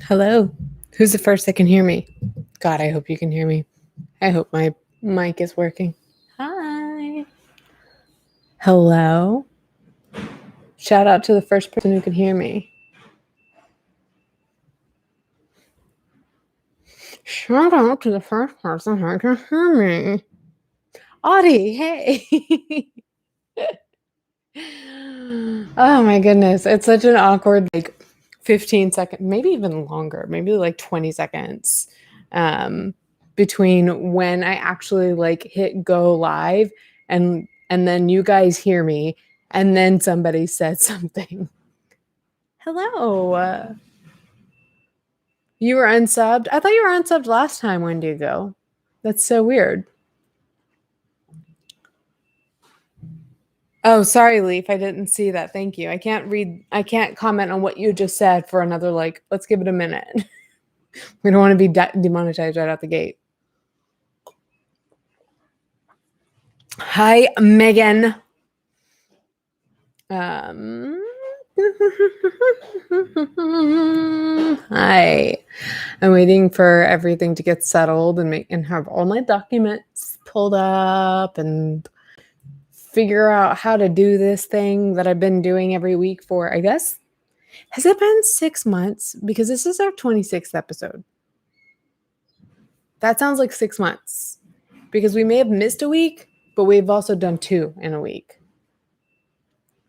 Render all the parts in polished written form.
Hello. Who's the first that can hear me? God, I hope you can hear me. I hope my mic is working. Hi. Hello. Shout out to the first person who can hear me. Shout out to the first person who can hear me. Audie, hey. Oh my goodness. It's such an awkward 15 seconds, maybe even longer, maybe 20 seconds between when I actually hit go live and then you guys hear me and then somebody said something. Hello. You were unsubbed? I thought you were unsubbed last time, Wendigo. That's so weird. Oh, sorry, Leaf. I didn't see that. Thank you. I can't comment on what you just said for another, let's give it a minute. We don't want to be demonetized right out the gate. Hi, Megan. Hi. I'm waiting for everything to get settled and have all my documents pulled up and figure out how to do this thing that I've been doing every week for, I guess. Has it been 6 months? Because this is our 26th episode. That sounds like 6 months. Because we may have missed a week, but we've also done 2 in a week.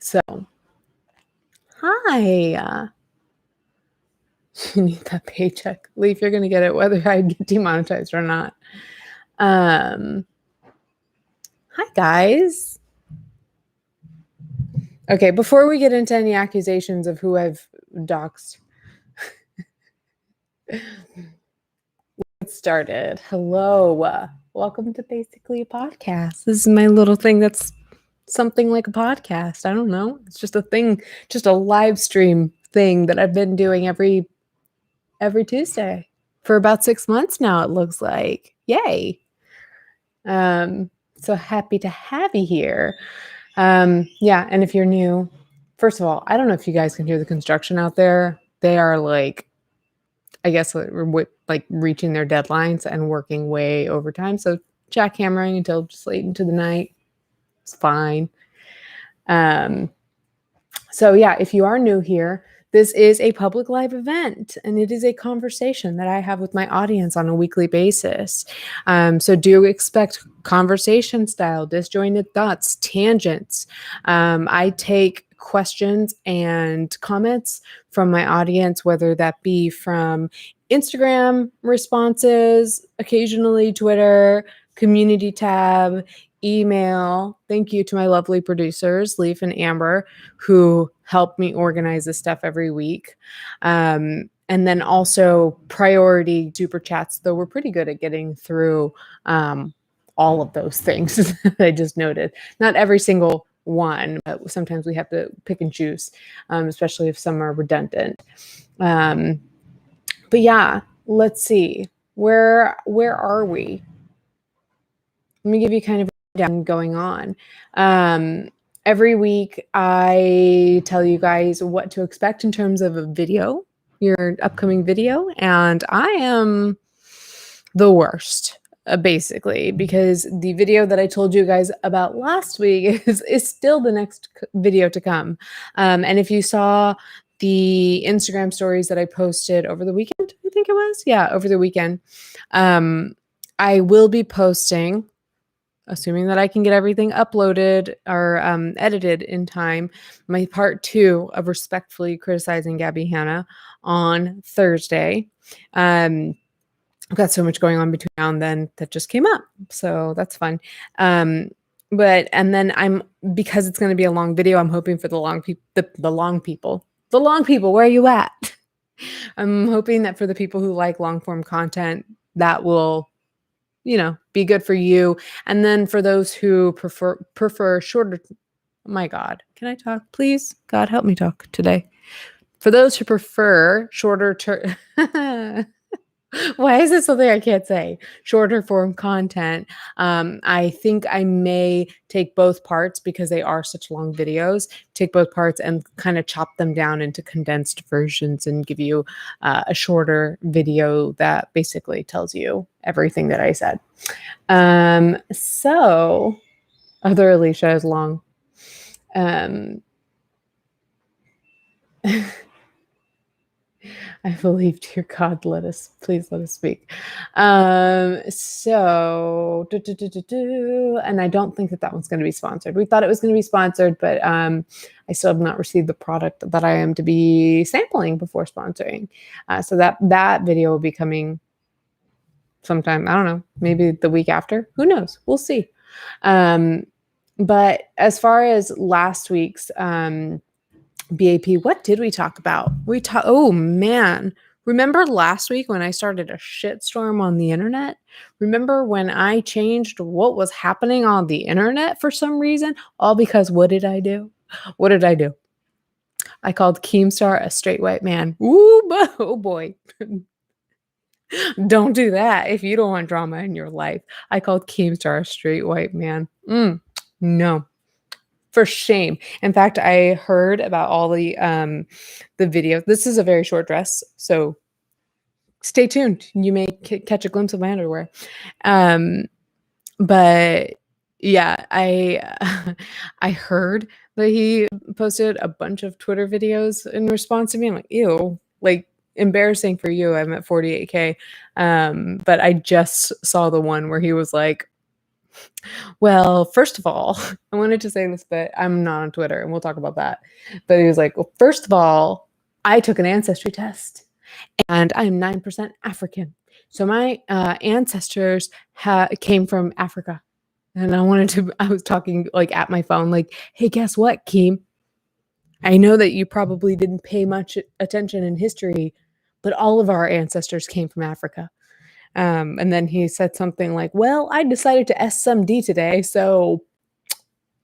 So, hi. You need that paycheck. Leaf, you're going to get it whether I get demonetized or not. Hi, guys. Okay, before we get into any accusations of who I've doxed, let's get started. Hello. Welcome to Basically a Podcast. This is my little thing that's something like a podcast. I don't know. It's just a thing, just a live stream thing that I've been doing every Tuesday for about 6 months now, it looks like. Yay. So happy to have you here. Yeah, and if you're new, first of all, I don't know if you guys can hear the construction out there. They are I guess reaching their deadlines and working way overtime. So jackhammering until just late into the night. It's fine. So yeah, if you are new here, this is a public live event, and it is a conversation that I have with my audience on a weekly basis. So do expect conversation style, disjointed thoughts, tangents. I take questions and comments from my audience, whether that be from Instagram responses, occasionally Twitter, community tab, email. Thank you to my lovely producers, Leaf and Amber, who help me organize this stuff every week. And then also priority super chats, though we're pretty good at getting through all of those things that I just noted. Not every single one, but sometimes we have to pick and choose, especially if some are redundant. But yeah, let's see. Where are we? Let me give you kind of a rundown going on. Every week, I tell you guys what to expect in terms of a video, your upcoming video, and I am the worst, basically, because the video that I told you guys about last week is still the next video to come. And if you saw the Instagram stories that I posted over the weekend, I think it was, over the weekend, I will be posting, assuming that I can get everything uploaded or edited in time, my part 2 of respectfully criticizing Gabby Hanna on Thursday. I've got so much going on between now and then that just came up, so that's fun. And then because it's going to be a long video, I'm hoping for the long people. Where are you at? I'm hoping that for the people who like long form content, that will be good for you. And then for those who prefer shorter, oh my God, can I talk, please? God, help me talk today. For those who prefer shorter Why is it something I can't say? Shorter form content. I think I may take both parts because they are such long videos, take both parts and kind of chop them down into condensed versions and give you a shorter video that basically tells you everything that I said. So, other Alicia is long. I believe, dear God, please let us speak. And I don't think that one's going to be sponsored. We thought it was going to be sponsored, but I still have not received the product that I am to be sampling before sponsoring. So that video will be coming sometime, I don't know, maybe the week after. Who knows? We'll see. But as far as last week's BAP, what did we talk about? Oh man. Remember last week when I started a shitstorm on the internet? Remember when I changed what was happening on the internet for some reason? All because what did I do? What did I do? I called Keemstar a straight white man. Ooh, oh boy. Don't do that if you don't want drama in your life. I called Keemstar a straight white man. No. For shame. In fact, I heard about all the videos. This is a very short dress, so stay tuned. You may catch a glimpse of my underwear. But yeah, I heard that he posted a bunch of Twitter videos in response to me. I'm like, ew, like embarrassing for you. I'm at 48K. But I just saw the one where he was like, well, first of all, I wanted to say this, but I'm not on Twitter and we'll talk about that. But he was like, well, first of all, I took an ancestry test and I'm 9% African. So my ancestors came from Africa. And I was talking like at my phone, like, hey, guess what, Keem? I know that you probably didn't pay much attention in history, but all of our ancestors came from Africa. And then he said something like, well, I decided to SMD today, so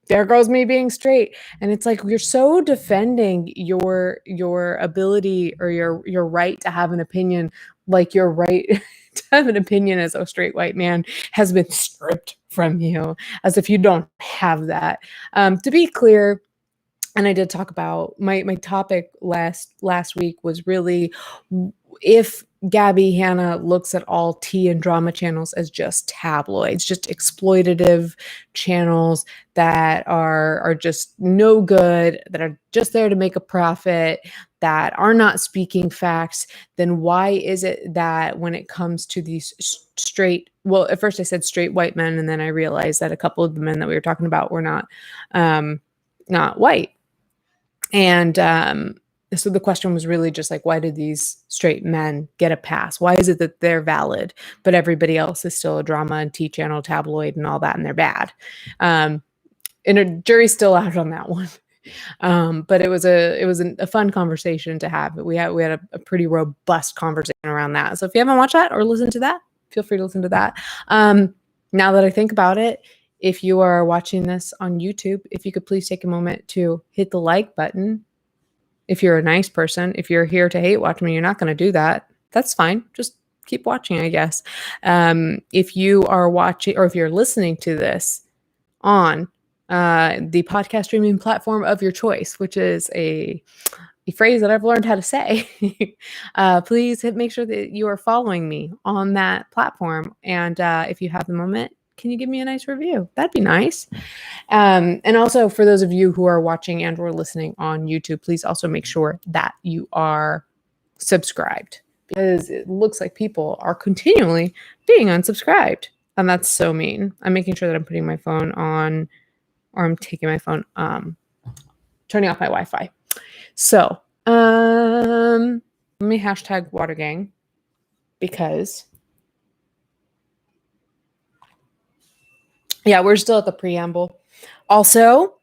there goes me being straight. And it's like, you're so defending your ability or your right to have an opinion, like your right to have an opinion as a straight white man has been stripped from you, as if you don't have that. To be clear, and I did talk about my topic last week was really if Gabby Hanna looks at all tea and drama channels as just tabloids, just exploitative channels that are just no good, that are just there to make a profit, that are not speaking facts, then why is it that when it comes to these straight, well, at first I said straight white men, and then I realized that a couple of the men that we were talking about were not white. And so the question was really just like, why did these straight men get a pass? Why is it that they're valid, but everybody else is still a drama and T channel tabloid and all that, and they're bad? And a jury's still out on that one. But it was a fun conversation to have. We had a pretty robust conversation around that. So if you haven't watched that or listened to that, feel free to listen to that. Now that I think about it, if you are watching this on YouTube, if you could please take a moment to hit the like button. If you're a nice person, if you're here to hate watch me, you're not going to do that. That's fine. Just keep watching, I guess. If you are watching or if you're listening to this on the podcast streaming platform of your choice, which is a phrase that I've learned how to say, please make sure that you are following me on that platform. And if you have the moment, can you give me a nice review? That'd be nice. And also for those of you who are watching and or listening on YouTube, please also make sure that you are subscribed, because it looks like people are continually being unsubscribed. And that's so mean. I'm making sure that I'm putting my phone on, or I'm taking my phone, turning off my Wi-Fi. So let me hashtag Watergang, because yeah, we're still at the preamble. Also,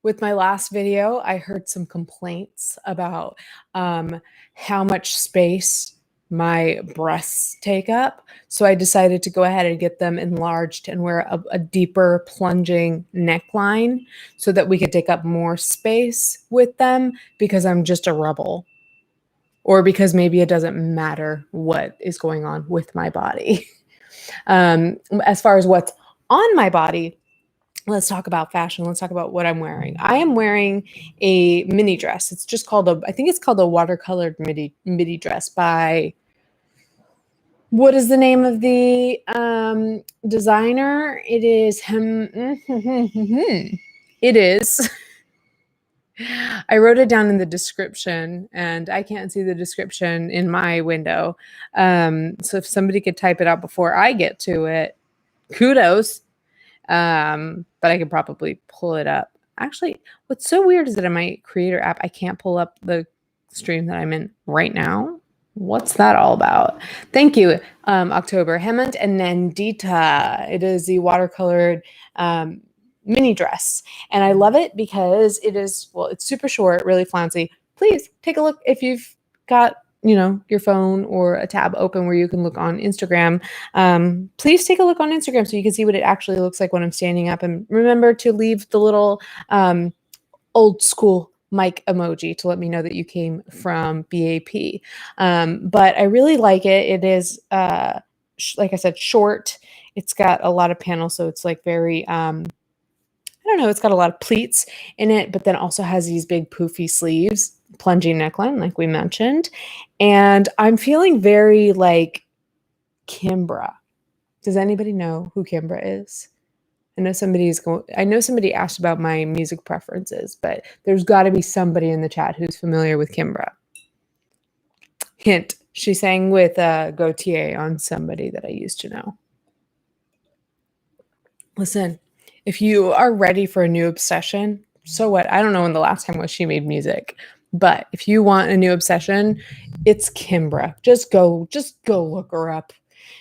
with my last video, I heard some complaints about how much space my breasts take up. So I decided to go ahead and get them enlarged and wear a deeper plunging neckline so that we could take up more space with them, because I'm just a rebel. or because maybe it doesn't matter what is going on with my body. As far as what's on my body, let's talk about fashion. Let's talk about what I'm wearing. I am wearing a mini dress. It's just called I think it's called a watercolored midi dress by, what is the name of the designer? It is it is. I wrote it down in the description, and I can't see the description in my window. So if somebody could type it out before I get to it, kudos. But I could probably pull it up. Actually, what's so weird is that in my creator app, I can't pull up the stream that I'm in right now. What's that all about? Thank you, October. Hemant and Nandita. It is the watercolored mini dress. And I love it because it is, well, it's super short, really flouncy. Please take a look if you've got, your phone or a tab open where you can look on Instagram. Please take a look on Instagram so you can see what it actually looks like when I'm standing up. And remember to leave the little old school mic emoji to let me know that you came from BAP. But I really like it. It is, like I said, short. It's got a lot of panels, so it's like very, I don't know, it's got a lot of pleats in it, but then also has these big poofy sleeves, plunging neckline, like we mentioned. And I'm feeling very like Kimbra. Does anybody know who Kimbra is? I know somebody asked about my music preferences, but there's got to be somebody in the chat who's familiar with Kimbra. Hint, she sang with Gautier on Somebody That I Used to Know. Listen, if you are ready for a new obsession, so what? I don't know when the last time was she made music, but if you want a new obsession, it's Kimbra. Just go look her up.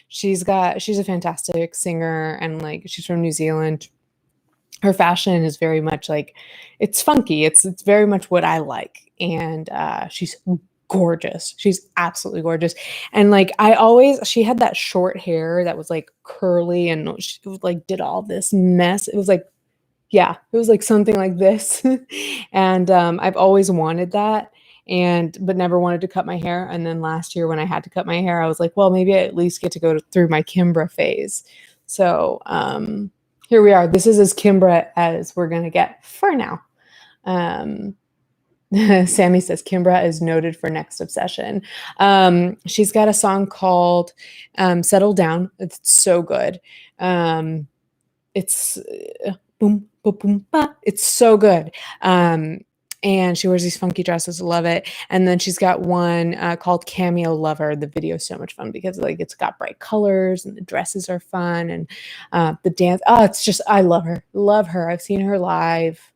She's a fantastic singer, and like she's from New Zealand. Her fashion is very much like, it's funky. It's very much what I like. And she's gorgeous. She's absolutely gorgeous. And like she had that short hair that was like curly, and she like did all this mess. It was like, yeah, it was like something like this. And I've always wanted that, but never wanted to cut my hair. And then last year when I had to cut my hair, I was like, well, maybe I at least get to go through my Kimbra phase. So here we are. This is as Kimbra as we're going to get for now. Sammy says Kimbra is noted for next obsession. She's got a song called Settle Down. It's so good. It's boom, boom, boom, ba. It's so good. And she wears these funky dresses. Love it. And then she's got one called Cameo Lover. The video is so much fun because like it's got bright colors and the dresses are fun, and the dance. Oh, it's just, I love her. Love her. I've seen her live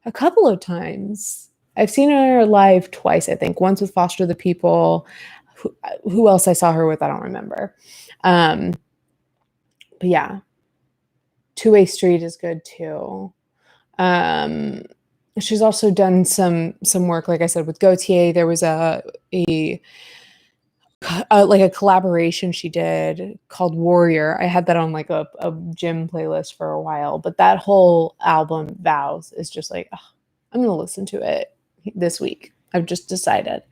a couple of times. I've seen her live twice, I think. Once with Foster the People. Who else I saw her with, I don't remember. But yeah. Two-Way Street is good too. She's also done some work, like I said, with Gautier. There was a collaboration she did called Warrior. I had that on like a gym playlist for a while, but that whole album, Vows, is just like, oh, I'm going to listen to it this week. I've just decided.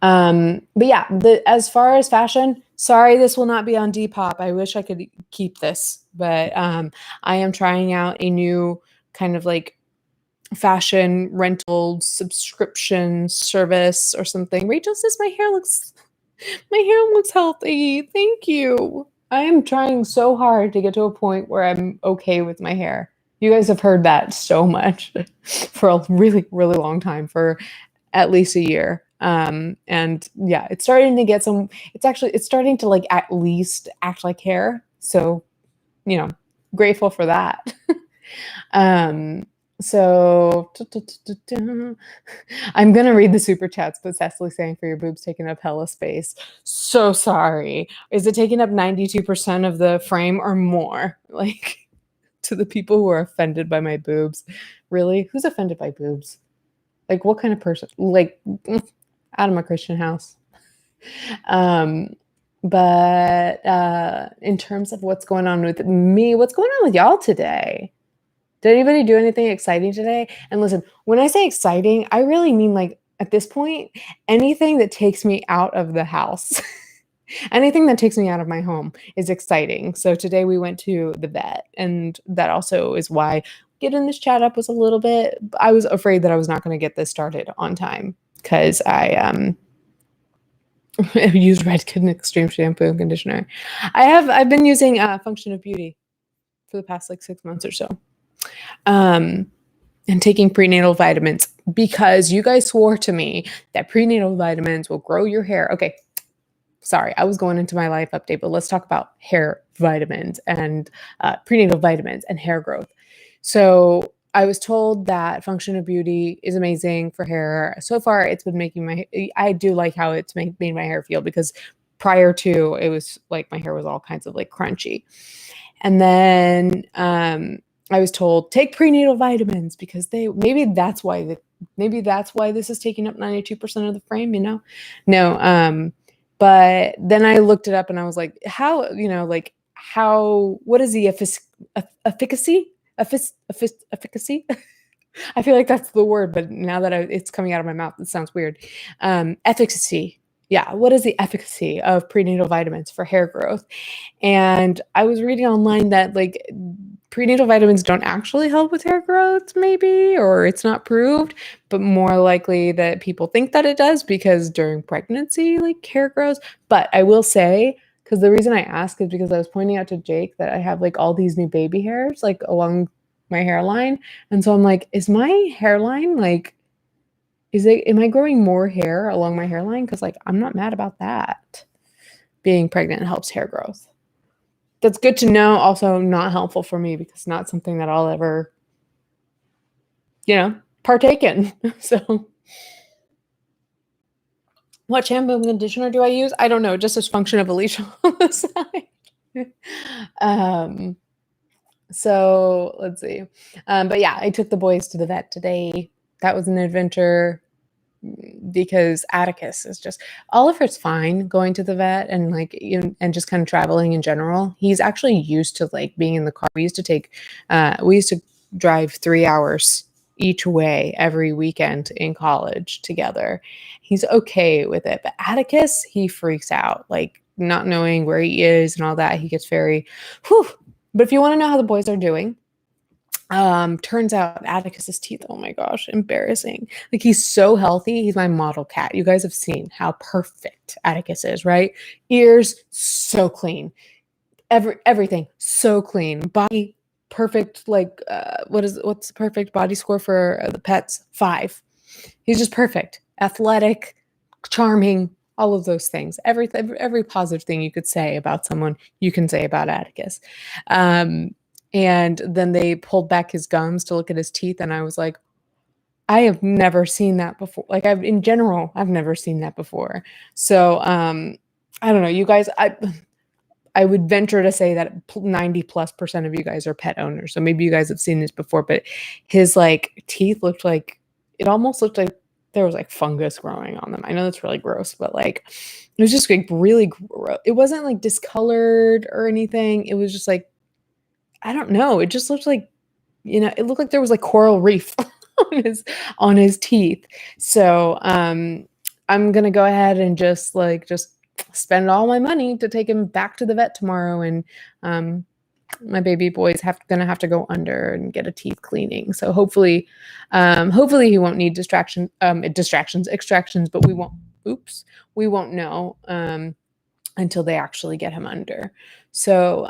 But yeah, as far as fashion, sorry, this will not be on Depop. I wish I could keep this, but I am trying out a new kind of like fashion rental subscription service or something. Rachel says my hair looks healthy. Thank you. I am trying so hard to get to a point where I'm okay with my hair. You guys have heard that so much for a really, really long time, for at least a year. And yeah, it's starting to get it's starting to like at least act like hair. So, grateful for that. So I'm going to read the super chats, but Cecily's saying for your boobs taking up hella space. So sorry. Is it taking up 92% of the frame or more? Like, to the people who are offended by my boobs. Really? Who's offended by boobs? Like, what kind of person? Like, out of my Christian house. But in terms of what's going on with me, what's going on with y'all today? Did anybody do anything exciting today? And listen, when I say exciting, I really mean like at this point, anything that takes me out of the house, anything that takes me out of my home is exciting. So today we went to the vet, and that also is why getting this chat up was a little bit, I was afraid that I was not going to get this started on time because I used Red Kid Extreme shampoo and conditioner. I've been using Function of Beauty for the past like 6 months or so. And taking prenatal vitamins because you guys swore to me that prenatal vitamins will grow your hair. Okay, sorry, I was going into my life update, but let's talk about hair vitamins and prenatal vitamins and hair growth. So I was told that Function of Beauty is amazing for hair. So far, it's been making I do like how it's made my hair feel, because prior to, it was like my hair was all kinds of like crunchy. And then I was told take prenatal vitamins because maybe that's why this is taking up 92% of the frame, No, but then I looked it up and I was like, what is the efficacy? Efficacy? I feel like that's the word, but now that it's coming out of my mouth, it sounds weird. Efficacy. Yeah. What is the efficacy of prenatal vitamins for hair growth? And I was reading online that like prenatal vitamins don't actually help with hair growth, maybe, or it's not proved, but more likely that people think that it does because during pregnancy, like hair grows. But I will say, because the reason I ask is because I was pointing out to Jake that I have like all these new baby hairs like along my hairline. And so I'm like, is my hairline like, am I growing more hair along my hairline? Because like, I'm not mad about that. Being pregnant helps hair growth. That's good to know. Also not helpful for me because not something that I'll ever, partake in. So what shampoo and conditioner do I use? I don't know. Just as Function of Alicia on the side. So let's see. But yeah, I took the boys to the vet today. That was an adventure because Atticus is just, Oliver's fine going to the vet and like, and just kind of traveling in general. He's actually used to like being in the car. We used to drive 3 hours each way every weekend in college together. He's okay with it, but Atticus, he freaks out, like not knowing where he is and all that. He gets very, whew. But if you want to know how the boys are doing, turns out Atticus's teeth, oh my gosh, embarrassing. Like he's so healthy. He's my model cat. You guys have seen how perfect Atticus is, right? Ears so clean. Everything so clean. Body perfect. Like what's the perfect body score for the pets? 5. He's just perfect. Athletic, charming, all of those things. Every positive thing you could say about someone, you can say about Atticus. And then they pulled back his gums to look at his teeth. And I was like, I have never seen that before. Like I've never seen that before. So, I don't know, you guys, I would venture to say that 90+% of you guys are pet owners. So maybe you guys have seen this before, but his like teeth it almost looked like there was like fungus growing on them. I know that's really gross, but like, it was just like really gross. It wasn't like discolored or anything. It was just like, I don't know. It just looked like, it looked like there was like coral reef on his teeth. So, I'm going to go ahead and just spend all my money to take him back to the vet tomorrow. And, my baby boy's gonna have to go under and get a teeth cleaning. So hopefully he won't need extractions, but we won't know, until they actually get him under. So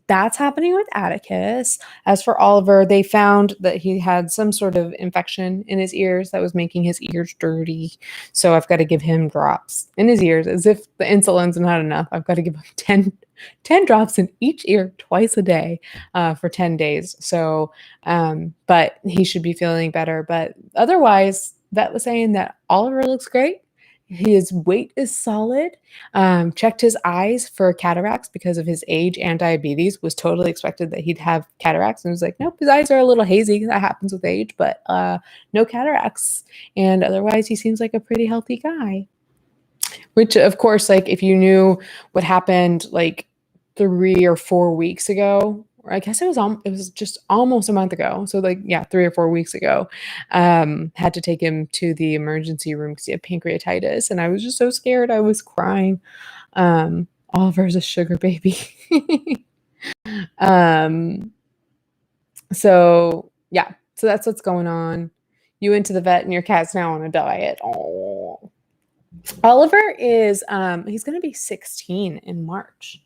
that's happening with Atticus. As for Oliver, they found that he had some sort of infection in his ears that was making his ears dirty. So I've got to give him drops in his ears, as if the insulin's not enough. I've got to give him 10 drops in each ear twice a day for 10 days. So, but he should be feeling better. But otherwise, vet was saying that Oliver looks great. His weight is solid. Checked his eyes for cataracts because of his age and diabetes. Was totally expected that he'd have cataracts, and was like, nope, his eyes are a little hazy. That happens with age, but no cataracts. And otherwise, he seems like a pretty healthy guy. Which, of course, like if you knew what happened like 3 or 4 weeks ago, I guess it was just almost a month ago. So like, yeah, 3 or 4 weeks ago, had to take him to the emergency room because he had pancreatitis, and I was just so scared. I was crying. Oliver's a sugar baby. Um, so yeah, so that's what's going on. You went to the vet and your cat's now on a diet. Oh, Oliver is he's gonna be 16 in March.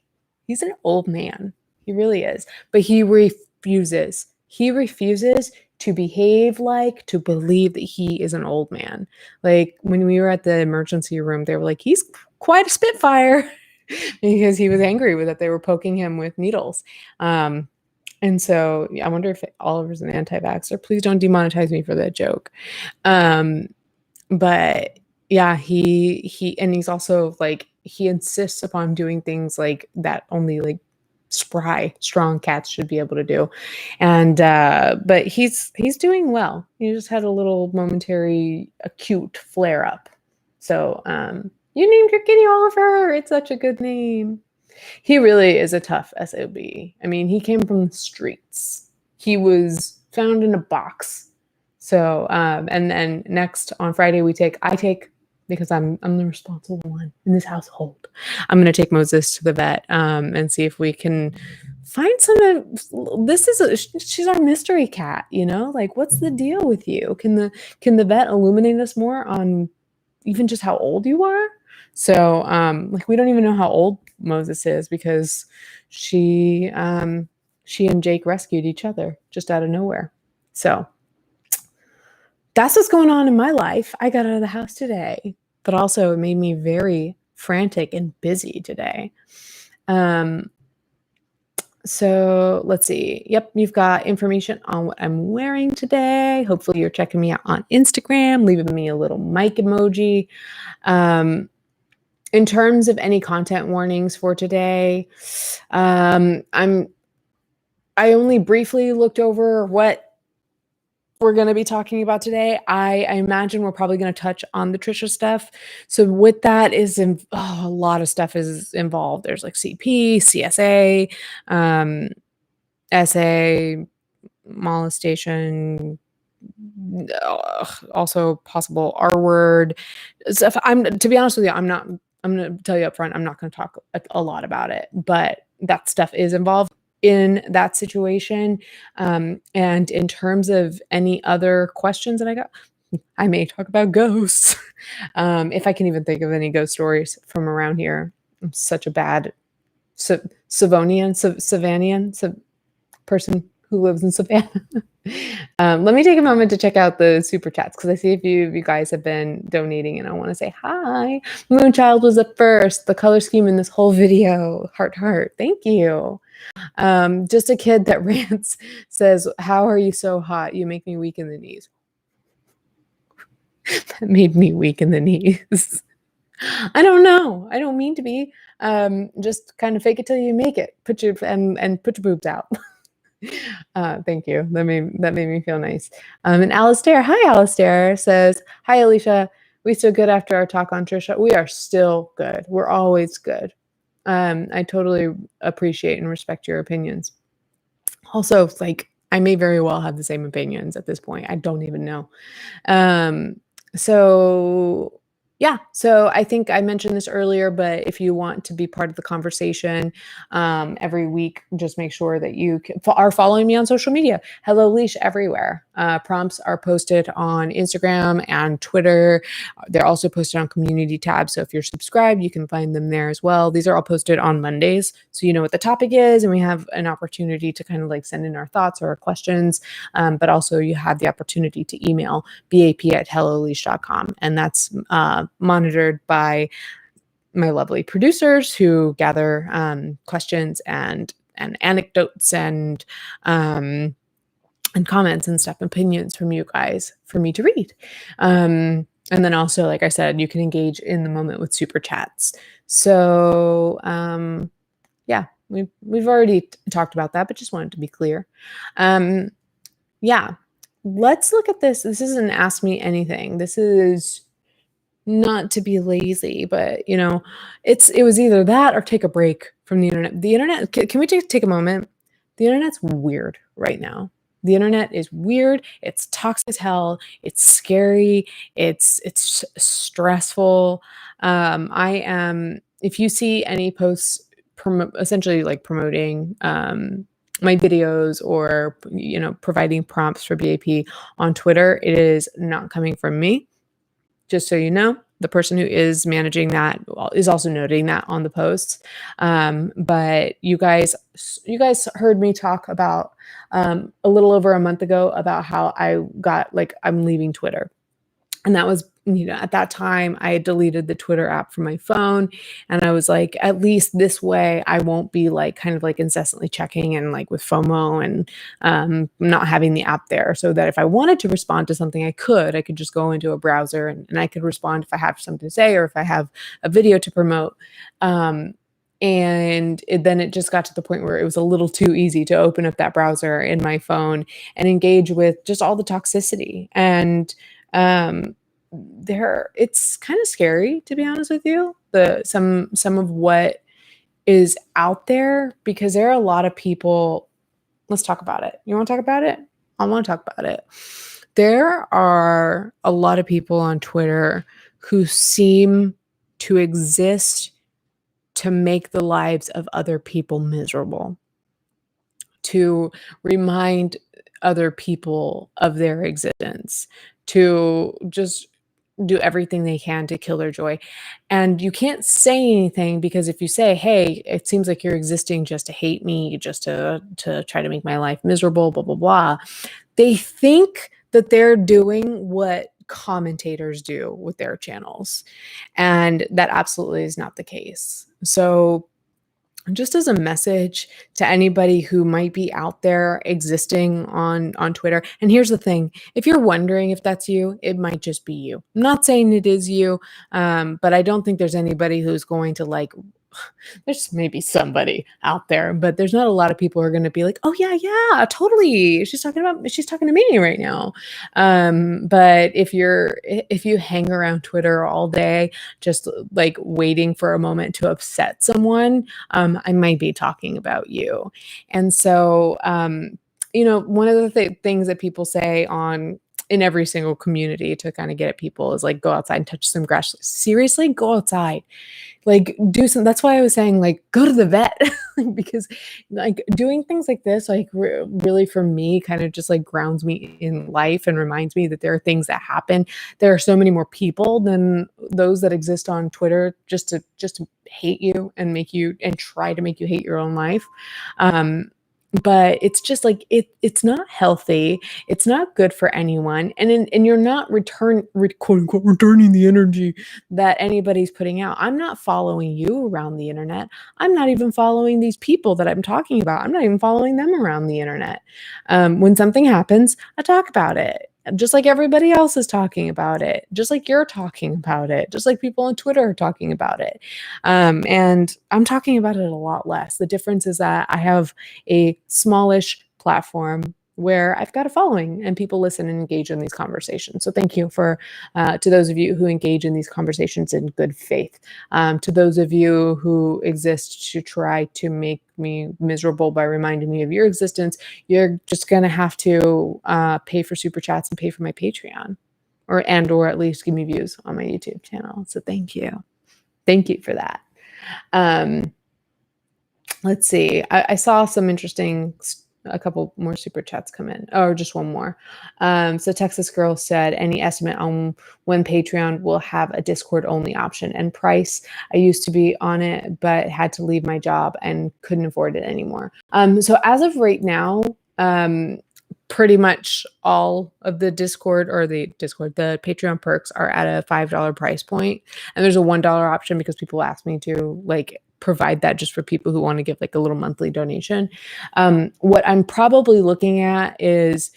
He's an old man. He really is. But he refuses. He refuses to behave like, to believe that he is an old man. Like when we were at the emergency room, they were like, he's quite a spitfire because he was angry with that they were poking him with needles. And so I wonder if Oliver's an anti-vaxxer. Please don't demonetize me for that joke. But yeah, and he's also like, he insists upon doing things like that only like spry, strong cats should be able to do. And but he's doing well. He just had a little momentary acute flare up. So you named your kitty Oliver. It's such a good name. He really is a tough SOB. I mean, he came from the streets. He was found in a box. So, and then next on Friday I take, because I'm the responsible one in this household. I'm going to take Moses to the vet, and see if we can find she's our mystery cat, like what's the deal with you? Can the vet illuminate us more on even just how old you are? So, like we don't even know how old Moses is because she and Jake rescued each other just out of nowhere. So that's what's going on in my life. I got out of the house today, but also it made me very frantic and busy today. So let's see. Yep, you've got information on what I'm wearing today. Hopefully you're checking me out on Instagram, leaving me a little mic emoji. In terms of any content warnings for today, I only briefly looked over what we're going to be talking about today. I imagine we're probably going to touch on the Trisha stuff. So with that a lot of stuff is involved. There's like CP, CSA, SA, molestation, also possible R word stuff. To be honest with you, I'm going to tell you up front, I'm not going to talk a lot about it, but that stuff is involved in that situation. And in terms of any other questions that I got, I may talk about ghosts. If I can even think of any ghost stories from around here. I'm such a bad Savonian person who lives in Savannah. Let me take a moment to check out the super chats because I see a few of you guys have been donating and I want to say hi. Moonchild was the first, the color scheme in this whole video. Heart. Thank you. Just a kid that rants says, how are you so hot? You make me weak in the knees. That made me weak in the knees. I don't know. I don't mean to be. Just kind of fake it till you make it. Put your boobs out. Thank you. That made me feel nice. And Alistair, hi Alistair, says, hi Alicia. We still good after our talk on Trisha? We are still good. We're always good. I totally appreciate and respect your opinions. Also, like, I may very well have the same opinions at this point. I don't even know. So yeah, so I think I mentioned this earlier, but if you want to be part of the conversation every week, just make sure that you are following me on social media. Hello Leash everywhere. Prompts are posted on Instagram and Twitter. They're also posted on community tabs. So if you're subscribed, you can find them there as well. These are all posted on Mondays. So you know what the topic is, and we have an opportunity to kind of like send in our thoughts or our questions. But also you have the opportunity to email bap@helloleash.com. And that's monitored by my lovely producers who gather questions and anecdotes and comments and stuff, opinions from you guys for me to read. And then also, like I said, you can engage in the moment with super chats. So yeah, we've already talked about that, but just wanted to be clear. Yeah, let's look at this. This isn't Ask Me Anything. This is not to be lazy, but you know, it was either that or take a break from the internet. The internet, can we take a moment? The internet's weird right now. The internet is weird. It's toxic as hell. It's scary. It's stressful. If you see any posts essentially like promoting my videos or providing prompts for BAP on Twitter, it is not coming from me. Just so you know, the person who is managing that is also noting that on the posts. But you guys heard me talk about a little over a month ago about how I'm leaving Twitter. And that was, at that time I had deleted the Twitter app from my phone. And I was like, at least this way I won't be like kind of like incessantly checking and like with FOMO and not having the app there, so that if I wanted to respond to something, I could just go into a browser and I could respond if I have something to say or if I have a video to promote. Then it just got to the point where it was a little too easy to open up that browser in my phone and engage with just all the toxicity. And it's kind of scary, to be honest with you, some of what is out there, because there are a lot of people. Let's talk about it. You want to talk about it? I want to talk about it. There are a lot of people on Twitter who seem to exist to make the lives of other people miserable, to remind other people of their existence, to just do everything they can to kill their joy. And you can't say anything, because if you say, hey, it seems like you're existing just to hate me, just to try to make my life miserable, blah, blah, blah, they think that they're doing what commentators do with their channels. And that absolutely is not the case. So just as a message to anybody who might be out there existing on Twitter. And here's the thing, if you're wondering if that's you, it might just be you. I'm not saying it is you, but I don't think there's anybody who's going to there's maybe somebody out there, but there's not a lot of people who are going to be like, oh yeah, totally, she's talking to me right now. But if you hang around Twitter all day, just like waiting for a moment to upset someone, I might be talking about you. And so, one of the things that people say in every single community to kind of get at people is like, go outside and touch some grass. Seriously, go outside. Like, do some. That's why I was saying, like, go to the vet, because like doing things like this, like really for me, kind of just like grounds me in life and reminds me that there are things that happen. There are so many more people than those that exist on Twitter just to hate you and try to make you hate your own life. But it's just like it's not healthy. It's not good for anyone, and you're not quote unquote returning the energy that anybody's putting out. I'm not following you around the internet. I'm not even following these people that I'm talking about. I'm not even following them around the internet. When something happens, I talk about it, just like everybody else is talking about it, just like you're talking about it, just like people on Twitter are talking about it. And I'm talking about it a lot less. The difference is that I have a smallish platform where I've got a following and people listen and engage in these conversations. So thank you to those of you who engage in these conversations in good faith. To those of you who exist to try to make me miserable by reminding me of your existence, you're just going to have to pay for super chats and pay for my Patreon, or at least give me views on my YouTube channel. So thank you. Thank you for that. Let's see. I saw some interesting, a couple more super chats come in, or just one more. So Texas Girl said, any estimate on when Patreon will have a Discord only option and price? I used to be on it, but had to leave my job and couldn't afford it anymore. So as of right now, pretty much all of the the Patreon perks are at a $5 price point. And there's a $1 option because people ask me to provide that just for people who want to give a little monthly donation. What I'm probably looking at is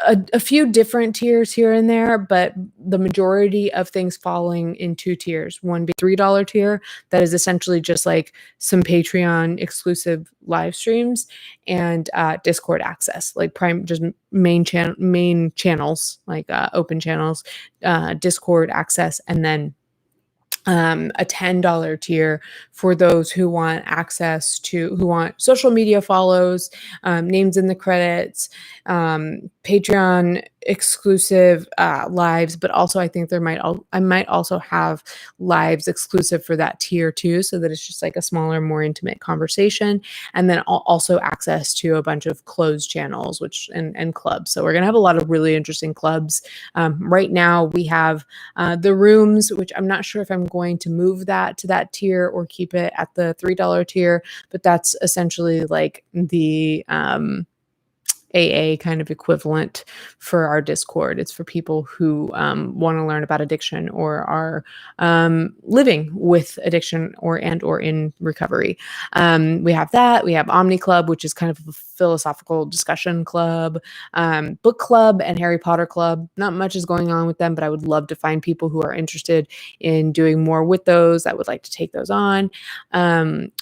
a few different tiers here and there, but the majority of things falling in two tiers. One being $3 tier, that is essentially just some Patreon exclusive live streams and Discord access, just main channels, open channels, Discord access, and then a $10 tier for those who want access to, who want social media follows, names in the credits, Patreon exclusive lives, but also I think I might also have lives exclusive for that tier too, so that it's just like a smaller, more intimate conversation, and then also access to a bunch of closed channels, and clubs. So we're gonna have a lot of really interesting clubs. Right now we have the rooms, which I'm not sure if I'm going to move that to that tier or keep it at the $3 tier, but that's essentially like the AA kind of equivalent for our Discord. It's for people who want to learn about addiction or are living with addiction or in recovery. We have that. We have Omni Club, which is kind of a philosophical discussion club, book club, and Harry Potter club. Not much is going on with them, but I would love to find people who are interested in doing more with those, that would like to take those on.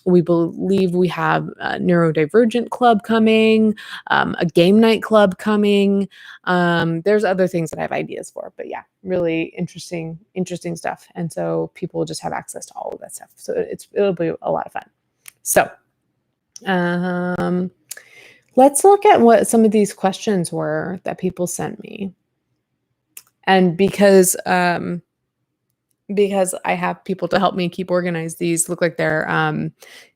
We believe we have a neurodivergent club coming, a game night club coming. There's other things that I have ideas for, but yeah, really interesting stuff. And so people will just have access to all of that stuff. So it'll be a lot of fun. So, let's look at what some of these questions were that people sent me. And because I have people to help me keep organized, these look like they're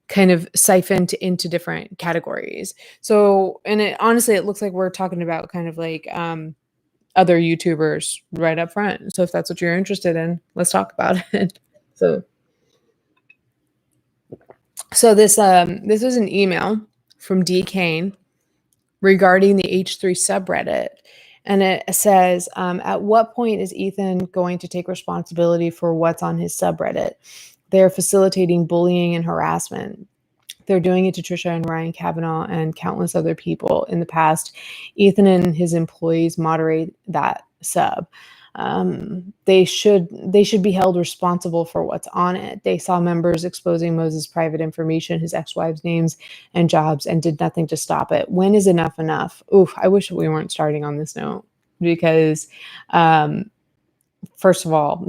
kind of siphoned into different categories. So, and honestly, it looks like we're talking about kind of like other YouTubers right up front. So if that's what you're interested in, let's talk about it. So this was an email from D. Kane regarding the H3 subreddit. And it says, at what point is Ethan going to take responsibility for what's on his subreddit? They're facilitating bullying and harassment. They're doing it to Trisha and Ryan Kavanaugh and countless other people in the past. Ethan and his employees moderate that sub. They should be held responsible for what's on it. They saw members exposing Moses' private information, his ex-wives' names and jobs, and did nothing to stop it. When is enough enough? Oof, I wish we weren't starting on this note, because first of all,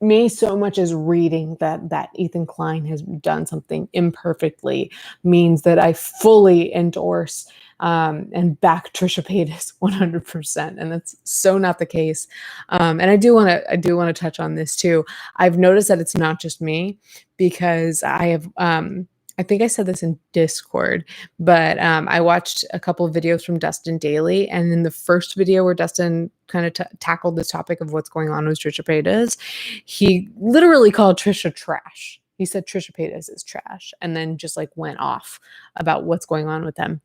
me so much as reading that Ethan Klein has done something imperfectly means that I fully endorse and back Trisha Paytas 100%, and that's so not the case. And I do want to touch on this too. I've noticed that it's not just me, because I have. I think I said this in Discord, but I watched a couple of videos from Dustin Daily, and in the first video where Dustin kind of tackled this topic of what's going on with Trisha Paytas, he literally called Trisha trash. He said Trisha Paytas is trash, and then just like went off about what's going on with them.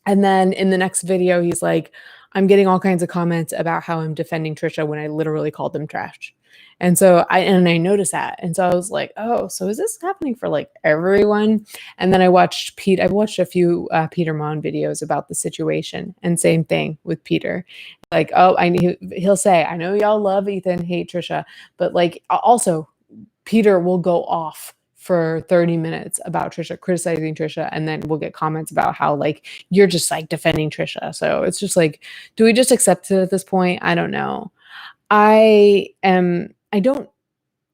And then in the next video, he's like, I'm getting all kinds of comments about how I'm defending Trisha when I literally called them trash. And so I noticed that. And so I was like, oh, so is this happening for like everyone? And then I watched I've watched a few Peter Mon videos about the situation, and same thing with Peter. Like, oh, he'll say, I know y'all love Ethan, hate Trisha, but like also Peter will go off for 30 minutes about Trisha, criticizing Trisha, and then we'll get comments about how like you're just like defending Trisha. So it's just like, do we just accept it at this point? I don't know. I don't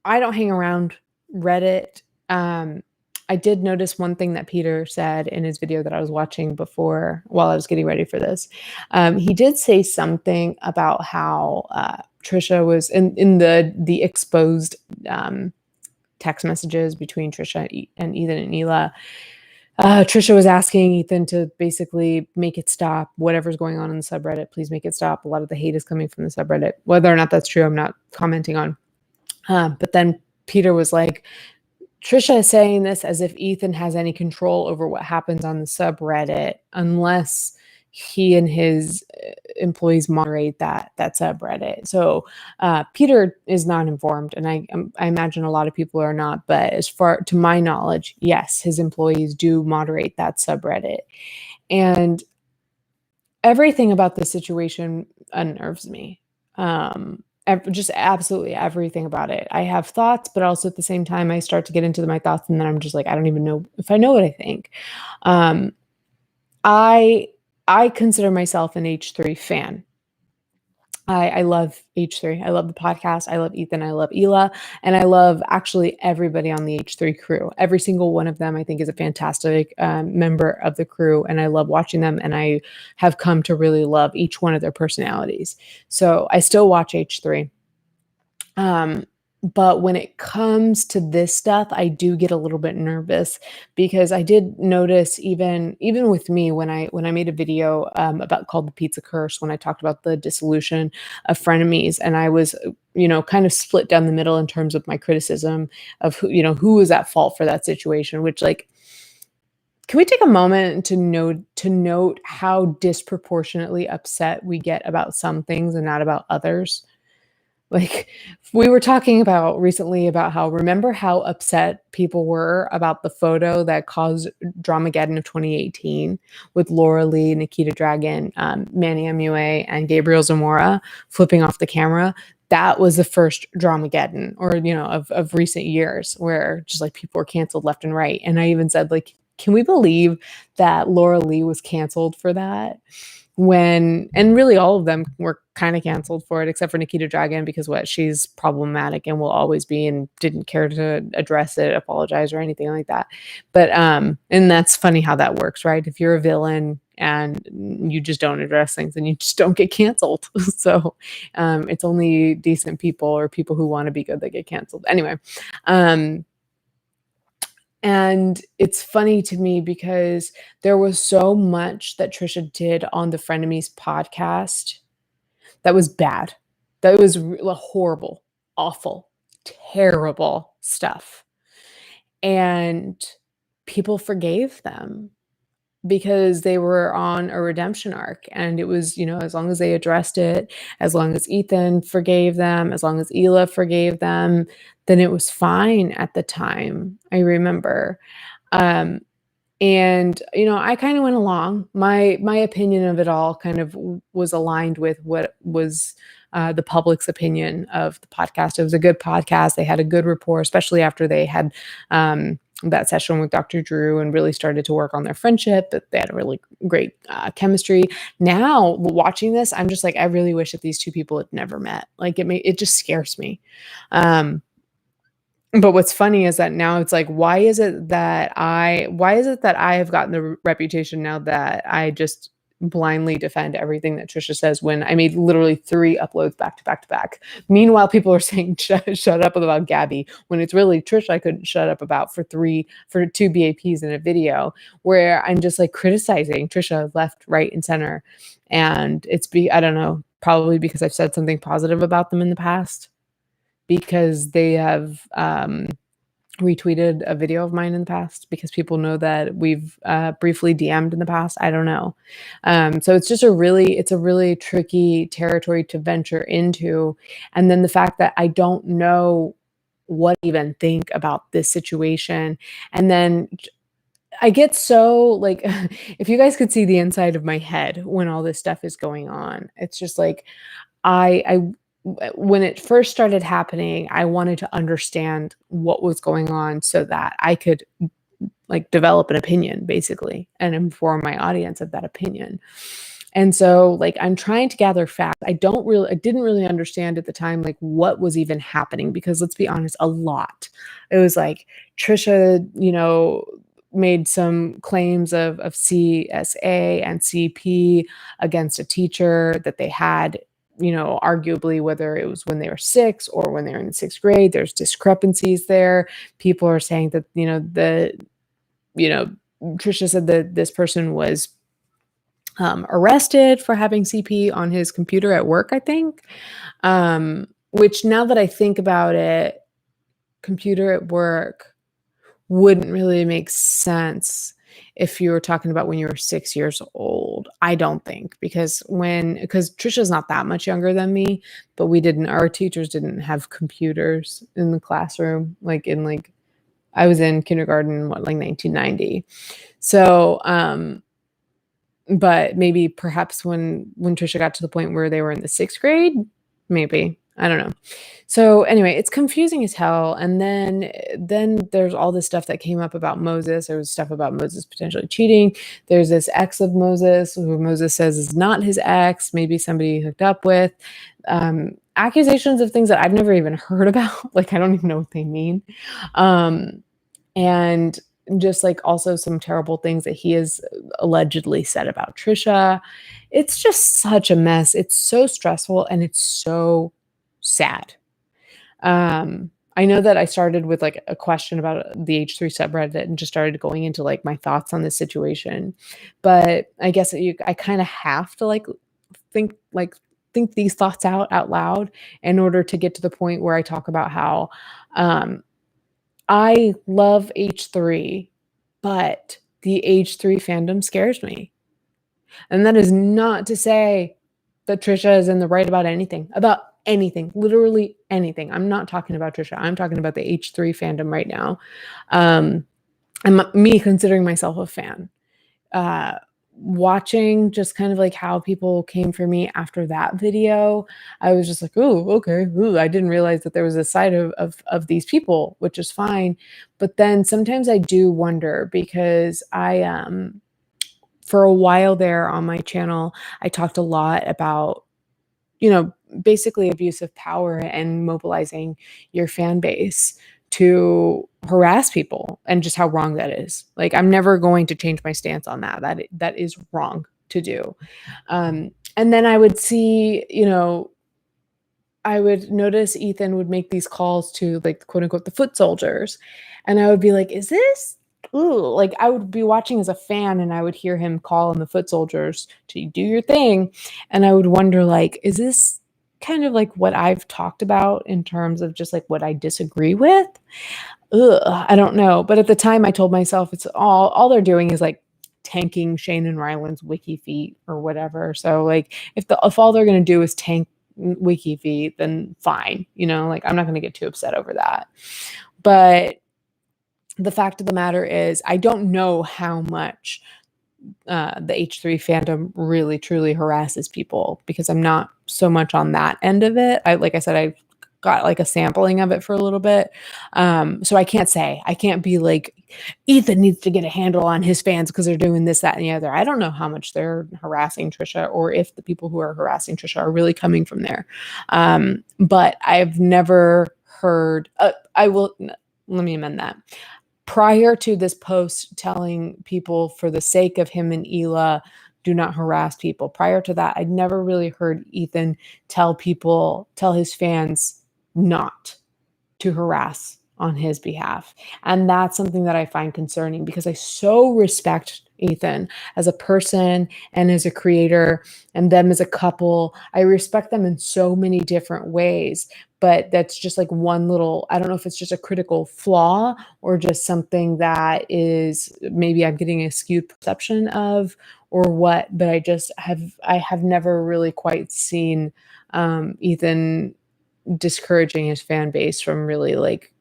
hang around Reddit. I did notice one thing that Peter said in his video that I was watching before while I was getting ready for this. He did say something about how Trisha was in the exposed text messages between Trisha and Ethan and Hila. Trisha was asking Ethan to basically make it stop. Whatever's going on in the subreddit, please make it stop. A lot of the hate is coming from the subreddit. Whether or not that's true, I'm not commenting on. But then Peter was like, Trisha is saying this as if Ethan has any control over what happens on the subreddit, unless he and his employees moderate that subreddit. So Peter is not informed, and I imagine a lot of people are not. But as far to my knowledge, yes, his employees do moderate that subreddit, and everything about this situation unnerves me. Just absolutely everything about it. I have thoughts, but also at the same time, I start to get into my thoughts, and then I'm just like, I don't even know if I know what I think. I consider myself an H3 fan. I love H3. I love the podcast. I love Ethan. I love Ela. And I love actually everybody on the H3 crew. Every single one of them, I think, is a fantastic member of the crew. And I love watching them. And I have come to really love each one of their personalities. So I still watch H3. But when it comes to this stuff, I do get a little bit nervous because I did notice even with me when I made a video about called the Pizza Curse, when I talked about the dissolution of frenemies, and I was kind of split down the middle in terms of my criticism of who was at fault for that situation. Which, like, can we take a moment to note how disproportionately upset we get about some things and not about others? Like, we were talking about recently about remember how upset people were about the photo that caused Dramageddon of 2018 with Laura Lee, Nikita Dragon, Manny MUA, and Gabriel Zamora flipping off the camera. That was the first Dramageddon, or of recent years, where just like people were canceled left and right. And I even said, like, can we believe that Laura Lee was canceled for that? And really all of them were kind of canceled for it, except for Nikita Dragon, because she's problematic and will always be, and didn't care to address it, apologize, or anything like that. But and that's funny how that works, right? If you're a villain and you just don't address things, and you just don't get canceled. So it's only decent people or people who want to be good that get canceled. Anyway, and it's funny to me because there was so much that Trisha did on the Frenemies podcast that was bad. That was horrible, awful, terrible stuff. And people forgave them because they were on a redemption arc. And it was, as long as they addressed it, as long as Ethan forgave them, as long as Ela forgave them, then it was fine at the time, I remember. And I kind of went along. My opinion of it all kind of was aligned with what was the public's opinion of the podcast. It was a good podcast. They had a good rapport, especially after they had that session with Dr. Drew and really started to work on their friendship. That they had a really great chemistry. Now, watching this, I'm just like, I really wish that these two people had never met. Like, it just scares me. But what's funny is that now it's like, why is it that I have gotten the reputation now that I just blindly defend everything that Trisha says, when I made literally 3 uploads back to back to back. Meanwhile, people are saying shut up about Gabby, when it's really Trisha I couldn't shut up about for 2 BAPs in a video, where I'm just like criticizing Trisha left, right, and center. And I don't know, probably because I've said something positive about them in the past, because they have retweeted a video of mine in the past, because people know that we've briefly DM'd in the past. I don't know. So it's a really tricky territory to venture into. And then the fact that I don't know what to even think about this situation. And then I get so, like, if you guys could see the inside of my head when all this stuff is going on, it's just like, when it first started happening, I wanted to understand what was going on so that I could, like, develop an opinion, basically, and inform my audience of that opinion. And so, like, I'm trying to gather facts. I didn't really understand at the time, like, what was even happening, because let's be honest, a lot. It was like Trisha, made some claims of CSA and CP against a teacher that they had, arguably, whether it was when they were 6 or when they were in 6th grade, there's discrepancies there. People are saying that, Trisha said that this person was arrested for having CP on his computer at work, I think. Which, now that I think about it, computer at work wouldn't really make sense if you were talking about when you were 6 years old. I don't think, because Trisha's not that much younger than me, but our teachers didn't have computers in the classroom. I was in kindergarten, 1990. So, but maybe perhaps when Trisha got to the point where they were in the 6th grade, maybe. I don't know. So anyway, it's confusing as hell. And then there's all this stuff that came up about Moses. There was stuff about Moses potentially cheating. There's this ex of Moses who Moses says is not his ex, maybe somebody he hooked up with. Accusations of things that I've never even heard about. Like, I don't even know what they mean. Um, and just like also some terrible things that he has allegedly said about Trisha. It's just such a mess. It's so stressful and it's so sad. I know that I started with like a question about the H3 subreddit and just started going into like my thoughts on this situation. But I guess I kind of have to think like think these thoughts out loud in order to get to the point where I talk about how um, I love H3, but the H3 fandom scares me. And that is not to say that Trisha is in the right about anything, literally anything. I'm not talking about Trisha. I'm talking about the H3 fandom right now. And me considering myself a fan. Uh, Watching just kind of like how people came for me after that video, I was just like, oh, okay. Ooh, I didn't realize that there was a side of these people, which is fine. But then sometimes I do wonder because for a while there on my channel, I talked a lot about, basically abuse of power and mobilizing your fan base to harass people and just how wrong that is. Like, I'm never going to change my stance on that. That is wrong to do. And then I would see, I would notice Ethan would make these calls to like quote unquote the foot soldiers. And I would be like, is this ooh, like I would be watching as a fan and I would hear him call on the foot soldiers to do your thing. And I would wonder, like, is this kind of like what I've talked about in terms of just like what I disagree with? Ugh, I don't know. But at the time I told myself it's all they're doing is like tanking Shane and Ryland's wiki feet or whatever. So like if all they're gonna do is tank wiki feet, then fine. Like I'm not gonna get too upset over that. But the fact of the matter is, I don't know how much the H3 fandom really truly harasses people because I'm not so much on that end of it. Like I said, I got like a sampling of it for a little bit. So I can't be like, Ethan needs to get a handle on his fans because they're doing this, that, and the other. I don't know how much they're harassing Trisha or if the people who are harassing Trisha are really coming from there. But I've never heard, let me amend that. Prior to this post telling people for the sake of him and Hila, do not harass people. Prior to that, I'd never really heard Ethan tell his fans not to harass on his behalf. And that's something that I find concerning because I so respect Ethan as a person and as a creator and them as a couple. I respect them in so many different ways, but that's just like one little, I don't know if it's just a critical flaw or just something that is maybe I'm getting a skewed perception of or what, but I have never really quite seen Ethan discouraging his fan base from really like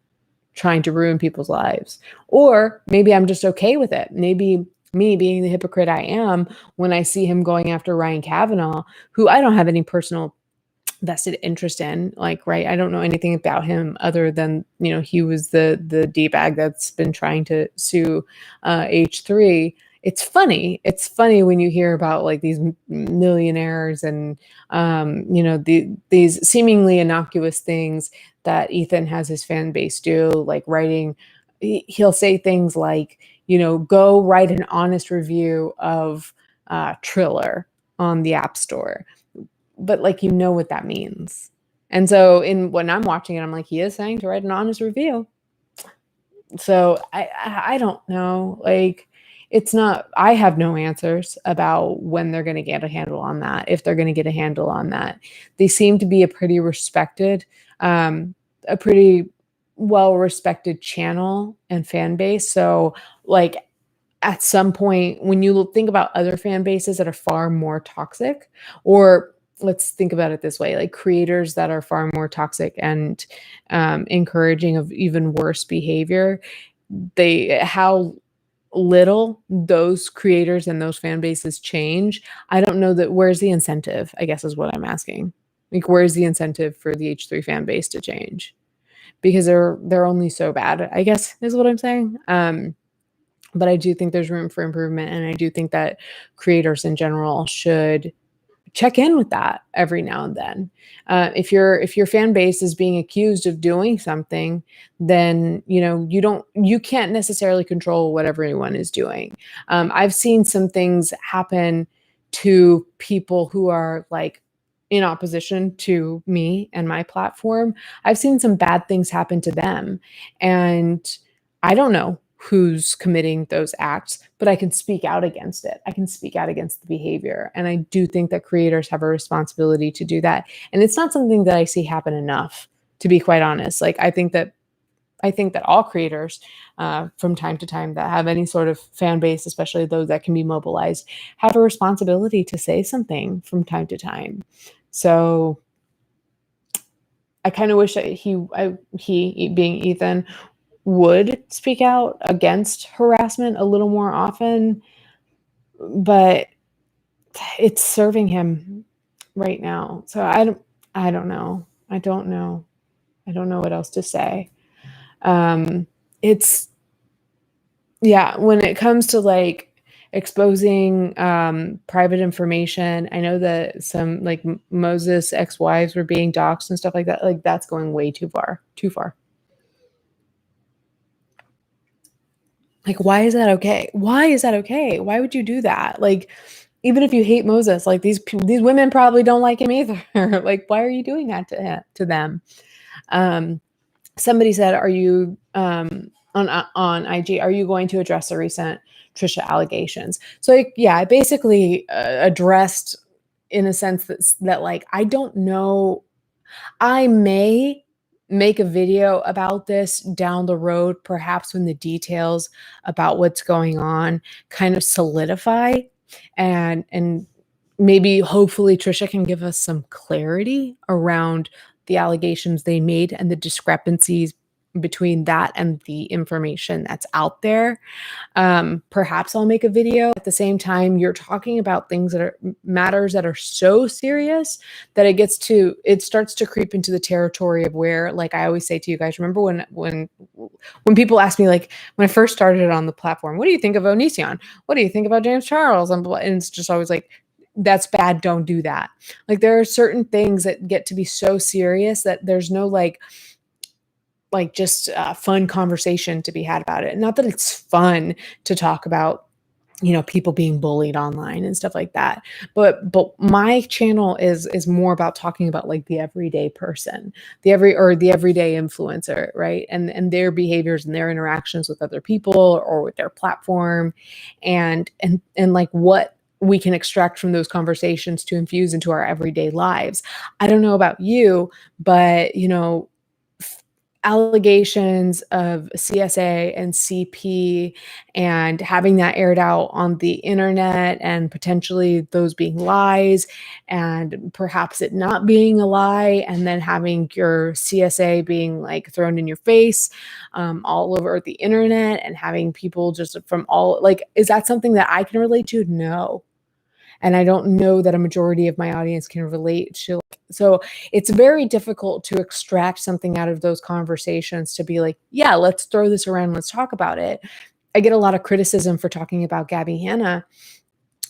trying to ruin people's lives. Or maybe I'm just okay with it. Maybe me being the hypocrite I am when I see him going after Ryan Kavanaugh, who I don't have any personal vested interest in, like, right? I don't know anything about him other than, he was the D-bag that's been trying to sue H3. It's funny. It's funny when you hear about like these millionaires and, these seemingly innocuous things that Ethan has his fan base do, like writing, he'll say things like, go write an honest review of Triller on the App Store. But like, what that means. And so when I'm watching it, I'm like, he is saying to write an honest review. So I don't know. Like, it's not, I have no answers about when they're going to get a handle on that, if they're going to get a handle on that. They seem to be a pretty respected, a pretty well-respected channel and fan base. So like at some point, when you think about other fan bases that are far more toxic, or let's think about it this way, like creators that are far more toxic and encouraging of even worse behavior, how little those creators and those fan bases change. I don't know that. Where's the incentive, I guess, is what I'm asking. Like, where's the incentive for the H3 fan base to change? Because they're only so bad, I guess, is what I'm saying. But I do think there's room for improvement, and I do think that creators in general should check in with that every now and then. If your fan base is being accused of doing something, then you can't necessarily control what everyone is doing. I've seen some things happen to people who are like in opposition to me and my platform. I've seen some bad things happen to them, and I don't know who's committing those acts, but I can speak out against it. I can speak out against the behavior. And I do think that creators have a responsibility to do that. And it's not something that I see happen enough, to be quite honest. Like, I think that all creators, from time to time, that have any sort of fan base, especially those that can be mobilized, have a responsibility to say something from time to time. So I kind of wish that he being Ethan would speak out against harassment a little more often, but it's serving him right now. So I don't know. I don't know what else to say. It's, yeah, when it comes to like exposing private information, I know that some like Moses ex-wives were being doxxed and stuff like that. Like, that's going way too far. Like, why is that okay? Why would you do that? Like, even if you hate Moses, like these women probably don't like him either. Like, why are you doing that to them? Somebody said, "Are you on IG? Are you going to address the recent Trisha allegations?" So, like, yeah, I basically addressed, in a sense, that like, I don't know. I may make a video about this down the road, perhaps when the details about what's going on kind of solidify, and maybe hopefully Trisha can give us some clarity around the allegations they made and the discrepancies between that and the information that's out there. Perhaps I'll make a video. At the same time, you're talking about things that are matters that are so serious that it starts to creep into the territory of where, like I always say to you guys, remember when people ask me, like, when I first started on the platform, what do you think of Onision? What do you think about James Charles? And it's just always like, that's bad. Don't do that. Like, there are certain things that get to be so serious that there's no just fun conversation to be had about it. Not that it's fun to talk about, people being bullied online and stuff like that. But my channel is more about talking about like the everyday person, the everyday influencer, right? And their behaviors and their interactions with other people or with their platform, and like what we can extract from those conversations to infuse into our everyday lives. I don't know about you, but allegations of CSA and CP and having that aired out on the internet, and potentially those being lies, and perhaps it not being a lie, and then having your CSA being like thrown in your face all over the internet, and having people just from all, like, is that something that I can relate to? No. And I don't know that a majority of my audience can relate to. So it's very difficult to extract something out of those conversations to be like, yeah, let's throw this around. Let's talk about it. I get a lot of criticism for talking about Gabby Hanna.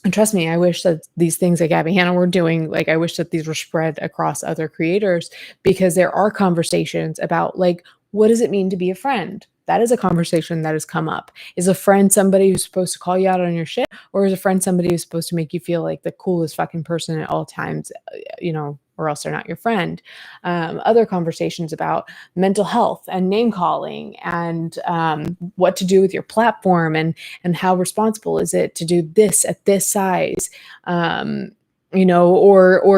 And trust me, I wish that these things that Gabby Hanna were doing, like, I wish that these were spread across other creators, because there are conversations about, like, what does it mean to be a friend? That is a conversation that has come up. Is a friend somebody who's supposed to call you out on your shit? Or is a friend somebody who's supposed to make you feel like the coolest fucking person at all times, or else they're not your friend? Other conversations about mental health and name calling, and what to do with your platform, and how responsible is it to do this at this size, or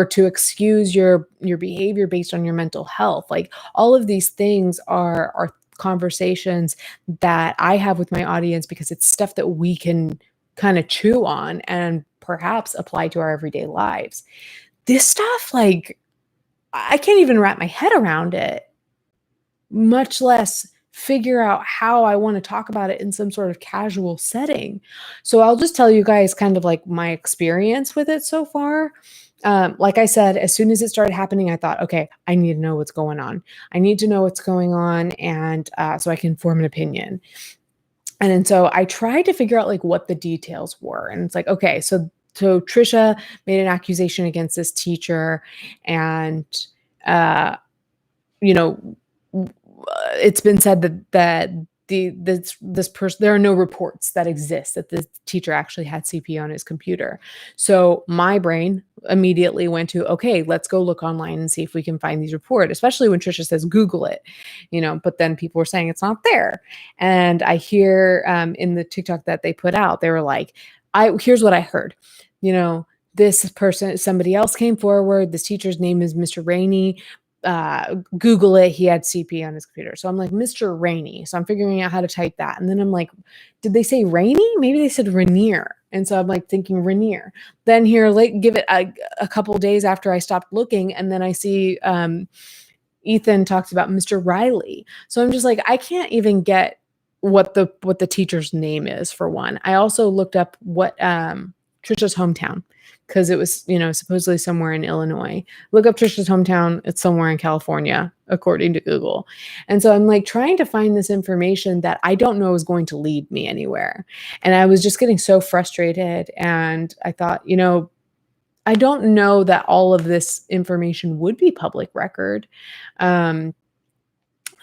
to excuse your behavior based on your mental health. Like, all of these things are conversations that I have with my audience, because it's stuff that we can kind of chew on and perhaps apply to our everyday lives. This stuff, like, I can't even wrap my head around it, much less figure out how I want to talk about it in some sort of casual setting. So I'll just tell you guys kind of like my experience with it so far. like I said, as soon as it started happening, I thought, okay, I need to know what's going on. I need to know what's going on, and so I can form an opinion. And then so I tried to figure out like what the details were. And it's like, okay, so Trisha made an accusation against this teacher, and uh, you know, it's been said that this person, there are no reports that exist that the teacher actually had CP on his computer. So my brain immediately went to, okay, let's go look online and see if we can find these reports, especially when Trisha says Google it, but then people were saying it's not there. And I hear in the TikTok that they put out, they were like, here's what I heard, this person, somebody else came forward. This teacher's name is Mr. Rainey. Google it. He had CP on his computer. So I'm like, Mr. Rainey. So I'm figuring out how to type that. And then I'm like, did they say Rainey? Maybe they said Rainier. And so I'm like thinking Rainier. Then here, like, give it a couple days after I stopped looking. And then I see Ethan talks about Mr. Riley. So I'm just like, I can't even get what the teacher's name is, for one. I also looked up what Trisha's hometown, because it was, supposedly somewhere in Illinois. Look up Trisha's hometown. It's somewhere in California, according to Google. And so I'm like trying to find this information that I don't know is going to lead me anywhere. And I was just getting so frustrated. And I thought, I don't know that all of this information would be public record.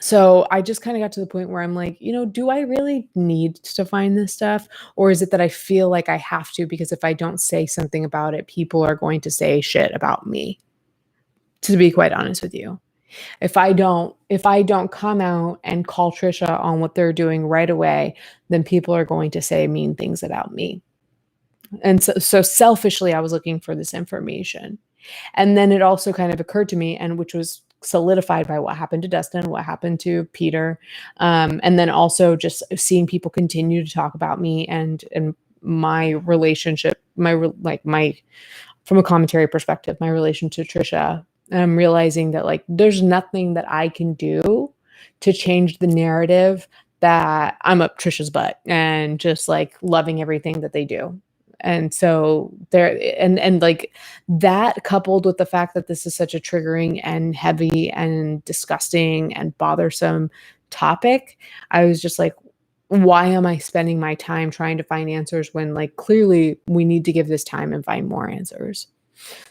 So I just kind of got to the point where I'm like, do I really need to find this stuff? Or is it that I feel like I have to, because if I don't say something about it, people are going to say shit about me, to be quite honest with you. If I don't come out and call Trisha on what they're doing right away, then people are going to say mean things about me. And so selfishly, I was looking for this information. And then it also kind of occurred to me, and which was solidified by what happened to Dustin, what happened to Peter. And then also just seeing people continue to talk about me and my relationship, from a commentary perspective, my relation to Trisha. And I'm realizing that like, there's nothing that I can do to change the narrative that I'm up Trisha's butt and just like loving everything that they do. And so there, and like that, coupled with the fact that this is such a triggering and heavy and disgusting and bothersome topic, I was just like, why am I spending my time trying to find answers when like clearly we need to give this time and find more answers?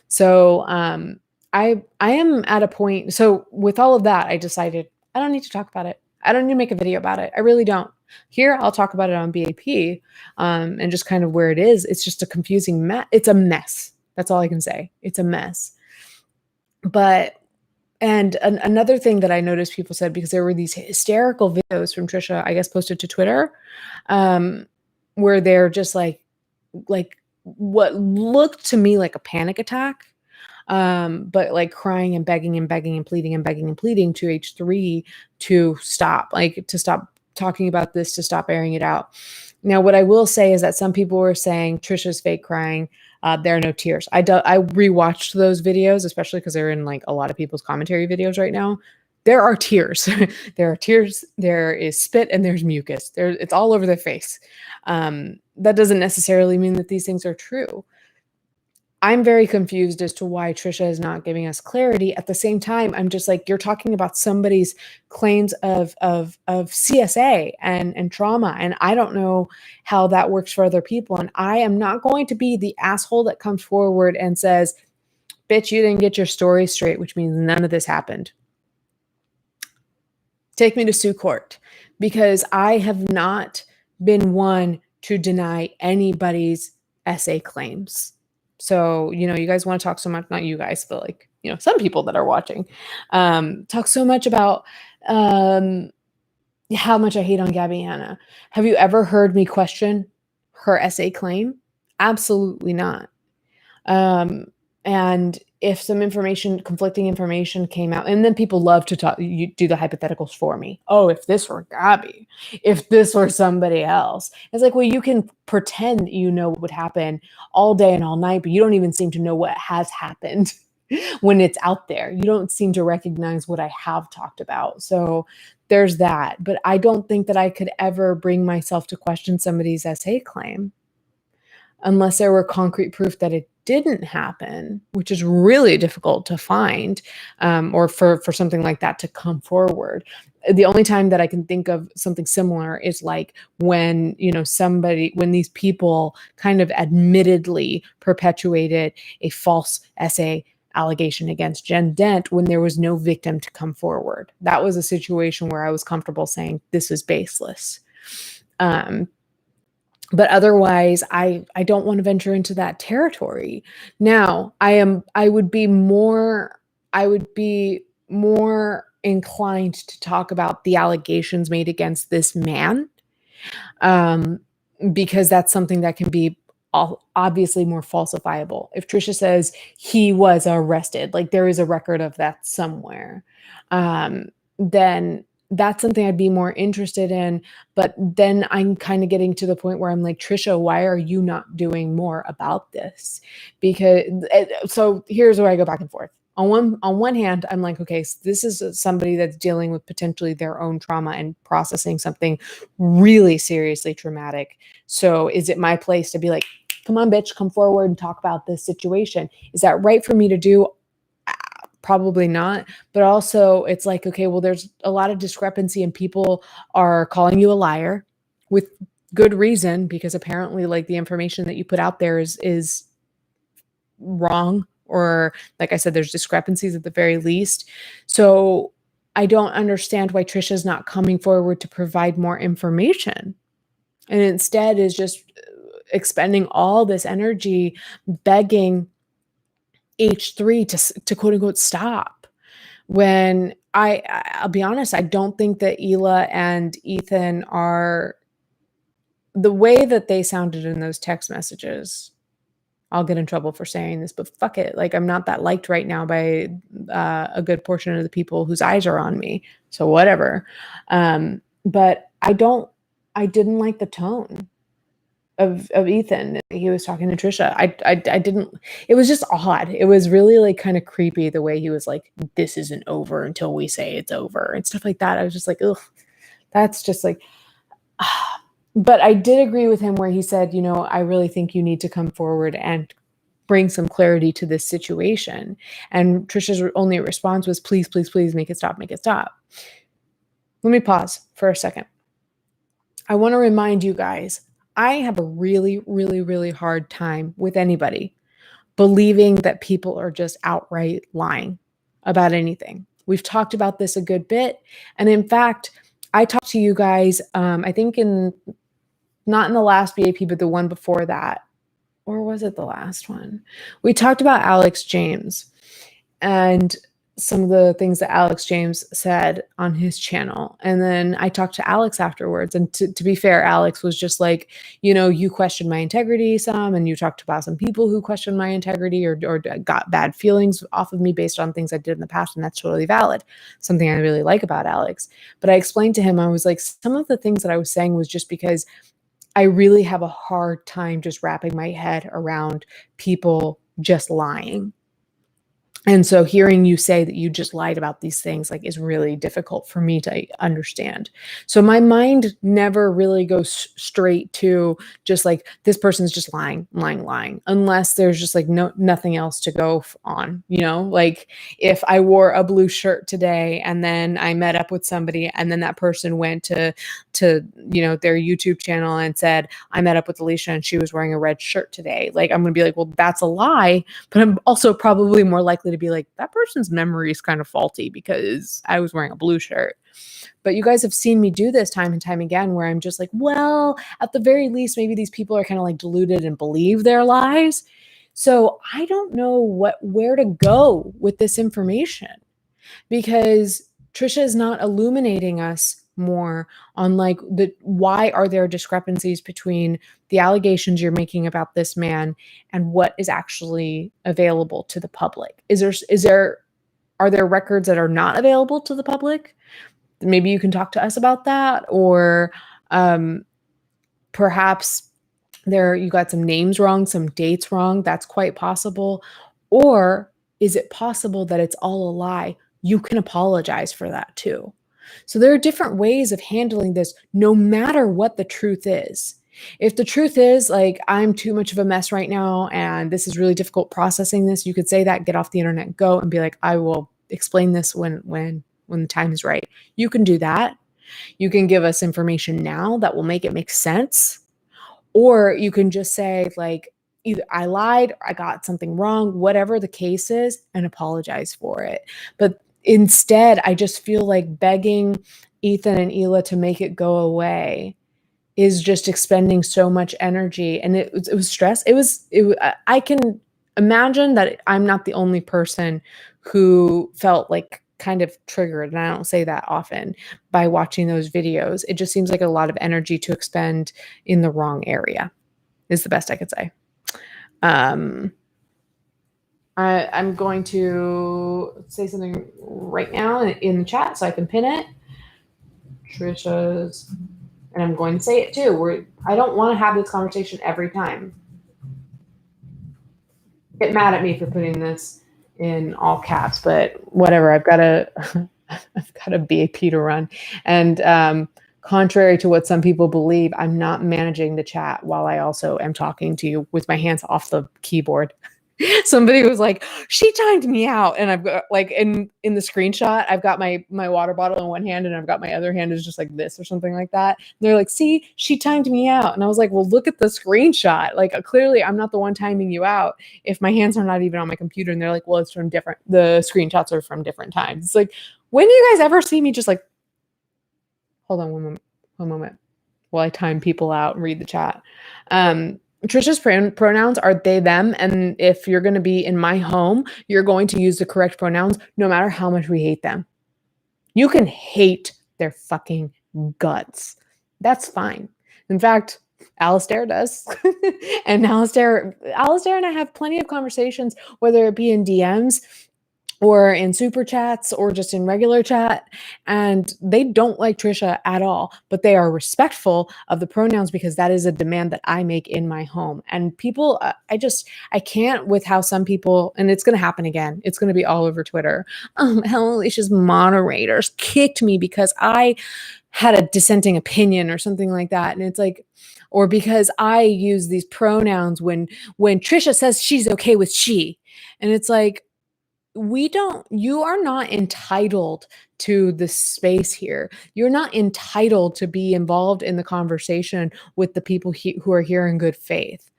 So I am at a point. So with all of that, I decided I don't need to talk about it. I don't need to make a video about it. I really don't. Here, I'll talk about it on BAP and just kind of where it is. It's just a confusing mess. It's a mess. That's all I can say. It's a mess. But, and another thing that I noticed people said, because there were these hysterical videos from Trisha, I guess, posted to Twitter, where they're just like what looked to me like a panic attack. But like crying and begging and begging and pleading and begging and pleading to H3 to stop talking about this, to stop airing it out. Now, what I will say is that some people were saying Trisha's fake crying. There are no tears. I rewatched those videos, especially because they're in like a lot of people's commentary videos right now. There are tears. There are tears. There is spit and there's mucus. It's all over their face. That doesn't necessarily mean that these things are true. I'm very confused as to why Trisha is not giving us clarity. At the same time, I'm just like, you're talking about somebody's claims of CSA and trauma, and I don't know how that works for other people. And I am not going to be the asshole that comes forward and says, bitch, you didn't get your story straight, which means none of this happened. Take me to sue court, because I have not been one to deny anybody's SA claims. So, you guys want to talk so much, not you guys, but like, some people that are watching, talk so much about how much I hate on Gabby Hanna. Have you ever heard me question her SA claim? Absolutely not. And if some conflicting information came out, and then people love to do the hypotheticals for me. Oh, if this were Gabby, if this were somebody else. It's like, well, you can pretend what would happen all day and all night, but you don't even seem to know what has happened when it's out there. You don't seem to recognize what I have talked about. So there's that. But I don't think that I could ever bring myself to question somebody's SA claim unless there were concrete proof that it didn't happen, which is really difficult to find, or for something like that to come forward. The only time that I can think of something similar is like when, when these people kind of admittedly perpetuated a false essay allegation against Jen Dent when there was no victim to come forward. That was a situation where I was comfortable saying this is baseless. But otherwise, I don't want to venture into that territory. Now, I would be more inclined to talk about the allegations made against this man, because that's something that can be obviously more falsifiable. If Trisha says he was arrested, like there is a record of that somewhere, then that's something I'd be more interested in. But then I'm kind of getting to the point where I'm like, Trisha, why are you not doing more about this? Because so here's where I go back and forth. On one hand, I'm like, okay, so this is somebody that's dealing with potentially their own trauma and processing something really seriously traumatic. So is it my place to be like, come on, bitch, come forward and talk about this situation? Is that right for me to do? Probably not. But also it's like, okay, well, there's a lot of discrepancy and people are calling you a liar with good reason, because apparently like the information that you put out there is wrong, or like I said, there's discrepancies at the very least. So I don't understand why Trisha's not coming forward to provide more information, and instead is just expending all this energy begging H3 to quote unquote stop. When I'll be honest, I don't think that Hila and Ethan are, the way that they sounded in those text messages. I'll get in trouble for saying this, but fuck it. Like, I'm not that liked right now by a good portion of the people whose eyes are on me. So whatever. But I didn't like the tone of Ethan. He was talking to Trisha. I didn't, it was just odd. It was really like kind of creepy the way he was like, this isn't over until we say it's over and stuff like that. I was just like, ugh, that's just like, but I did agree with him where he said, I really think you need to come forward and bring some clarity to this situation. And Trisha's only response was, please, please, please make it stop, make it stop. Let me pause for a second. I want to remind you guys, I have a really, really, really hard time with anybody believing that people are just outright lying about anything. We've talked about this a good bit. And in fact, I talked to you guys, I think not in the last BAP, but the one before that, or was it the last one? We talked about Alex James and some of the things that Alex James said on his channel. And then I talked to Alex afterwards. And to be fair, Alex was just like, you questioned my integrity some, and you talked about some people who questioned my integrity or got bad feelings off of me based on things I did in the past. And that's totally valid. Something I really like about Alex. But I explained to him, I was like, some of the things that I was saying was just because I really have a hard time just wrapping my head around people just lying. And so hearing you say that you just lied about these things like is really difficult for me to understand. So my mind never really goes straight to just like, this person's just lying, unless there's just like nothing else to go on, like if I wore a blue shirt today and then I met up with somebody and then that person went to their YouTube channel and said, I met up with Alicia and she was wearing a red shirt today. Like, I'm going to be like, well, that's a lie, but I'm also probably more likely to be like, that person's memory is kind of faulty because I was wearing a blue shirt. But you guys have seen me do this time and time again where I'm just like, well, at the very least, maybe these people are kind of like deluded and believe their lies. So I don't know where to go with this information, because Trisha is not illuminating us more on like why are there discrepancies between the allegations you're making about this man and what is actually available to the public. Are there records that are not available to the public? Maybe you can talk to us about that, or perhaps you got some names wrong, some dates wrong. That's quite possible. Or is it possible that it's all a lie? You can apologize for that too. So there are different ways of handling this, no matter what the truth is. If the truth is, like, I'm too much of a mess right now and this is really difficult processing this, you could say that, get off the internet, go and be like, I will explain this when the time is right. You can do that. You can give us information now that will make it make sense. Or you can just say, like, either I lied, or I got something wrong, whatever the case is, and apologize for it. But instead, I just feel like begging Ethan and Hila to make it go away is just expending so much energy, and it was stress. I can imagine that I'm not the only person who felt like kind of triggered, and I don't say that often, by watching those videos. It just seems like a lot of energy to expend in the wrong area, is the best I could say. I'm going to say something right now in the chat so I can pin it. Trisha's, and I'm going to say it too. I don't want to have this conversation every time. Get mad at me for putting this in all caps, but whatever. I've got a BAP to run, and contrary to what some people believe, I'm not managing the chat while I also am talking to you with my hands off the keyboard. Somebody was like, she timed me out, and I've got, like, in the screenshot, I've got my water bottle in one hand and I've got my other hand is just like this or something like that. And they're like, see, she timed me out. And I was like, well, look at the screenshot. Like, clearly I'm not the one timing you out if my hands are not even on my computer. And they're like, well, it's from the screenshots are from different times. It's like, when do you guys ever see me just like, hold on one moment while I time people out and read the chat. Trisha's pronouns are they, them. And if you're going to be in my home, you're going to use the correct pronouns no matter how much we hate them. You can hate their fucking guts. That's fine. In fact, Alistair does. And Alistair and I have plenty of conversations, whether it be in DMs or in super chats or just in regular chat, and they don't like Trisha at all, but they are respectful of the pronouns because that is a demand that I make in my home. And people, I can't with how some people, and it's going to happen again. It's going to be all over Twitter. Hell, Alicia's moderators kicked me because I had a dissenting opinion or something like that. And it's like, or because I use these pronouns when Trisha says she's okay with she. And it's like, you are not entitled to the space here. You're not entitled to be involved in the conversation with the people who are here in good faith.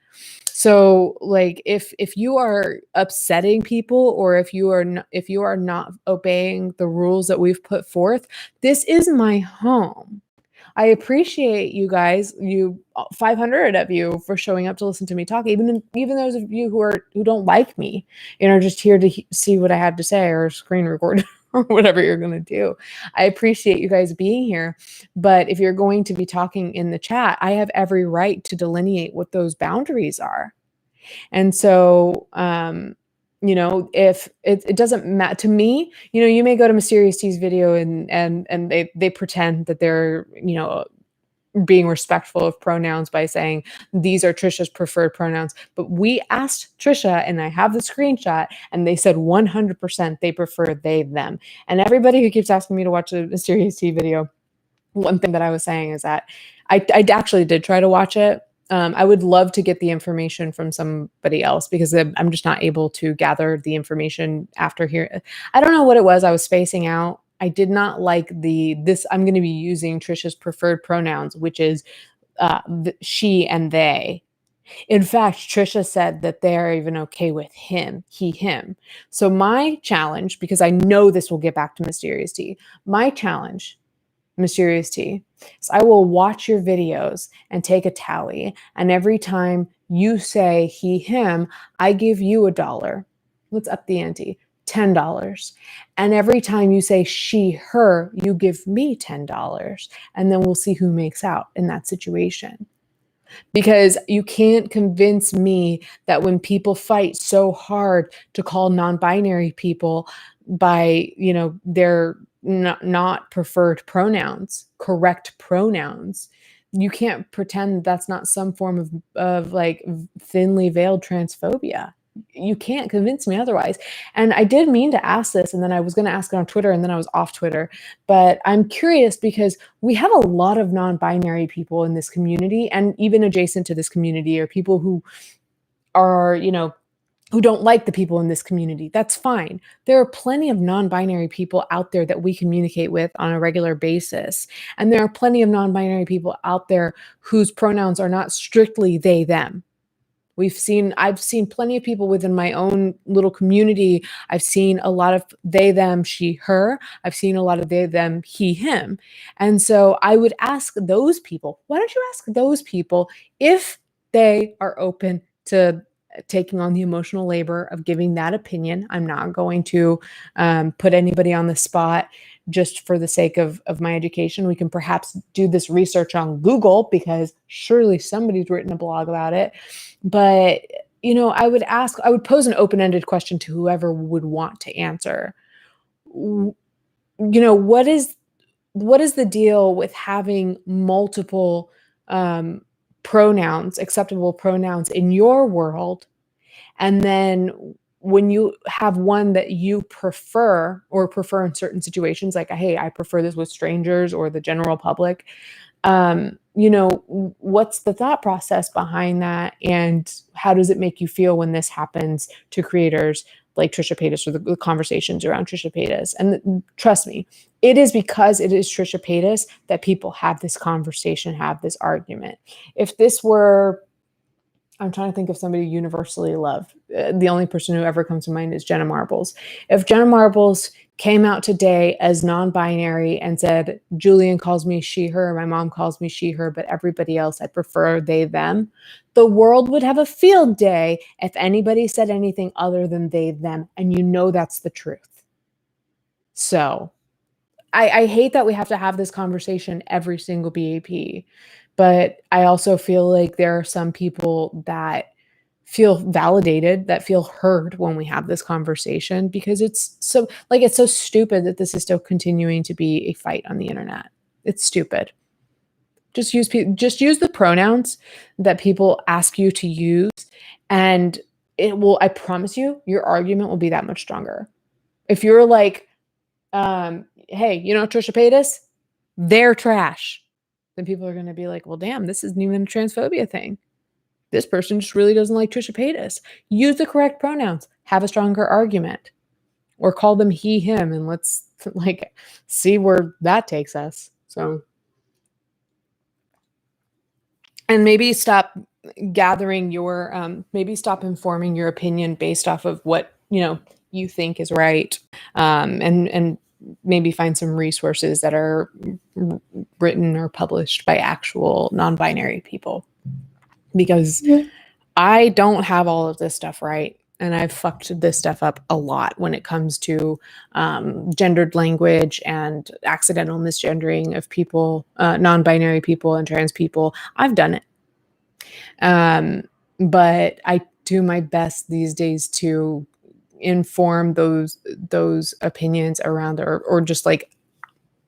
So, like, if you are upsetting people, or if you are not obeying the rules that we've put forth, this is my home. I appreciate you guys, 500 of you, for showing up to listen to me talk. Even those of you who don't like me and are just here to see what I have to say or screen record or whatever you're going to do. I appreciate you guys being here. But if you're going to be talking in the chat, I have every right to delineate what those boundaries are. And so, if it doesn't matter to me, you may go to Mysterious T's video and they pretend that they're, being respectful of pronouns by saying these are Trisha's preferred pronouns. But we asked Trisha, and I have the screenshot, and they said 100% they prefer they, them. And everybody who keeps asking me to watch a Mysterious T video, one thing that I was saying is that I actually did try to watch it. I would love to get the information from somebody else because I'm just not able to gather the information after here. I don't know what it was. I was spacing out. I did not like this. I'm going to be using Trisha's preferred pronouns, which is she and they. In fact, Trisha said that they're even okay with him, he, him. So my challenge, because I know this will get back to Mysterious T, my challenge, Mysterious T, is I will watch your videos and take a tally. And every time you say he, him, I give you $1. Let's up the ante. $10. And every time you say she, her, you give me $10. And then we'll see who makes out in that situation. Because you can't convince me that when people fight so hard to call non-binary people by, their not preferred pronouns, correct pronouns, you can't pretend that's not some form of like thinly veiled transphobia. you can't convince me otherwise. And I did mean to ask this, and then I was going to ask it on Twitter, and then I was off Twitter. But I'm curious because we have a lot of non-binary people in this community, and even adjacent to this community, or people who are, who don't like the people in this community. That's fine. There are plenty of non-binary people out there that we communicate with on a regular basis. And there are plenty of non-binary people out there whose pronouns are not strictly they, them. I've seen plenty of people within my own little community. I've seen a lot of they, them, she, her. I've seen a lot of they, them, he, him. And so I would ask those people, why don't you ask those people if they are open to taking on the emotional labor of giving that opinion? I'm not going to put anybody on the spot just for the sake of my education. We can perhaps do this research on Google because surely somebody's written a blog about it. But, I would pose an open-ended question to whoever would want to answer. What is the deal with having multiple pronouns, acceptable pronouns in your world? And then when you have one that you prefer in certain situations, like, hey, I prefer this with strangers or the general public, what's the thought process behind that? And how does it make you feel when this happens to creators like Trisha Paytas, or the conversations around Trisha Paytas? And trust me, it is because it is Trisha Paytas that people have this conversation, have this argument. If this were, I'm trying to think of somebody universally loved. The only person who ever comes to mind is Jenna Marbles. If Jenna Marbles came out today as non-binary and said, Julian calls me she, her, my mom calls me she, her, but everybody else, I prefer they, them, the world would have a field day if anybody said anything other than they, them. And that's the truth. So I hate that we have to have this conversation every single BAP. But I also feel like there are some people that feel validated, that feel heard when we have this conversation, because it's so stupid that this is still continuing to be a fight on the internet. It's stupid. Just use the pronouns that people ask you to use, and I promise you, your argument will be that much stronger. If you're like, hey, Trisha Paytas, they're trash, then people are going to be like, well, damn, this isn't even a transphobia thing. This person just really doesn't like Trisha Paytas. Use the correct pronouns, have a stronger argument, or call them he, him, and let's see where that takes us. So, and maybe stop gathering stop informing your opinion based off of what, you think is right. And maybe find some resources that are written or published by actual non-binary people, because I don't have all of this stuff right. And I've fucked this stuff up a lot when it comes to gendered language and accidental misgendering of people, non-binary people and trans people. I've done it. But I do my best these days to inform those opinions around, or just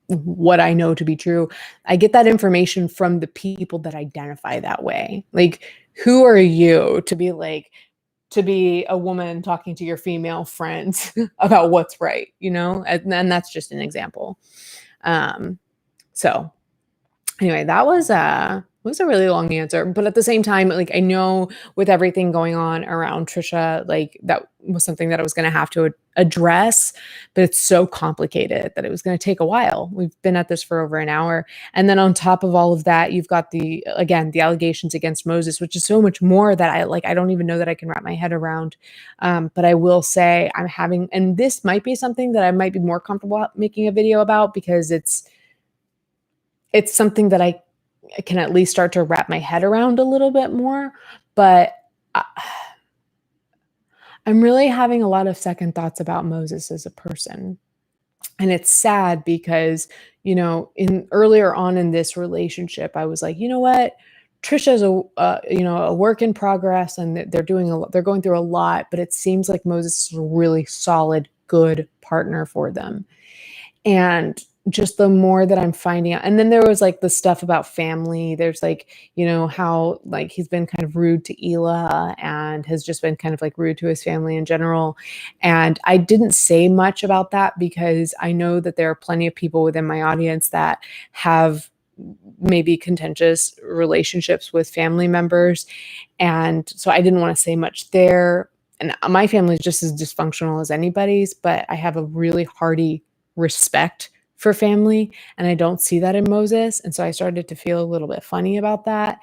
what I know to be true. I get that information from the people that identify that way. Like, who are you to be a woman talking to your female friends about what's right, and that's just an example. So anyway, that was a really long answer, but at the same time, I know with everything going on around Trisha, that was something that I was going to have to address, but it's so complicated that it was going to take a while. We've been at this for over an hour. And then on top of all of that, you've got the allegations against Moses, which is so much more that I don't even know that I can wrap my head around. But I will say and this might be something that I might be more comfortable making a video about, because it's something that I can at least start to wrap my head around a little bit more. But I'm really having a lot of second thoughts about Moses as a person. And it's sad because, earlier on in this relationship, I was like, you know what? Trisha's a work in progress, and they're going through a lot, but it seems like Moses is a really solid, good partner for them. And just the more that I'm finding out, and then there was like the stuff about family. There's like, how like he's been kind of rude to Ela and has just been kind of like rude to his family in general. And I didn't say much about that because I know that there are plenty of people within my audience that have maybe contentious relationships with family members. And so I didn't want to say much there. And my family is just as dysfunctional as anybody's, but I have a really hearty respect for family, and I don't see that in Moses. And so I started to feel a little bit funny about that.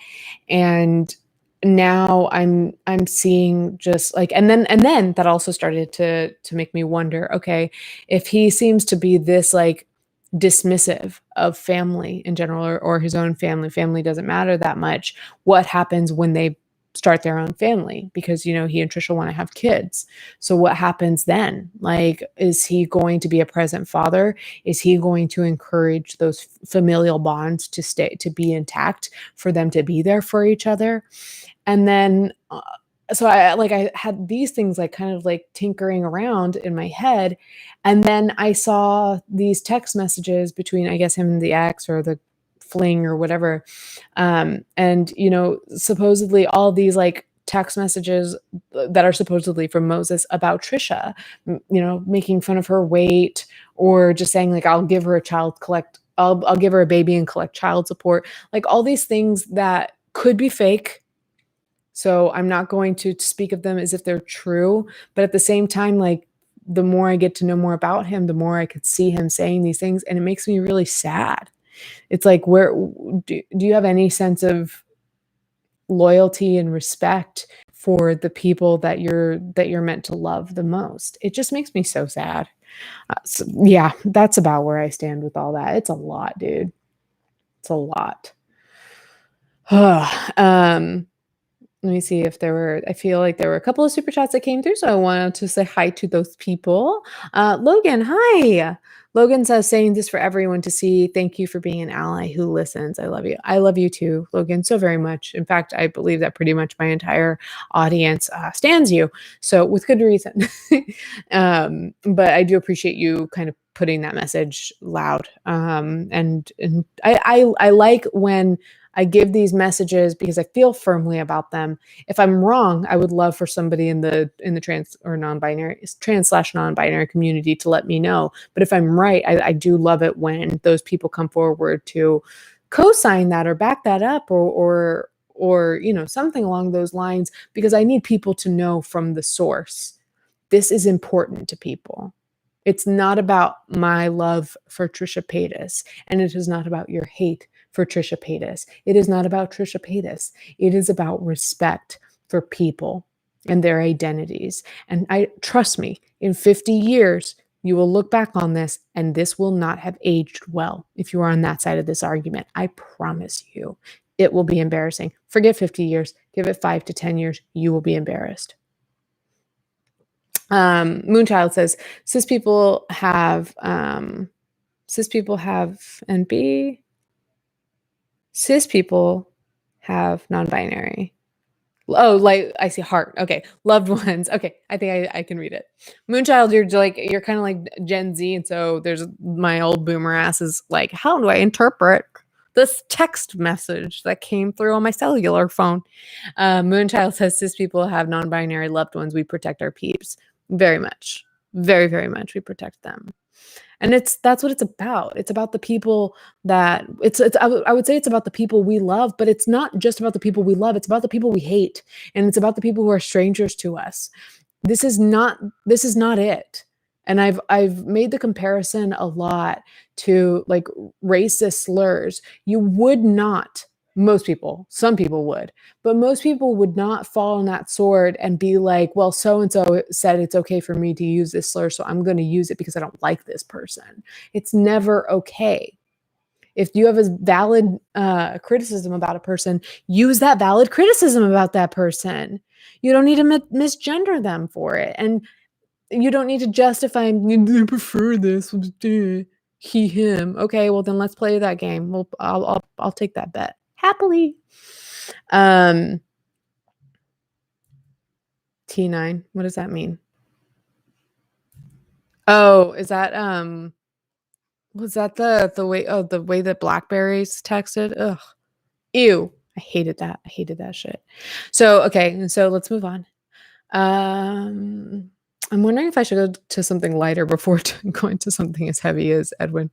And now I'm seeing just like, and then that also started to make me wonder, okay, if he seems to be this like dismissive of family in general, or his own family doesn't matter that much, what happens when they start their own family? Because he and Trisha want to have kids. So what happens then? Like, is he going to be a present father? Is he going to encourage those familial bonds to be intact, for them to be there for each other? And then so I had these things like kind of like tinkering around in my head. And then I saw these text messages between, I guess, him and the ex, or the fling, or whatever. And supposedly all these like text messages that are supposedly from Moses about Trisha, making fun of her weight, or just saying like, I'll give her a baby and collect child support. Like all these things that could be fake. So I'm not going to speak of them as if they're true. But at the same time, like, the more I get to know more about him, the more I could see him saying these things. And it makes me really sad. It's like, where do you have any sense of loyalty and respect for the people that you're meant to love the most? It just makes me so sad. So, yeah, that's about where I stand with all that. It's a lot, dude. It's a lot. Let me see if I feel like there were a couple of super chats that came through, so I wanted to say hi to those people. Logan, hi. Logan says, saying this for everyone to see. Thank you for being an ally who listens. I love you. I love you too, Logan, so very much. In fact, I believe that pretty much my entire audience stands you. So with good reason. But I do appreciate you kind of putting that message loud. And I like when I give these messages because I feel firmly about them. If I'm wrong, I would love for somebody in the trans or trans/non-binary community to let me know. But if I'm right, I do love it when those people come forward to co-sign that or back that up, or something along those lines, because I need people to know from the source. This is important to people. It's not about my love for Trisha Paytas, and it is not about your hate for Trisha Paytas. It is not about Trisha Paytas. It is about respect for people and their identities. And trust me, in 50 years, you will look back on this and this will not have aged well if you are on that side of this argument. I promise you, it will be embarrassing. Forget 50 years, give it 5 to 10 years, you will be embarrassed. Moonchild says, cis people have NB. Cis people have non-binary. Oh, like I see heart. Okay. Loved ones. Okay. I think I can read it. Moonchild, you're kind of like Gen Z. And so there's my old boomer ass is like, how do I interpret this text message that came through on my cellular phone? Moonchild says, cis people have non-binary loved ones. We protect our peeps. Very much. Very, very much. We protect them. And that's what it's about. It's about the people that I would say it's about the people we love, but it's not just about the people we love. It's about the people we hate. And it's about the people who are strangers to us. This is not it. And I've made the comparison a lot to like racist slurs. You would not, most people, some people would, but most people would not fall on that sword and be like, well, so-and-so said it's okay for me to use this slur, so I'm going to use it because I don't like this person. It's never okay. If you have a valid criticism about a person, use that valid criticism about that person. You don't need to misgender them for it. And you don't need to justify, I prefer this. He, him. Okay, well then let's play that game. Well, I'll take that bet happily. T9. What does that mean? Oh, is that Was that the way that Blackberries texted? Ugh. Ew. I hated that. I hated that shit. So, okay, so let's move on. Um, I'm wondering if I should go to something lighter before going to something as heavy as Edwin.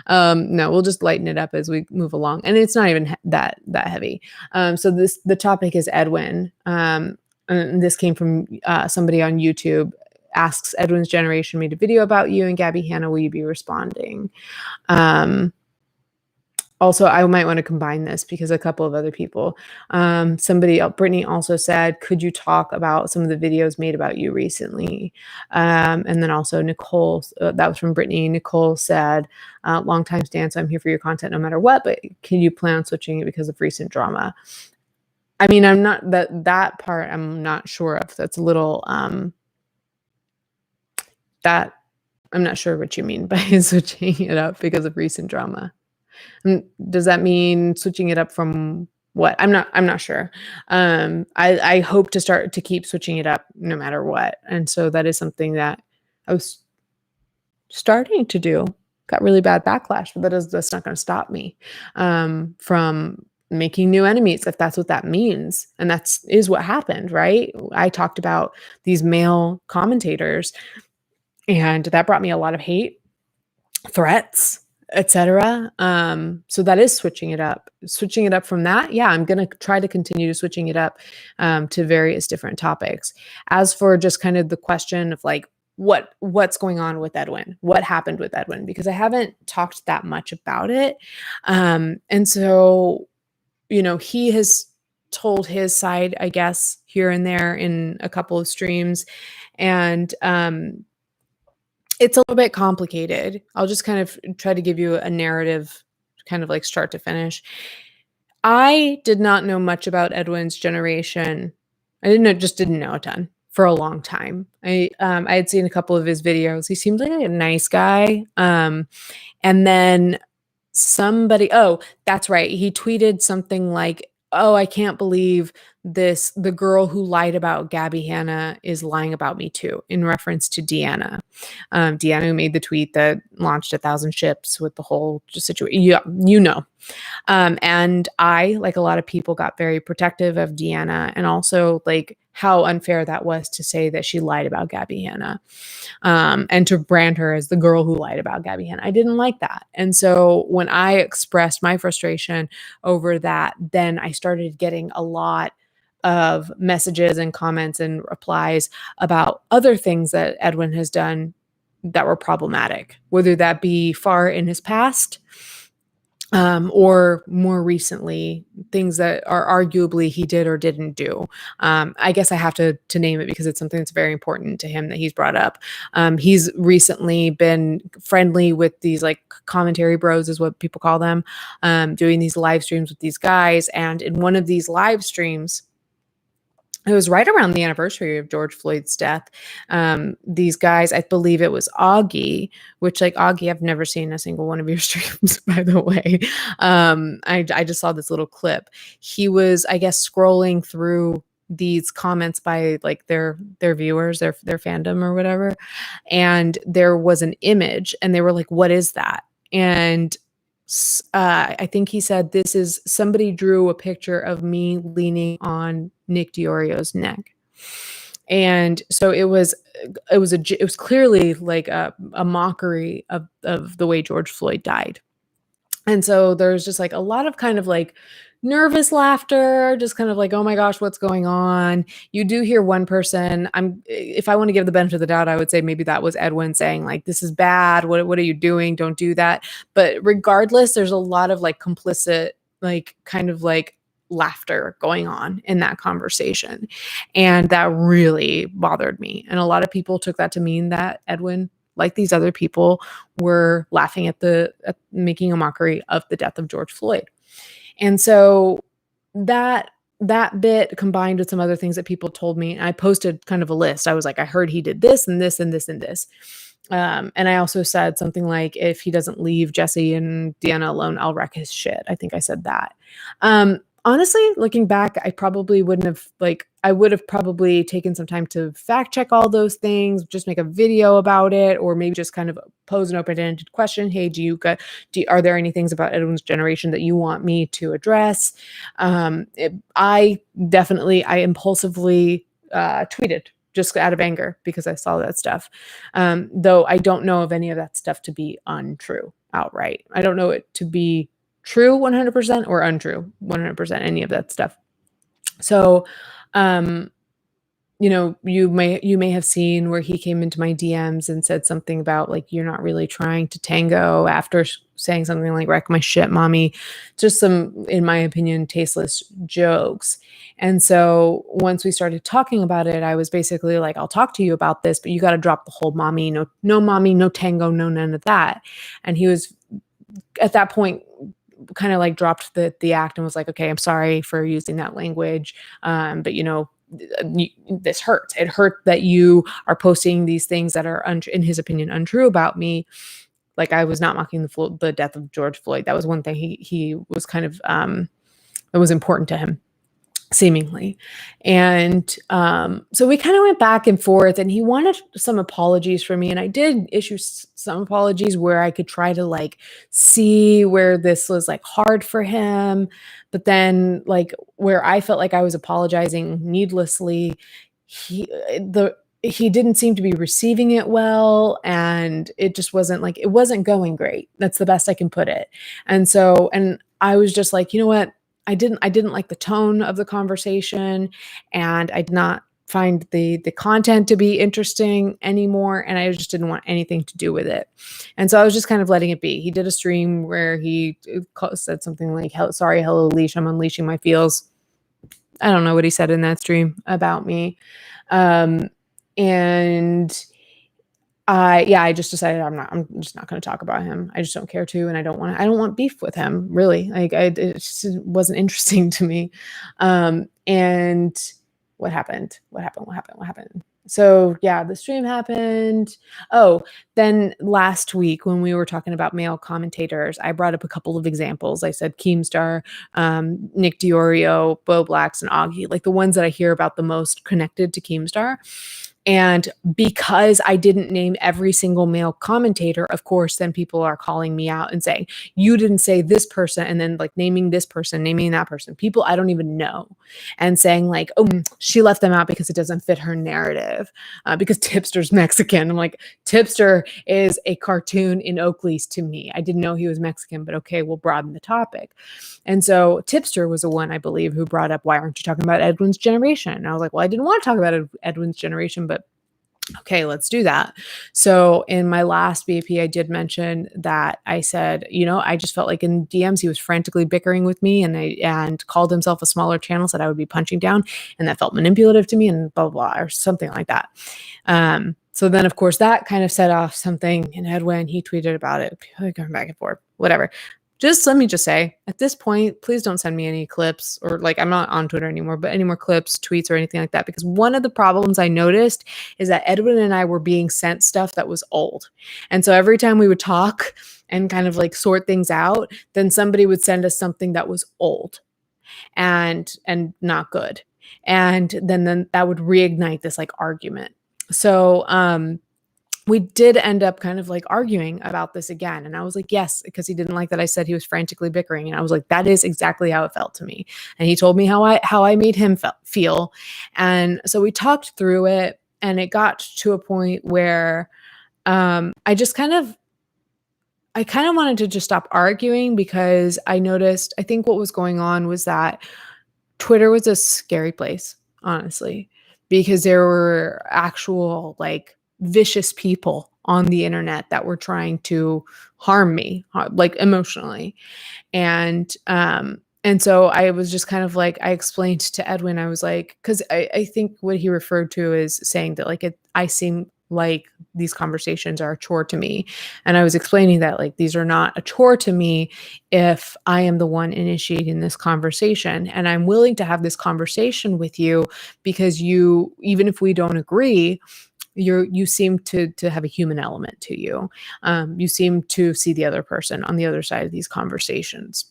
No, we'll just lighten it up as we move along, and it's not even that heavy. So the topic is Edwin. And this came from somebody on YouTube. Asks Edwin's generation made a video about you and Gabby Hanna. Will you be responding? Also, I might want to combine this because a couple of other people, Brittany also said, could you talk about some of the videos made about you recently? And then also Nicole, that was from Brittany. Nicole said, long time stan, so I'm here for your content no matter what, but can you plan on switching it because of recent drama? I mean, I'm not, that part I'm not sure of. That's a little, that I'm not sure what you mean by switching it up because of recent drama. Does that mean switching it up from what? I'm not sure. I hope to start to keep switching it up no matter what. And so that is something that I was starting to do. Got really bad backlash, but that's not going to stop me from making new enemies, if that's what that means. And is what happened, right? I talked about these male commentators, and that brought me a lot of hate, threats, etc. So that is switching it up from that. Yeah, I'm going to try to continue switching it up to various different topics. As for just kind of the question of like, what's going on with Edwin? What happened with Edwin? Because I haven't talked that much about it. And so, he has told his side, I guess, here and there in a couple of streams. And it's a little bit complicated. I'll just kind of try to give you a narrative, kind of like start to finish. I did not know much about Edwin's generation. I didn't know a ton for a long time. I had seen a couple of his videos. He seemed like a nice guy. And then that's right. He tweeted something like, oh, I can't believe this. The girl who lied about Gabby Hanna is lying about me too, in reference to Deanna. Deanna, who made the tweet that launched 1,000 ships with the whole situation. Yeah, and I, like a lot of people, got very protective of Deanna, and also like how unfair that was to say that she lied about Gabby Hanna, and to brand her as the girl who lied about Gabby Hanna. I didn't like that. And so when I expressed my frustration over that, then I started getting a lot of messages and comments and replies about other things that Edwin has done that were problematic, whether that be far in his past, or more recently, things that are arguably he did or didn't do. I guess I have to name it because it's something that's very important to him that he's brought up. He's recently been friendly with these like commentary bros, is what people call them, doing these live streams with these guys. And in one of these live streams, it was right around the anniversary of George Floyd's death. These guys, I believe it was Augie, which like Augie, I've never seen a single one of your streams, by the way. I just saw this little clip. He was, I guess, scrolling through these comments by like their viewers, their fandom or whatever. And there was an image and they were like, what is that? And I think he said, this is somebody drew a picture of me leaning on Nick Diorio's neck. And so it was clearly like a mockery of the way George Floyd died. And so there's just like a lot of kind of like nervous laughter, just kind of like, oh my gosh, what's going on? You do hear one person, if I want to give the benefit of the doubt, I would say maybe that was Edwin saying like, this is bad. What are you doing? Don't do that. But regardless, there's a lot of like complicit, like kind of like laughter going on in that conversation. And that really bothered me. And a lot of people took that to mean that Edwin, like these other people, were laughing at making a mockery of the death of George Floyd. And so that bit combined with some other things that people told me, I posted kind of a list. I was like, I heard he did this and this and this and this. And I also said something like, if he doesn't leave Jesse and Deanna alone, I'll wreck his shit. I think I said that. Honestly, looking back, I probably wouldn't have I would have probably taken some time to fact check all those things, just make a video about it, or maybe just kind of pose an open-ended question. Hey, are there any things about Edwin's generation that you want me to address? I impulsively tweeted just out of anger because I saw that stuff. Though I don't know of any of that stuff to be untrue outright. I don't know it to be true 100% or untrue 100%, any of that stuff. So, you may have seen where he came into my DMs and said something about like, you're not really trying to tango, after saying something like, wreck my shit, mommy, just some, in my opinion, tasteless jokes. And so once we started talking about it, I was basically like, I'll talk to you about this, but you got to drop the whole mommy, no mommy, no tango, no none of that. And he was at that point kind of like dropped the act and was like, okay, I'm sorry for using that language. But this hurts. It hurt that you are posting these things that are, in his opinion, untrue about me. Like, I was not mocking the death of George Floyd. That was one thing he was kind of, that was important to him, seemingly. And so we kind of went back and forth, and he wanted some apologies from me, and I did issue some apologies where I could try to like see where this was like hard for him, but then like where I felt like I was apologizing needlessly, he didn't seem to be receiving it well, and it just wasn't like, it wasn't going great. That's the best I can put it. And I was just like, you know what? I didn't like the tone of the conversation, and I did not find the content to be interesting anymore, and I just didn't want anything to do with it. And so I was just kind of letting it be. He did a stream where he said something like, sorry, hello, leash, I'm unleashing my feels. I don't know what he said in that stream about me. And I just decided I'm just not going to talk about him. I just don't care to, and I don't want beef with him, really. Like, it just wasn't interesting to me. And what happened? So yeah, the stream happened. Oh, then last week when we were talking about male commentators, I brought up a couple of examples. I said Keemstar, Nick Diorio, Bo Blacks, and Augie, like the ones that I hear about the most connected to Keemstar. And because I didn't name every single male commentator, of course, then people are calling me out and saying, you didn't say this person, and then like naming this person, naming that person, people I don't even know, and saying like, oh, she left them out because it doesn't fit her narrative, because Tipster's Mexican. I'm like, Tipster is a cartoon in Oakley's to me. I didn't know he was Mexican, but okay, we'll broaden the topic. And so Tipster was the one, I believe, who brought up, why aren't you talking about Edwin's generation? And I was like, well, I didn't want to talk about Edwin's generation, but okay, let's do that. So in my last BP, I did mention that I said, I just felt like in DMs, he was frantically bickering with me, and called himself a smaller channel, said I would be punching down, and that felt manipulative to me, and blah, blah, blah, or something like that. So then, of course, that kind of set off something in Edwin. He tweeted about it, going back and forth, whatever. Let me just say, at this point, please don't send me any clips, or like, I'm not on Twitter anymore, but any more clips, tweets, or anything like that. Because one of the problems I noticed is that Edwin and I were being sent stuff that was old. And so every time we would talk and kind of like sort things out, then somebody would send us something that was old and not good. And then that would reignite this like argument. So, we did end up kind of like arguing about this again. And I was like, yes, because he didn't like that I said he was frantically bickering. And I was like, that is exactly how it felt to me. And he told me how I made him feel. And so we talked through it, and it got to a point where I kind of wanted to just stop arguing, because I noticed, I think what was going on was that Twitter was a scary place, honestly, because there were actual like vicious people on the internet that were trying to harm me, like emotionally. And so I was just kind of like, I explained to Edwin, I was like, because I think what he referred to is saying that like I seem like these conversations are a chore to me. And I was explaining that like, these are not a chore to me if I am the one initiating this conversation. And I'm willing to have this conversation with you because even if we don't agree, you seem to have a human element to you. You seem to see the other person on the other side of these conversations.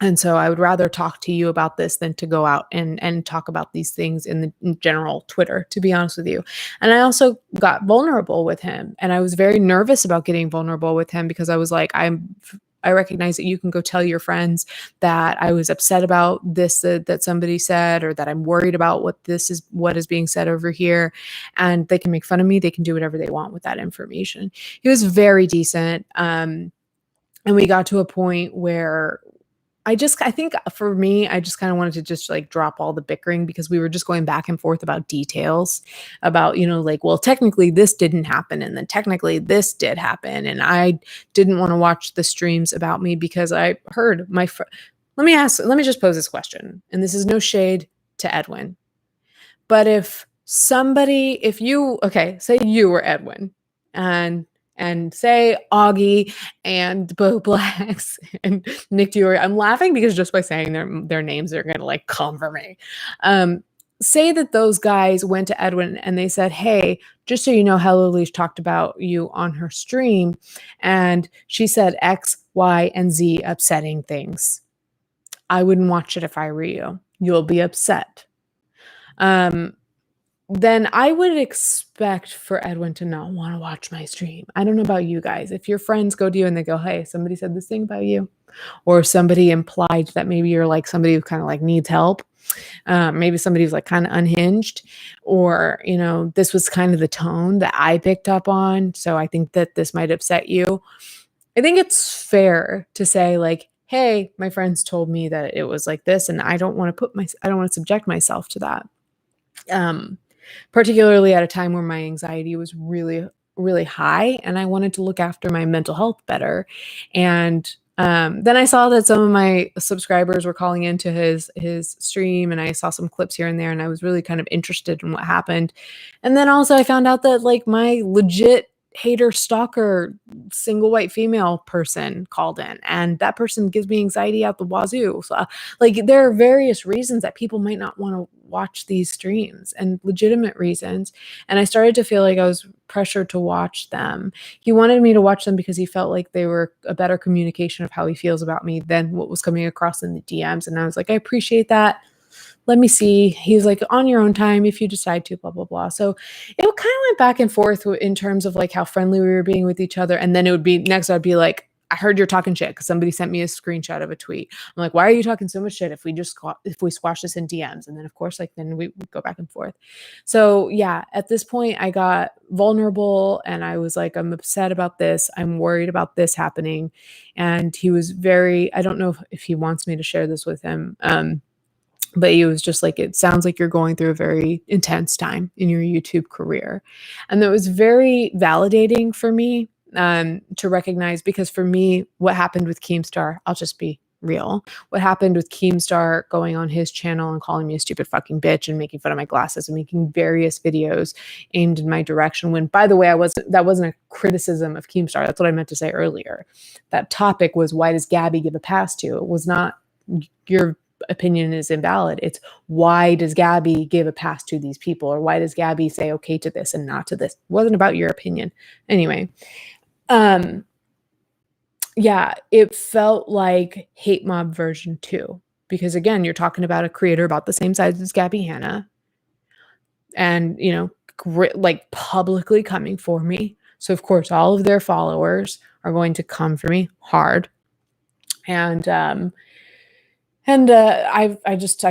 And so I would rather talk to you about this than to go out and talk about these things in general Twitter, to be honest with you. And I also got vulnerable with him, and I was very nervous about getting vulnerable with him because I was like, I recognize that you can go tell your friends that I was upset about this that somebody said, or that I'm worried about what is being said over here, and they can make fun of me. They can do whatever they want with that information. He was very decent, and we got to a point where I think for me, I just kind of wanted to just like drop all the bickering because we were just going back and forth about details about, like, well, technically this didn't happen. And then technically this did happen. And I didn't want to watch the streams about me because I heard my friend. Let me just pose this question. And this is no shade to Edwin. But say you were Edwin and say Augie and Bo Blacks and Nick Dewey. I'm laughing because just by saying their names, they're going to like come for me. Say that those guys went to Edwin and they said, hey, just so you know, Hello Leash talked about you on her stream. And she said X, Y, and Z upsetting things. I wouldn't watch it if I were you. You'll be upset. Then I would expect for Edwin to not want to watch my stream. I don't know about you guys. If your friends go to you and they go, hey, somebody said this thing about you, or somebody implied that maybe you're like somebody who kind of like needs help, maybe somebody who's like kind of unhinged, or, this was kind of the tone that I picked up on. So I think that this might upset you. I think it's fair to say like, hey, my friends told me that it was like this, and I don't want to subject myself to that. Particularly at a time where my anxiety was really, really high and I wanted to look after my mental health better. And then I saw that some of my subscribers were calling into his stream, and I saw some clips here and there, and I was really kind of interested in what happened. And then also I found out that like my legit hater stalker single white female person called in, and that person gives me anxiety out the wazoo. So like there are various reasons that people might not want to watch these streams, and legitimate reasons. And I started to feel like I was pressured to watch them. He wanted me to watch them because he felt like they were a better communication of how he feels about me than what was coming across in the DMs. And I was like, I appreciate that. Let me see. He's like, on your own time, if you decide to, blah, blah, blah. So it kind of went back and forth in terms of like how friendly we were being with each other. And then it would be next, I'd be like, I heard you're talking shit because somebody sent me a screenshot of a tweet. I'm like, why are you talking so much shit if we squash this in DMs? And then of course, like then we go back and forth. So yeah, at this point I got vulnerable and I was like, I'm upset about this. I'm worried about this happening. And he was I don't know if he wants me to share this with him. But he was just like, it sounds like you're going through a very intense time in your YouTube career. And that was very validating for me to recognize, because for me, what happened with Keemstar, I'll just be real. What happened with Keemstar going on his channel and calling me a stupid fucking bitch and making fun of my glasses and making various videos aimed in my direction, when, by the way, that wasn't a criticism of Keemstar. That's what I meant to say earlier. That topic was, why does Gabby give a pass to? It was not your opinion is invalid. It's, why does Gabby give a pass to these people? Or why does Gabby say okay to this and not to this? It wasn't about your opinion. Anyway, yeah, it felt like Hate Mob version 2. Because again, you're talking about a creator about the same size as Gabby Hanna. And, like publicly coming for me. So of course, all of their followers are going to come for me hard. And I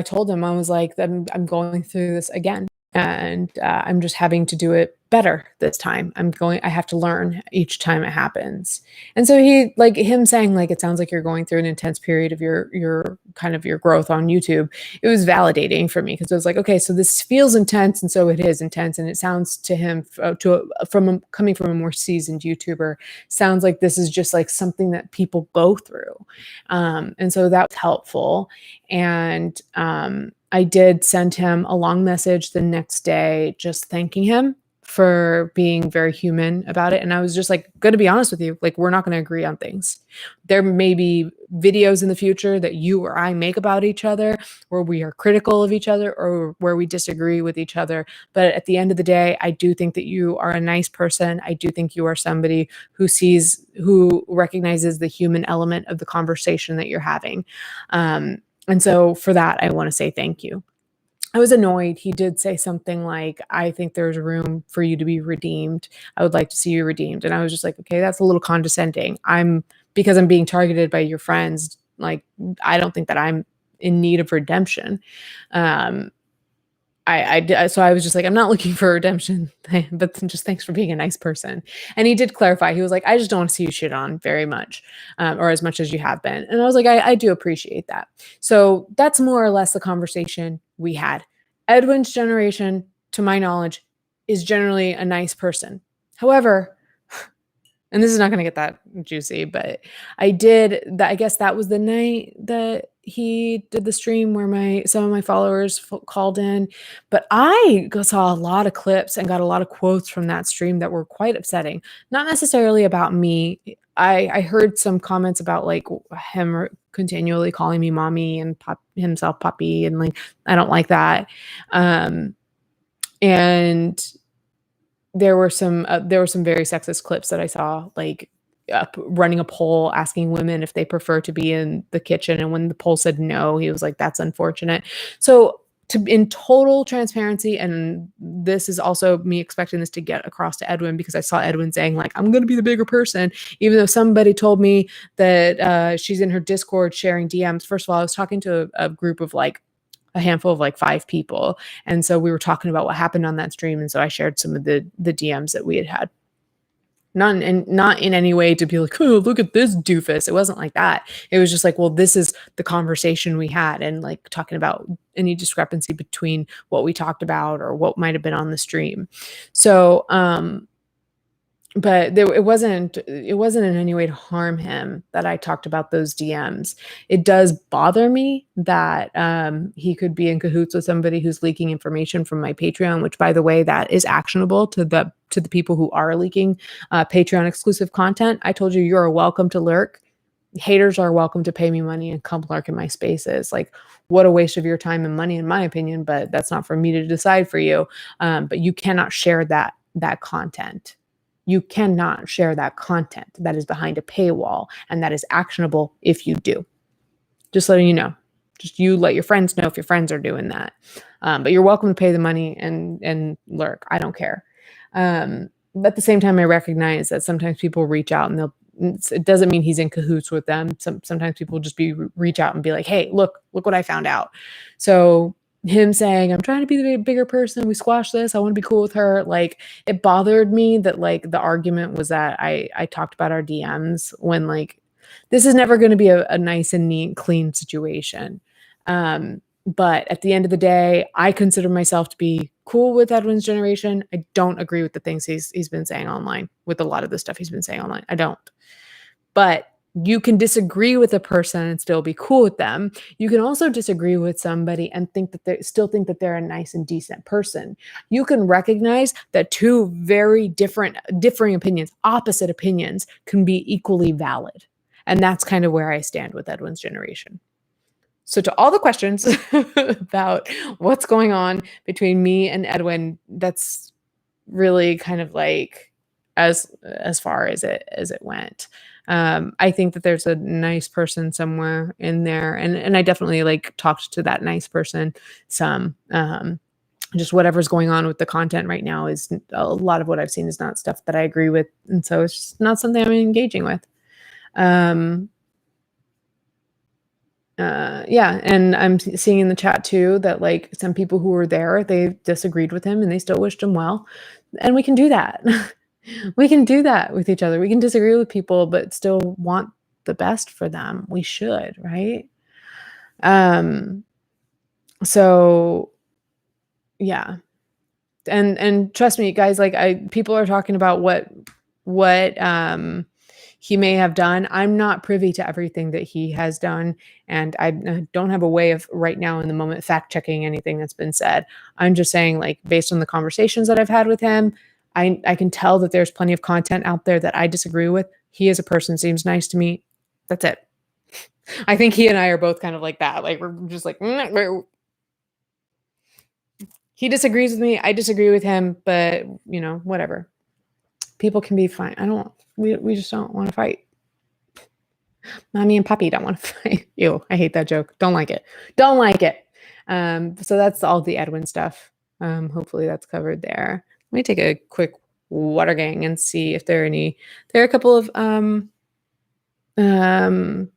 told him, I was like, I'm going through this again, and I'm just having to do it better this time. I have to learn each time it happens. And so he, like him saying like, it sounds like you're going through an intense period of your kind of your growth on YouTube. It was validating for me, because it was like, okay, so this feels intense. And so it is intense. And it sounds to him coming from a more seasoned YouTuber, sounds like this is just like something that people go through. And so that was helpful. And, I did send him a long message the next day, just thanking him for being very human about it. And I was just like, going to be honest with you, like, we're not going to agree on things. There may be videos in the future that you or I make about each other where we are critical of each other or where we disagree with each other. But at the end of the day, I do think that you are a nice person. I do think you are somebody who recognizes the human element of the conversation that you're having. And so for that, I want to say thank you. I was annoyed. He did say something like, I think there's room for you to be redeemed. I would like to see you redeemed. And I was just like, okay, that's a little condescending. Because I'm being targeted by your friends. Like, I don't think that I'm in need of redemption. So I was just like, I'm not looking for redemption, but just thanks for being a nice person. And he did clarify. He was like, I just don't want to see you shit on very much, or as much as you have been. And I was like, I do appreciate that. So that's more or less the conversation we had. Edwin's generation, to my knowledge, is generally a nice person. However, and this is not going to get that juicy, but I guess that was the night that he did the stream where some of my followers called in. But I saw a lot of clips and got a lot of quotes from that stream that were quite upsetting. Not necessarily about me. I heard some comments about like him continually calling me mommy and himself puppy, and like, I don't like that. And there were some very sexist clips that I saw, like running a poll asking women if they prefer to be in the kitchen, and when the poll said no, he was like, "That's unfortunate." So, in total transparency, and this is also me expecting this to get across to Edwin, because I saw Edwin saying like, "I'm going to be the bigger person," even though somebody told me that she's in her Discord sharing DMs. First of all, I was talking to a group of like a handful of like 5 people. And so we were talking about what happened on that stream. And so I shared some of the DMs that we had. Not in any way to be like, oh, look at this doofus. It wasn't like that. It was just like, well, this is the conversation we had, and like talking about any discrepancy between what we talked about or what might have been on the stream. So, but it wasn't in any way to harm him that I talked about those DMs. It does bother me that he could be in cahoots with somebody who's leaking information from my Patreon, which, by the way, that is actionable to the people who are leaking Patreon exclusive content. I told you, you're welcome to lurk. Haters are welcome to pay me money and come lurk in my spaces. Like, what a waste of your time and money, in my opinion, but that's not for me to decide for you. But you cannot share that content. You cannot share that content that is behind a paywall, and that is actionable if you do. Just letting you know. Just you let your friends know if your friends are doing that. But you're welcome to pay the money and lurk. I don't care. But at the same time, I recognize that sometimes people reach out and it doesn't mean he's in cahoots with them. Sometimes people just reach out and be like, hey, look what I found out. So him saying, I'm trying to be the bigger person, we squash this, I want to be cool with her. Like, it bothered me that like the argument was that I talked about our DMs, when like, this is never going to be a nice and neat, clean situation. But at the end of the day, I consider myself to be cool with Edwin's generation. I don't agree with the things he's been saying online, with a lot of the stuff he's been saying online. I don't. But you can disagree with a person and still be cool with them. You can also disagree with somebody and think that they're a nice and decent person. You can recognize that two very differing opinions, opposite opinions, can be equally valid. And that's kind of where I stand with Edwin's generation. So to all the questions about what's going on between me and Edwin, that's really kind of like as far as it went. I think that there's a nice person somewhere in there, and I definitely like talked to that nice person some. Just whatever's going on with the content right now is a lot of what I've seen is not stuff that I agree with, and so it's just not something I'm engaging with. Yeah, and I'm seeing in the chat too that like some people who were there, they disagreed with him and they still wished him well, and we can do that. We can do that with each other. We can disagree with people, but still want the best for them. We should, right? So yeah. And trust me, guys, like people are talking about what he may have done. I'm not privy to everything that he has done, and I don't have a way of right now in the moment fact checking anything that's been said. I'm just saying, like, based on the conversations that I've had with him, I can tell that there's plenty of content out there that I disagree with. He as a person seems nice to me. That's it. I think he and I are both kind of like that. Like we're just like, he disagrees with me. I disagree with him, but whatever. People can be fine. We just don't want to fight. Mommy and Puppy don't want to fight. Ew, I hate that joke. Don't like it. Don't like it. So that's all the Edwin stuff. Hopefully that's covered there. Let me take a quick water gang and see if there are a couple of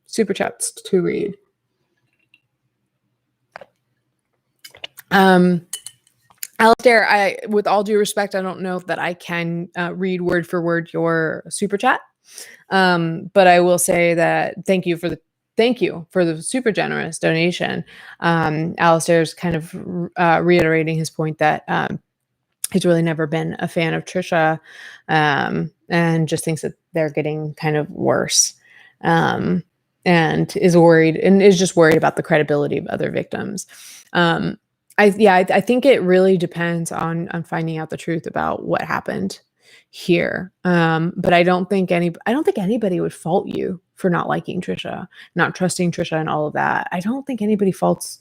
super chats to read. Alistair, with all due respect, I don't know that I can read word for word your super chat. But I will say that thank you for the super generous donation. Alistair's kind of reiterating his point that he's really never been a fan of Trisha, and just thinks that they're getting kind of worse, and is just worried about the credibility of other victims. I think it really depends on finding out the truth about what happened here. But I don't think anybody would fault you for not liking Trisha, not trusting Trisha and all of that. I don't think anybody faults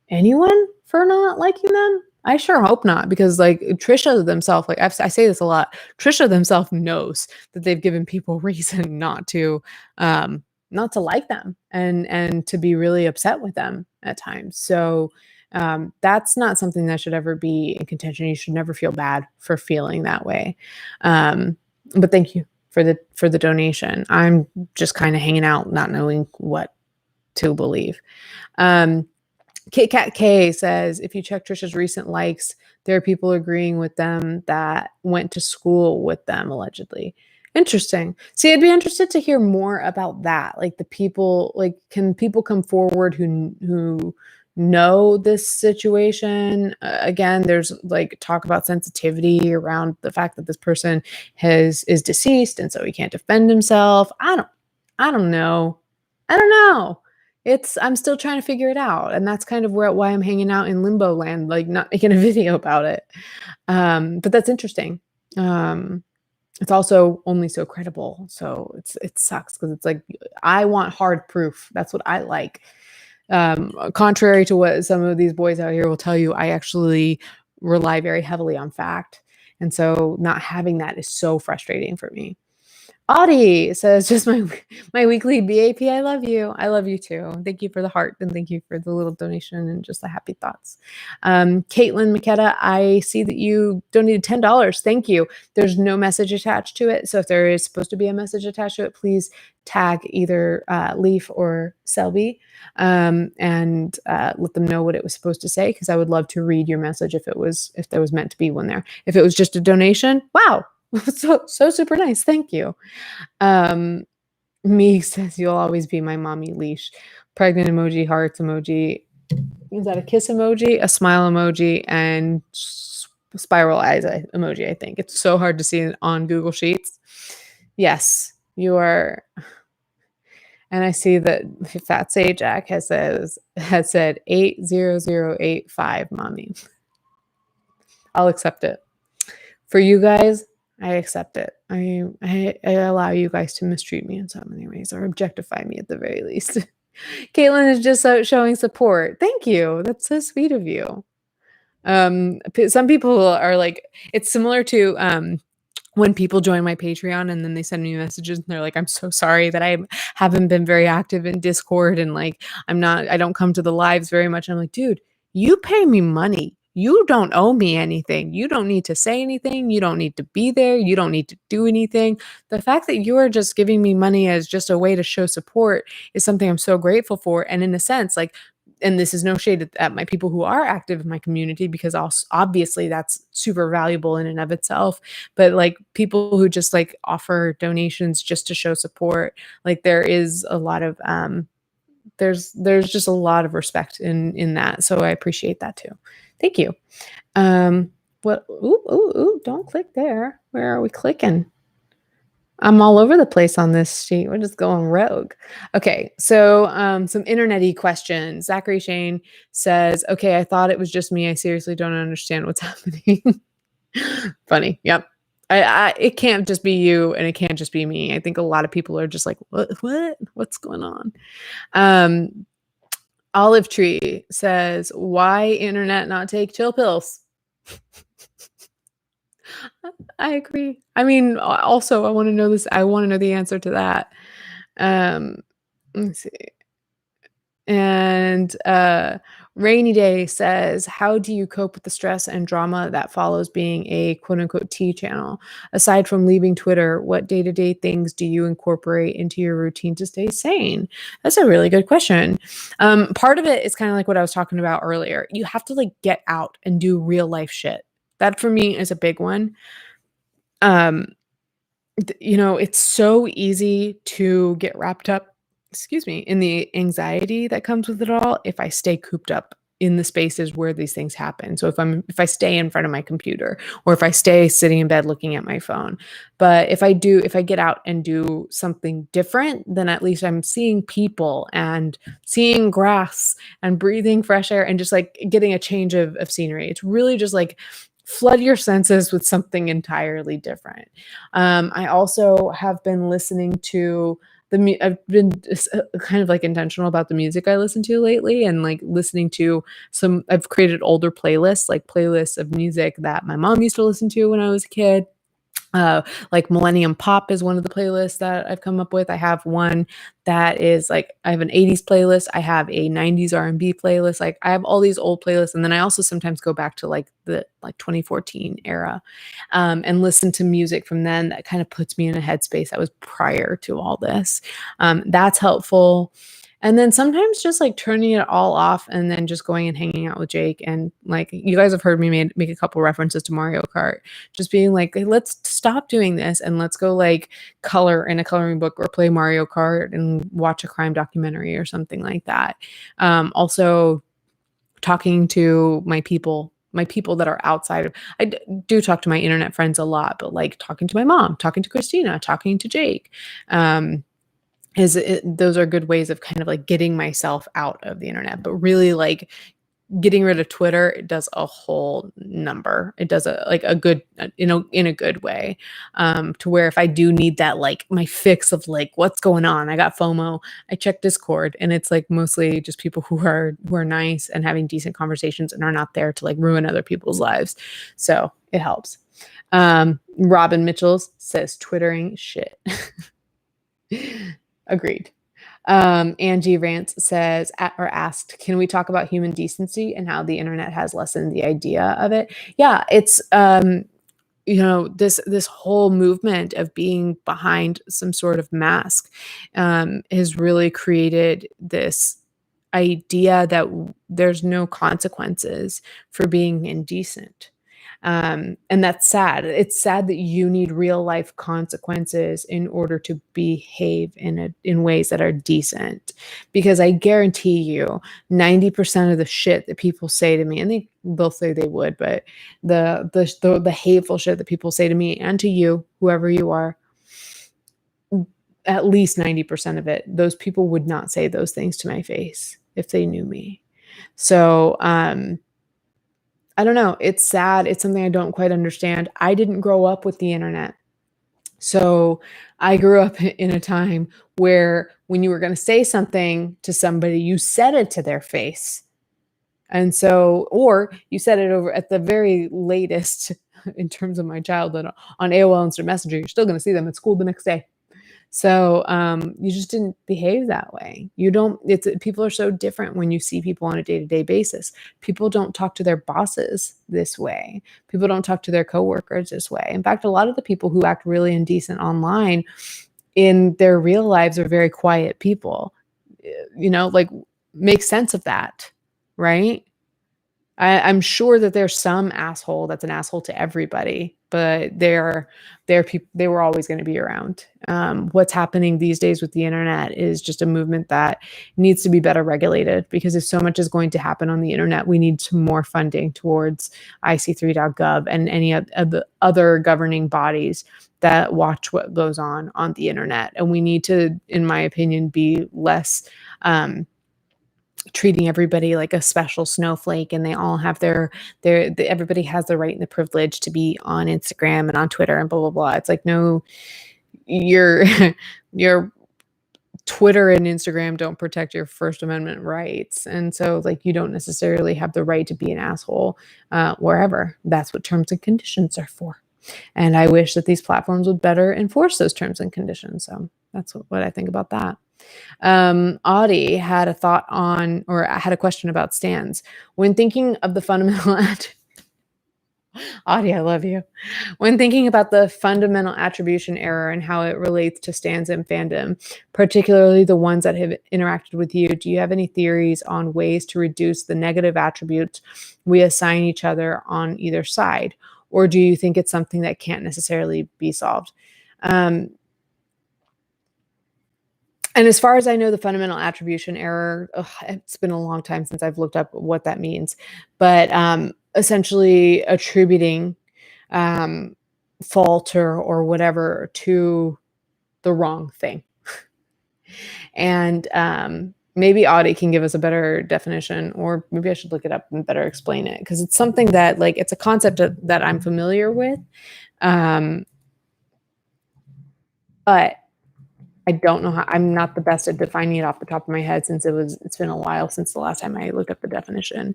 anyone for not liking them. I sure hope not, because like Trisha themselves, like I say this a lot, Trisha themselves knows that they've given people reason not to like them and to be really upset with them at times. So that's not something that should ever be in contention. You should never feel bad for feeling that way. But thank you for the donation. I'm just kind of hanging out, not knowing what to believe. Kit Kat K says, if you check Trisha's recent likes, there are people agreeing with them that went to school with them, allegedly. Interesting. See, I'd be interested to hear more about that. Like the people, like, can people come forward who know this situation? Again, there's like talk about sensitivity around the fact that this person is deceased and so he can't defend himself. I don't know. I'm still trying to figure it out. And that's kind of why I'm hanging out in limbo land, like not making a video about it. But that's interesting. It's also only so credible. So it sucks because it's like, I want hard proof. That's what I like. Contrary to what some of these boys out here will tell you, I actually rely very heavily on fact. And so not having that is so frustrating for me. Audie says, just my weekly BAP. I love you. I love you too. Thank you for the heart and thank you for the little donation and just the happy thoughts. Caitlin McKetta, I see that you donated $10. Thank you. There's no message attached to it. So if there is supposed to be a message attached to it, please tag either Leaf or Selby and let them know what it was supposed to say, because I would love to read your message if there was meant to be one there. If it was just a donation, wow. So super nice. Thank you. Meeg says, you'll always be my mommy leash. Pregnant emoji, hearts emoji. Is that a kiss emoji, a smile emoji, and spiral eyes emoji, I think. It's so hard to see on Google Sheets. Yes, you are. And I see that Fat Say Jack has said 80085, mommy. I'll accept it. For you guys, I accept it. I allow you guys to mistreat me in so many ways, or objectify me at the very least. Caitlin is just showing support. Thank you. That's so sweet of you. Some people are like, it's similar to when people join my Patreon and then they send me messages and they're like, I'm so sorry that I haven't been very active in Discord and like I don't come to the lives very much. I'm like, dude, you pay me money. You don't owe me anything. You don't need to say anything. You don't need to be there. You don't need to do anything. The fact that you are just giving me money as just a way to show support is something I'm so grateful for. And in a sense, like, and this is no shade at my people who are active in my community, because obviously that's super valuable in and of itself. But like people who just like offer donations just to show support, like there is a lot of, there's just a lot of respect in that. So I appreciate that too. Thank you. What? Ooh, don't click there. Where are we clicking? I'm all over the place on this sheet. We're just going rogue. Okay, so some internet-y questions. Zachary Shane says, okay, I thought it was just me. I seriously don't understand what's happening. Funny. Yep. It can't just be you and it can't just be me. I think a lot of people are just like, what's going on? Olive Tree says, why internet not take chill pills? I agree. I mean, also, I want to know this. I want to know the answer to that. Let's see. And Rainy Day says, how do you cope with the stress and drama that follows being a quote unquote tea channel? Aside from leaving Twitter, what day-to-day things do you incorporate into your routine to stay sane? That's a really good question. Part of it is kind of like what I was talking about earlier. You have to like get out and do real life shit. That for me is a big one. It's so easy to get wrapped up, in the anxiety that comes with it all if I stay cooped up in the spaces where these things happen. So if I stay in front of my computer or if I stay sitting in bed looking at my phone. But if I get out and do something different, then at least I'm seeing people and seeing grass and breathing fresh air and just like getting a change of scenery. It's really just like flood your senses with something entirely different. I also have been listening to I've been kind of like intentional about the music I listen to lately and like listening to I've created older playlists, like playlists of music that my mom used to listen to when I was a kid. Like Millennium Pop is one of the playlists that I've come up with. I have one that is like, I have an 80s playlist. I have a 90s R&B playlist. Like I have all these old playlists. And then I also sometimes go back to like the 2014 era and listen to music from then that kind of puts me in a headspace that was prior to all this. That's helpful. And then sometimes just like turning it all off and then just going and hanging out with Jake. And like, you guys have heard me make a couple references to Mario Kart, just being like, hey, let's stop doing this and let's go like color in a coloring book or play Mario Kart and watch a crime documentary or something like that. Also talking to my people that are outside of, do talk to my internet friends a lot, but like talking to my mom, talking to Christina, talking to Jake, those are good ways of kind of like getting myself out of the internet. But really like getting rid of Twitter, it does a whole number. It does a good, in a good way, to where if I do need that, like my fix of like, what's going on? I got FOMO. I check Discord and it's like mostly just people who are nice and having decent conversations and are not there to like ruin other people's lives. So it helps. Robin Mitchells says Twittering shit. Agreed. Angie Rance says or asked, can we talk about human decency and how the internet has lessened the idea of it? Yeah, it's this whole movement of being behind some sort of mask has really created this idea that there's no consequences for being indecent. And that's sad. It's sad that you need real life consequences in order to behave in ways that are decent. Because I guarantee you, 90% of the shit that people say to me, and they'll say they would, but the hateful shit that people say to me and to you, whoever you are, at least 90% of it, those people would not say those things to my face if they knew me. So, I don't know. It's sad. It's something I don't quite understand. I didn't grow up with the internet. So I grew up in a time where when you were going to say something to somebody, you said it to their face. And so, or you said it over at the very latest in terms of my childhood on AOL Instant Messenger, you're still going to see them at school the next day. So you just didn't behave that way. People are so different when you see people on a day-to-day basis. People don't talk to their bosses this way. People don't talk to their coworkers this way. In fact, a lot of the people who act really indecent online in their real lives are very quiet people. Like make sense of that, right? I'm sure that there's some asshole that's an asshole to everybody, but they're people. They were always going to be around. What's happening these days with the internet is just a movement that needs to be better regulated, because if so much is going to happen on the internet, we need some more funding towards IC3.gov and any of the other governing bodies that watch what goes on the internet. And we need to, in my opinion, be less treating everybody like a special snowflake, and they all have everybody has the right and the privilege to be on Instagram and on Twitter and blah blah blah. It's like, no, your your Twitter and Instagram don't protect your First Amendment rights, and so like you don't necessarily have the right to be an asshole wherever. That's what terms and conditions are for. And I wish that these platforms would better enforce those terms and conditions. So that's what I think about that. Audie had a thought on, or had a question about stands. When thinking of the fundamental, Audie, I love you. When thinking about the fundamental attribution error and how it relates to stands in fandom, particularly the ones that have interacted with you, do you have any theories on ways to reduce the negative attributes we assign each other on either side? Or do you think it's something that can't necessarily be solved? And as far as I know, the fundamental attribution error, it's been a long time since I've looked up what that means, but essentially attributing fault or whatever to the wrong thing. And maybe Audie can give us a better definition, or maybe I should look it up and better explain it, because it's something that, like, it's a concept that I'm familiar with, but I don't know how. I'm not the best at defining it off the top of my head, since it's been a while since the last time I looked up the definition.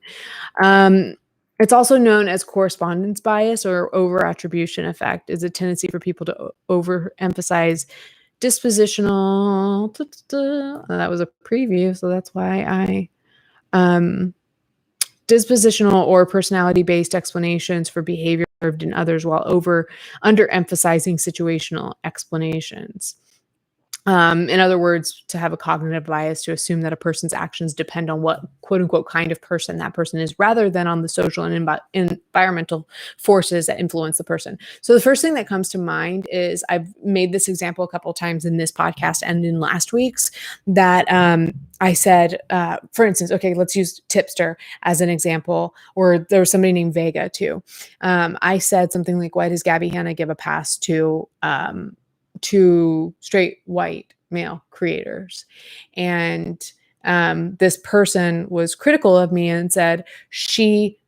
It's also known as correspondence bias or over-attribution effect. Is a tendency for people to overemphasize dispositional. That was a preview, so that's why dispositional or personality-based explanations for behavior observed in others, while underemphasizing situational explanations. In other words, to have a cognitive bias to assume that a person's actions depend on what quote unquote kind of person that person is, rather than on the social and environmental forces that influence the person. So the first thing that comes to mind is, I've made this example a couple of times in this podcast and in last week's, that I said, for instance, okay, let's use tipster as an example, or there was somebody named Vega too. I said something like, why does Gabby Hanna give a pass to straight white male creators? And this person was critical of me and said she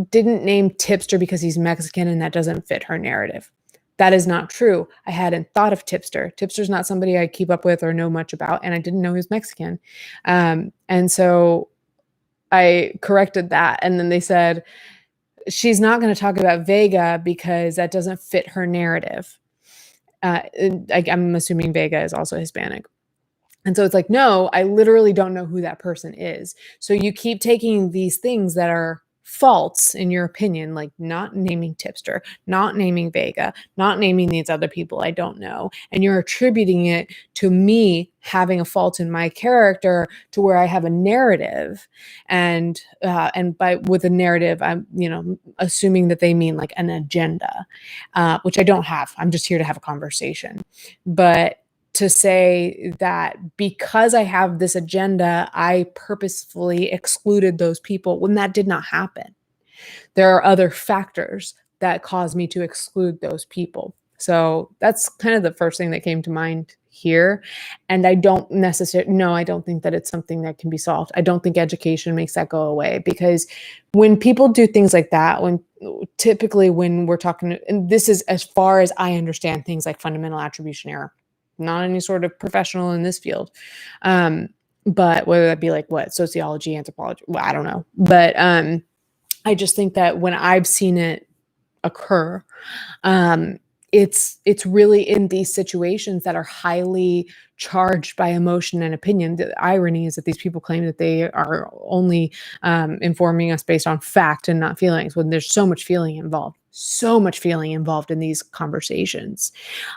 didn't name tipster because he's Mexican and that doesn't fit her narrative. That is not true. I hadn't thought of tipster. Tipster's not somebody I keep up with or know much about, and I didn't know he was Mexican. And so I corrected that, and then they said she's not going to talk about Vega because that doesn't fit her narrative. I'm assuming Vega is also Hispanic. And so it's like, no, I literally don't know who that person is. So you keep taking these things that are faults in your opinion, like not naming tipster, not naming Vega, not naming these other people I don't know, and you're attributing it to me having a fault in my character, to where I have a narrative, and with a narrative, I'm assuming that they mean like an agenda, which I don't have. I'm just here to have a conversation. But to say that because I have this agenda, I purposefully excluded those people, when that did not happen. There are other factors that cause me to exclude those people. So that's kind of the first thing that came to mind here. And I don't think that it's something that can be solved. I don't think education makes that go away, because when people do things like that, typically when we're talking, and this is as far as I understand things like fundamental attribution error, not any sort of professional in this field. But whether that be like sociology, anthropology, I don't know. But I just think that when I've seen it occur, it's really in these situations that are highly charged by emotion and opinion. The irony is that these people claim that they are only informing us based on fact and not feelings, when there's so much feeling involved in these conversations.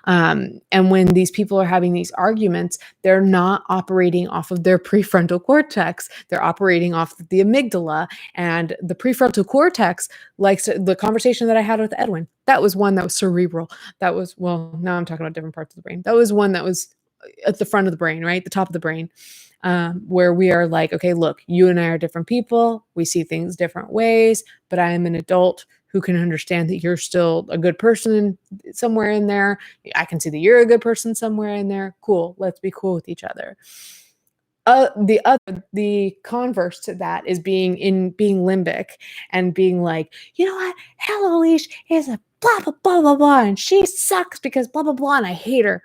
And when these people are having these arguments, they're not operating off of their prefrontal cortex. They're operating off of the amygdala, and the prefrontal cortex, like the conversation that I had with Edwin, that was one that was cerebral. That was, well, now I'm talking about different parts of the brain. That was one that was at the front of the brain, right? The top of the brain, where we are like, okay, look, you and I are different people. We see things different ways, but I am an adult who can understand that you're still a good person somewhere in there. I can see that you're a good person somewhere in there. Cool. Let's be cool with each other. the converse to that is being limbic and being like, you know what, Hello Leash is a blah blah blah blah blah, and she sucks because blah blah blah, and I hate her.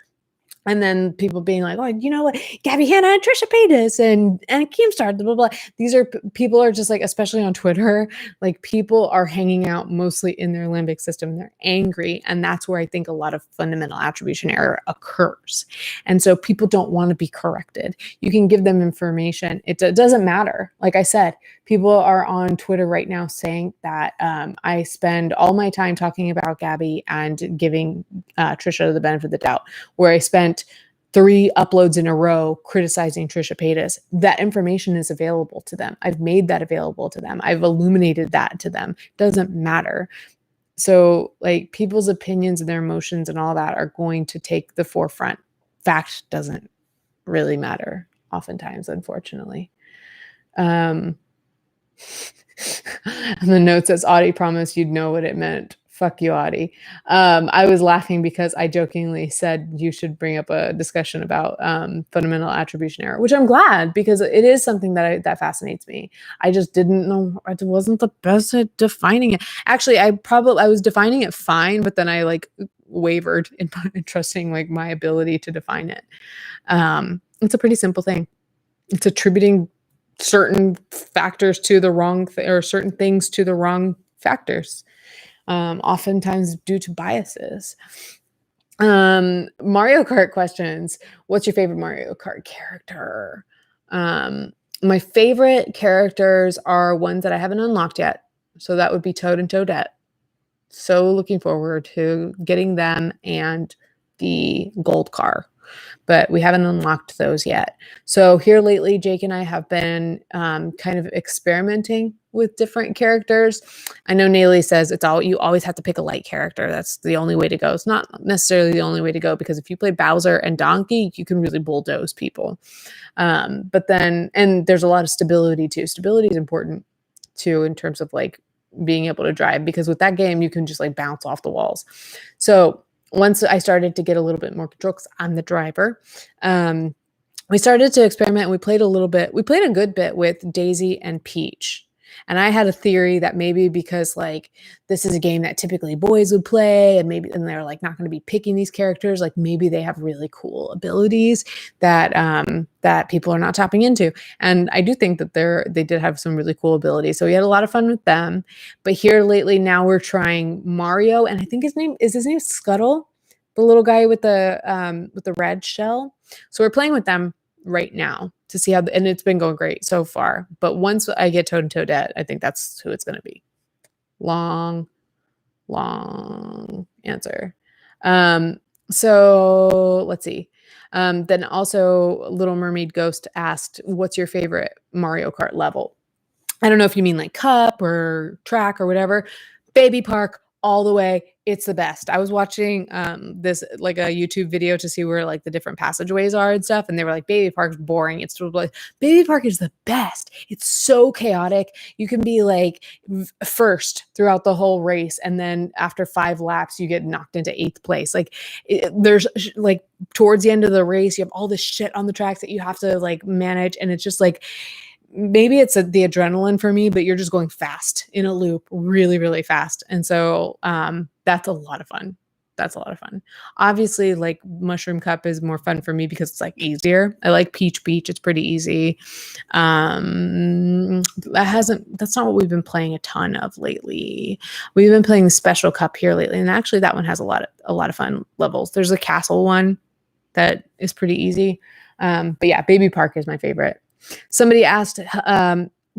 And then people being like, oh, you know what, Gabby Hanna and Trisha Paytas and Keemstar, blah, blah, blah. These are, people are just like, especially on Twitter, like people are hanging out mostly in their limbic system. They're angry. And that's where I think a lot of fundamental attribution error occurs. And so people don't want to be corrected. You can give them information. It doesn't matter. Like I said, people are on Twitter right now saying that I spend all my time talking about Gabby and giving Trisha the benefit of the doubt, where I spent 3 uploads in a row criticizing Trisha Paytas. That information is available to them. I've made that available to them. I've illuminated that to them. Doesn't matter. So like people's opinions and their emotions and all that are going to take the forefront. Fact doesn't really matter oftentimes, unfortunately. And the note says, Audie promised you'd know what it meant. Fuck you, Audie. I was laughing because I jokingly said you should bring up a discussion about fundamental attribution error, which I'm glad, because it is something that fascinates me. I just didn't know. I wasn't the best at defining it. Actually, I was defining it fine, but then I like wavered in trusting like my ability to define it. It's a pretty simple thing. It's attributing certain factors to the wrong or certain things to the wrong factors, oftentimes due to biases. Mario Kart questions. What's your favorite Mario Kart character? My favorite characters are ones that I haven't unlocked yet. So that would be Toad and Toadette. So looking forward to getting them and the gold car, but we haven't unlocked those yet. So here lately, Jake and I have been kind of experimenting with different characters. I know Nayli says you always have to pick a light character. That's the only way to go. It's not necessarily the only way to go, because if you play Bowser and Donkey, you can really bulldoze people. But then, and there's a lot of stability too. Stability is important too, in terms of like being able to drive, because with that game, you can just like bounce off the walls. So once I started to get a little bit more control, because I'm the driver, we started to experiment. We played a little bit. We played a good bit with Daisy and Peach. And I had a theory that maybe because like this is a game that typically boys would play, and they're like not going to be picking these characters, like maybe they have really cool abilities that that people are not tapping into. And I do think that they did have some really cool abilities. So we had a lot of fun with them. But here lately, now we're trying Mario, and I think his name Scuttle, the little guy with the red shell. So we're playing with them right now to see how, and it's been going great so far. But once I get Toad and Toadette, I think that's who it's going to be. Long answer. So let's see. Then also Little Mermaid Ghost asked, what's your favorite Mario Kart level? I don't know if you mean like cup or track or whatever. Baby Park all the way. It's the best. I was watching this like a YouTube video to see where like the different passageways are and stuff, and they were like, Baby Park's boring. It's like, Baby Park is the best. It's so chaotic. You can be like first throughout the whole race, and then after 5 laps you get knocked into 8th place. Like there's like towards the end of the race, you have all this shit on the tracks that you have to like manage, and it's just like, maybe it's the adrenaline for me, but you're just going fast in a loop, really, really fast. And so that's a lot of fun. That's a lot of fun. Obviously, like Mushroom Cup is more fun for me because it's like easier. I like Peach Beach. It's pretty easy. That's not what we've been playing a ton of lately. We've been playing the Special Cup here lately. And actually that one has a lot of fun levels. There's a castle one that is pretty easy. But yeah, Baby Park is my favorite. Somebody asked,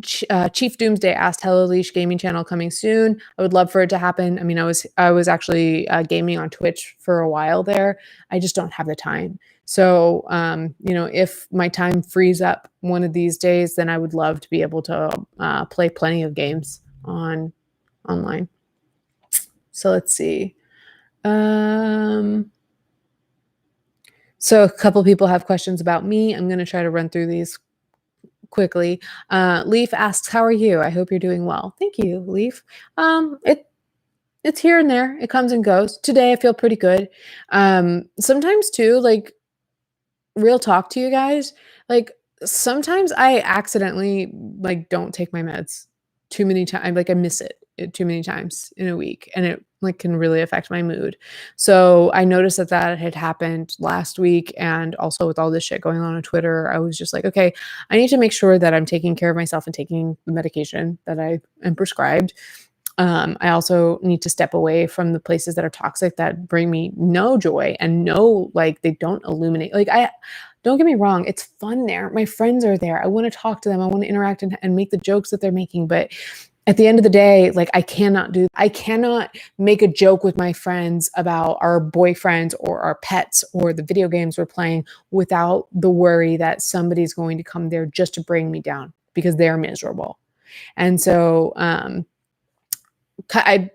Chief Doomsday asked, Hello Leash gaming channel coming soon. I would love for it to happen. I mean, I was actually gaming on Twitch for a while there. I just don't have the time. So, if my time frees up one of these days, then I would love to be able to play plenty of games online. So let's see. So a couple people have questions about me. I'm going to try to run through these quickly. Leaf asks, how are you? I hope you're doing well. Thank you, Leaf. It's here and there. It comes and goes. Today I feel pretty good. Sometimes too, like real talk to you guys, like Sometimes I accidentally, like, don't take my meds too many times. Like, I miss it too many times in a week, and it, like, can really affect my mood. So, I noticed that that had happened last week, and also with all this shit going on Twitter, I was just like, "Okay, I need to make sure that I'm taking care of myself and taking the medication that I am prescribed." I also need to step away from the places that are toxic that bring me no joy and no, like, they don't illuminate. Like, I don't get me wrong, it's fun there. My friends are there. I want to talk to them. I want to interact and make the jokes that they're making. But at the end of the day, like, I cannot make a joke with my friends about our boyfriends or our pets or the video games we're playing without the worry that somebody's going to come there just to bring me down because they're miserable. And so, I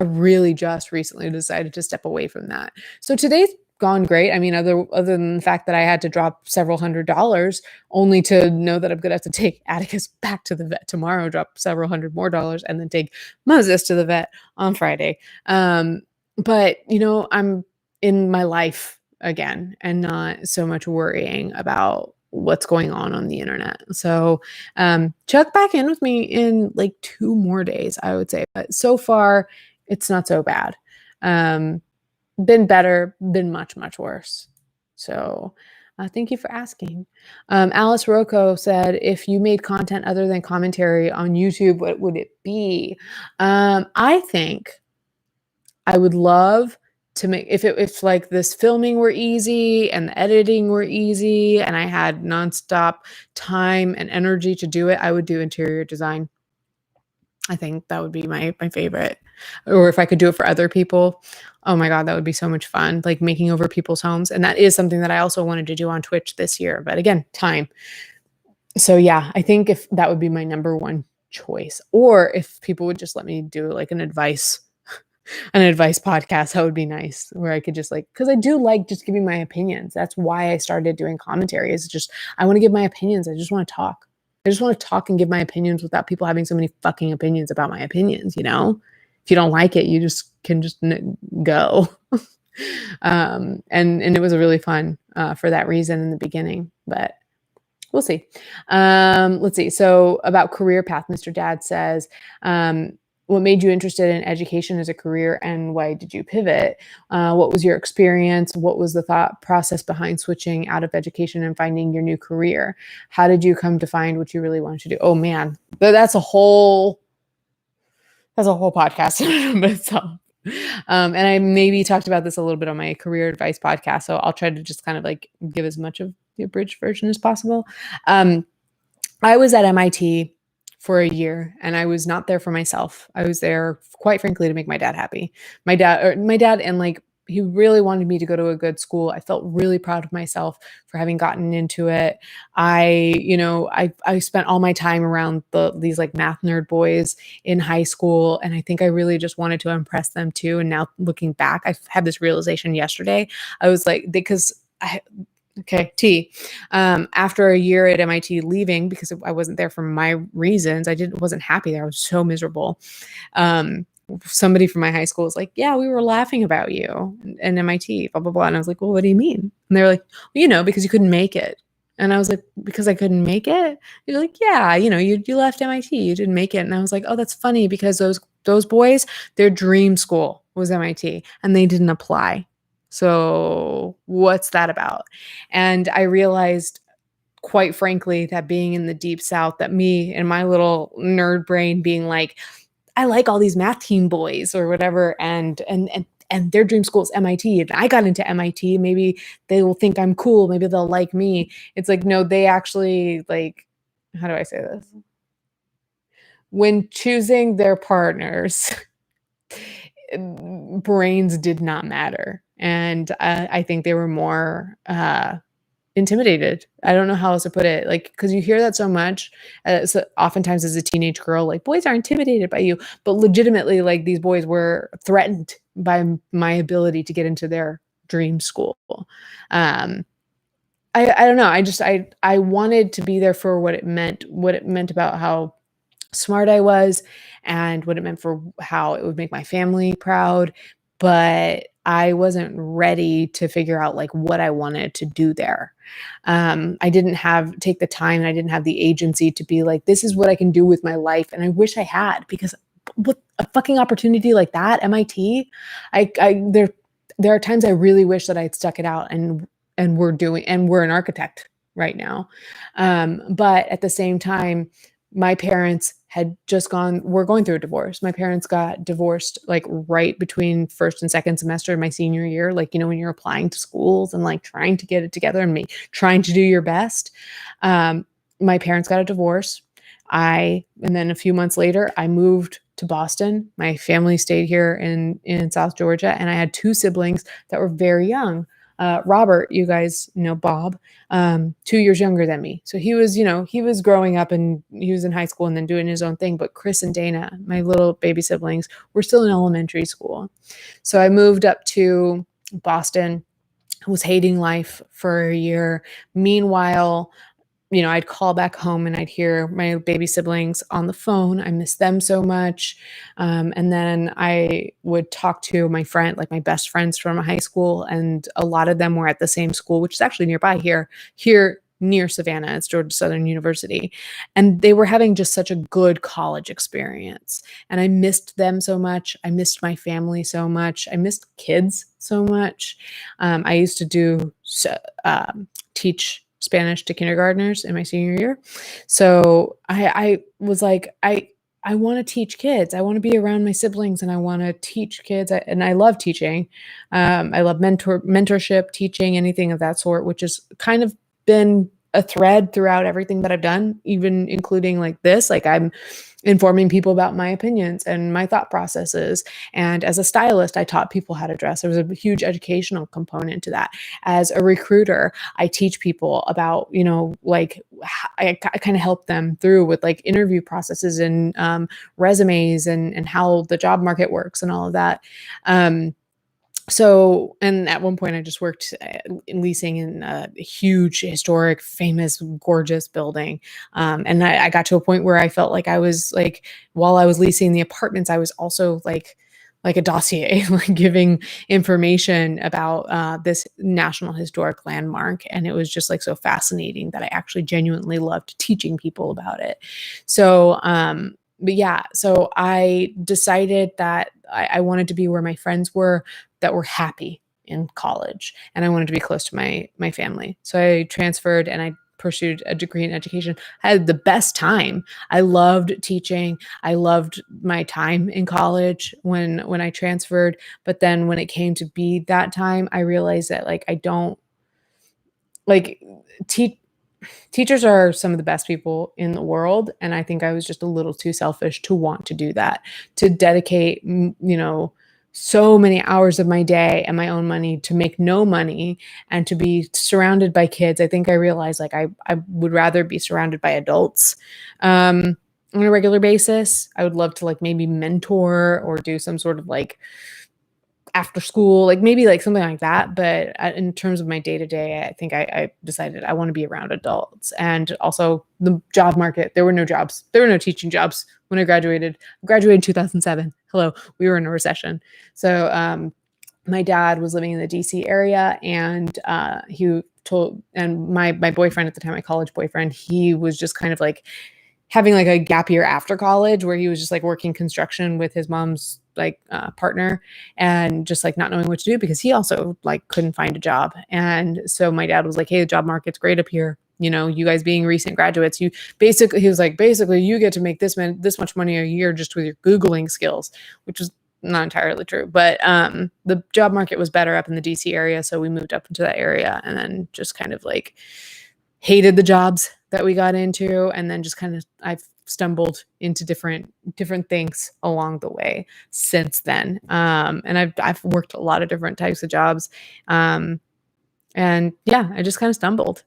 really just recently decided to step away from that. So today's gone great. I mean, other than the fact that I had to drop several $100s only to know that I'm gonna have to take Atticus back to the vet tomorrow, drop several hundred more dollars, and then take Moses to the vet on Friday. But I'm in my life again and not so much worrying about what's going on the internet. So check back in with me in like 2 more days, I would say. But so far, it's not so bad. Um, been better, been much, much worse. So thank you for asking. Alice Rocco said, if you made content other than commentary on YouTube, what would it be? I think I would love to make if like this filming were easy and the editing were easy and I had nonstop time and energy to do it, I would do interior design. I think that would be my favorite. Or if I could do it for other people, oh my God, that would be so much fun, like making over people's homes. And that is something that I also wanted to do on Twitch this year. But again, time. So yeah, I think if that would be my number one choice. Or if people would just let me do like an advice podcast, that would be nice, where I could just like, because I do like just giving my opinions. That's why I started doing commentary, is just I want to give my opinions. I just want to talk. I just want to talk and give my opinions without people having so many fucking opinions about my opinions, you know? If you don't like it, you just can just go. And it was really fun for that reason in the beginning, but we'll see. Let's see. So about career path, Mr. Dad says, what made you interested in education as a career and why did you pivot? What was your experience? What was the thought process behind switching out of education and finding your new career? How did you come to find what you really wanted to do? Oh man, that's a whole podcast in and of itself. And I maybe talked about this a little bit on my career advice podcast. So I'll try to just kind of like give as much of the abridged version as possible. I was at MIT for a year and I was not there for myself. I was there, quite frankly, to make my dad happy. My dad, and like, he really wanted me to go to a good school. I felt really proud of myself for having gotten into it. I spent all my time around these like math nerd boys in high school. And I think I really just wanted to impress them too. And now looking back, I had this realization yesterday. I was like, after a year at MIT leaving because I wasn't there for my reasons, wasn't happy there. I was so miserable. Somebody from my high school was like, yeah, we were laughing about you in MIT, blah, blah, blah. And I was like, well, what do you mean? And they're like, well, because you couldn't make it. And I was like, because I couldn't make it? You're like, yeah, you left MIT, you didn't make it. And I was like, oh, that's funny because those boys, their dream school was MIT and they didn't apply. So what's that about? And I realized, quite frankly, that being in the deep South, that me and my little nerd brain being like, I like all these math team boys or whatever, and their dream school is MIT, and I got into MIT. Maybe they will think I'm cool. Maybe they'll like me. It's like, no, they actually, like, how do I say this? When choosing their partners, brains did not matter. And I think they were more intimidated. I don't know how else to put it. Like, because you hear that so much, so oftentimes as a teenage girl, like, boys are intimidated by you. But legitimately, like, these boys were threatened by my ability to get into their dream school. I don't know. I wanted to be there for what it meant about how smart I was and what it meant for how it would make my family proud. But I wasn't ready to figure out like what I wanted to do there. I didn't take the time, and I didn't have the agency to be like, this is what I can do with my life. And I wish I had, because with a fucking opportunity like that, MIT, there are times I really wish that I'd stuck it out, and we're an architect right now. But at the same time, my parents were going through a divorce. My parents got divorced like right between first and second semester of my senior year. Like, when you're applying to schools and like trying to get it together and trying to do your best. My parents got a divorce. And then a few months later, I moved to Boston. My family stayed here in South Georgia, and I had two siblings that were very young. Robert, you guys know Bob, 2 years younger than me. So he was growing up, and he was in high school and then doing his own thing. But Chris and Dana, my little baby siblings, were still in elementary school. So I moved up to Boston, was hating life for a year. Meanwhile, I'd call back home and I'd hear my baby siblings on the phone. I miss them so much. And then I would talk to my best friends from high school, and a lot of them were at the same school, which is actually nearby here near Savannah. It's Georgia Southern University. And they were having just such a good college experience. And I missed them so much. I missed my family so much. I missed kids so much. I used to teach Spanish to kindergartners in my senior year. So I was like, I want to teach kids. I want to be around my siblings, and I want to teach kids. And I love teaching. I love mentorship, teaching, anything of that sort, which has kind of been a thread throughout everything that I've done, even including like this. Like, I'm informing people about my opinions and my thought processes. And as a stylist, I taught people how to dress. There was a huge educational component to that. As a recruiter, I teach people about, I kind of help them through with like interview processes and resumes and how the job market works and all of that. And at one point I just worked in leasing in a huge, historic, famous, gorgeous building. And I got to a point where I felt like I was like, while I was leasing the apartments, I was also like a dossier, like giving information about this national historic landmark. And it was just like so fascinating that I actually genuinely loved teaching people about it. So, so I decided that I wanted to be where my friends were that were happy in college, and I wanted to be close to my family. So I transferred and I pursued a degree in education. I had the best time. I loved teaching. I loved my time in college when I transferred. But then when it came to be that time, I realized that like I don't like teachers are some of the best people in the world. And I think I was just a little too selfish to want to do that, to dedicate, so many hours of my day and my own money to make no money and to be surrounded by kids. I think I realized like I would rather be surrounded by adults on a regular basis. I would love to like maybe mentor or do some sort of like after school, like maybe like something like that. But in terms of my day to day, I think I decided I want to be around adults. And also the job market, there were no jobs. There were no teaching jobs when I graduated. I graduated in 2007. Hello, we were in a recession. So my dad was living in the DC area, and my boyfriend at the time, my college boyfriend, he was just kind of like having like a gap year after college where he was just like working construction with his mom's partner, and just like not knowing what to do because he also like couldn't find a job. And so my dad was like, hey, the job market's great up here. You guys being recent graduates, he was like, basically you get to make this much money a year just with your Googling skills, which was not entirely true. But the job market was better up in the DC area. So we moved up into that area, and then just kind of like hated the jobs that we got into. And then just kind of, I've stumbled into different things along the way since then. And I've worked a lot of different types of jobs. And yeah, I just kind of stumbled.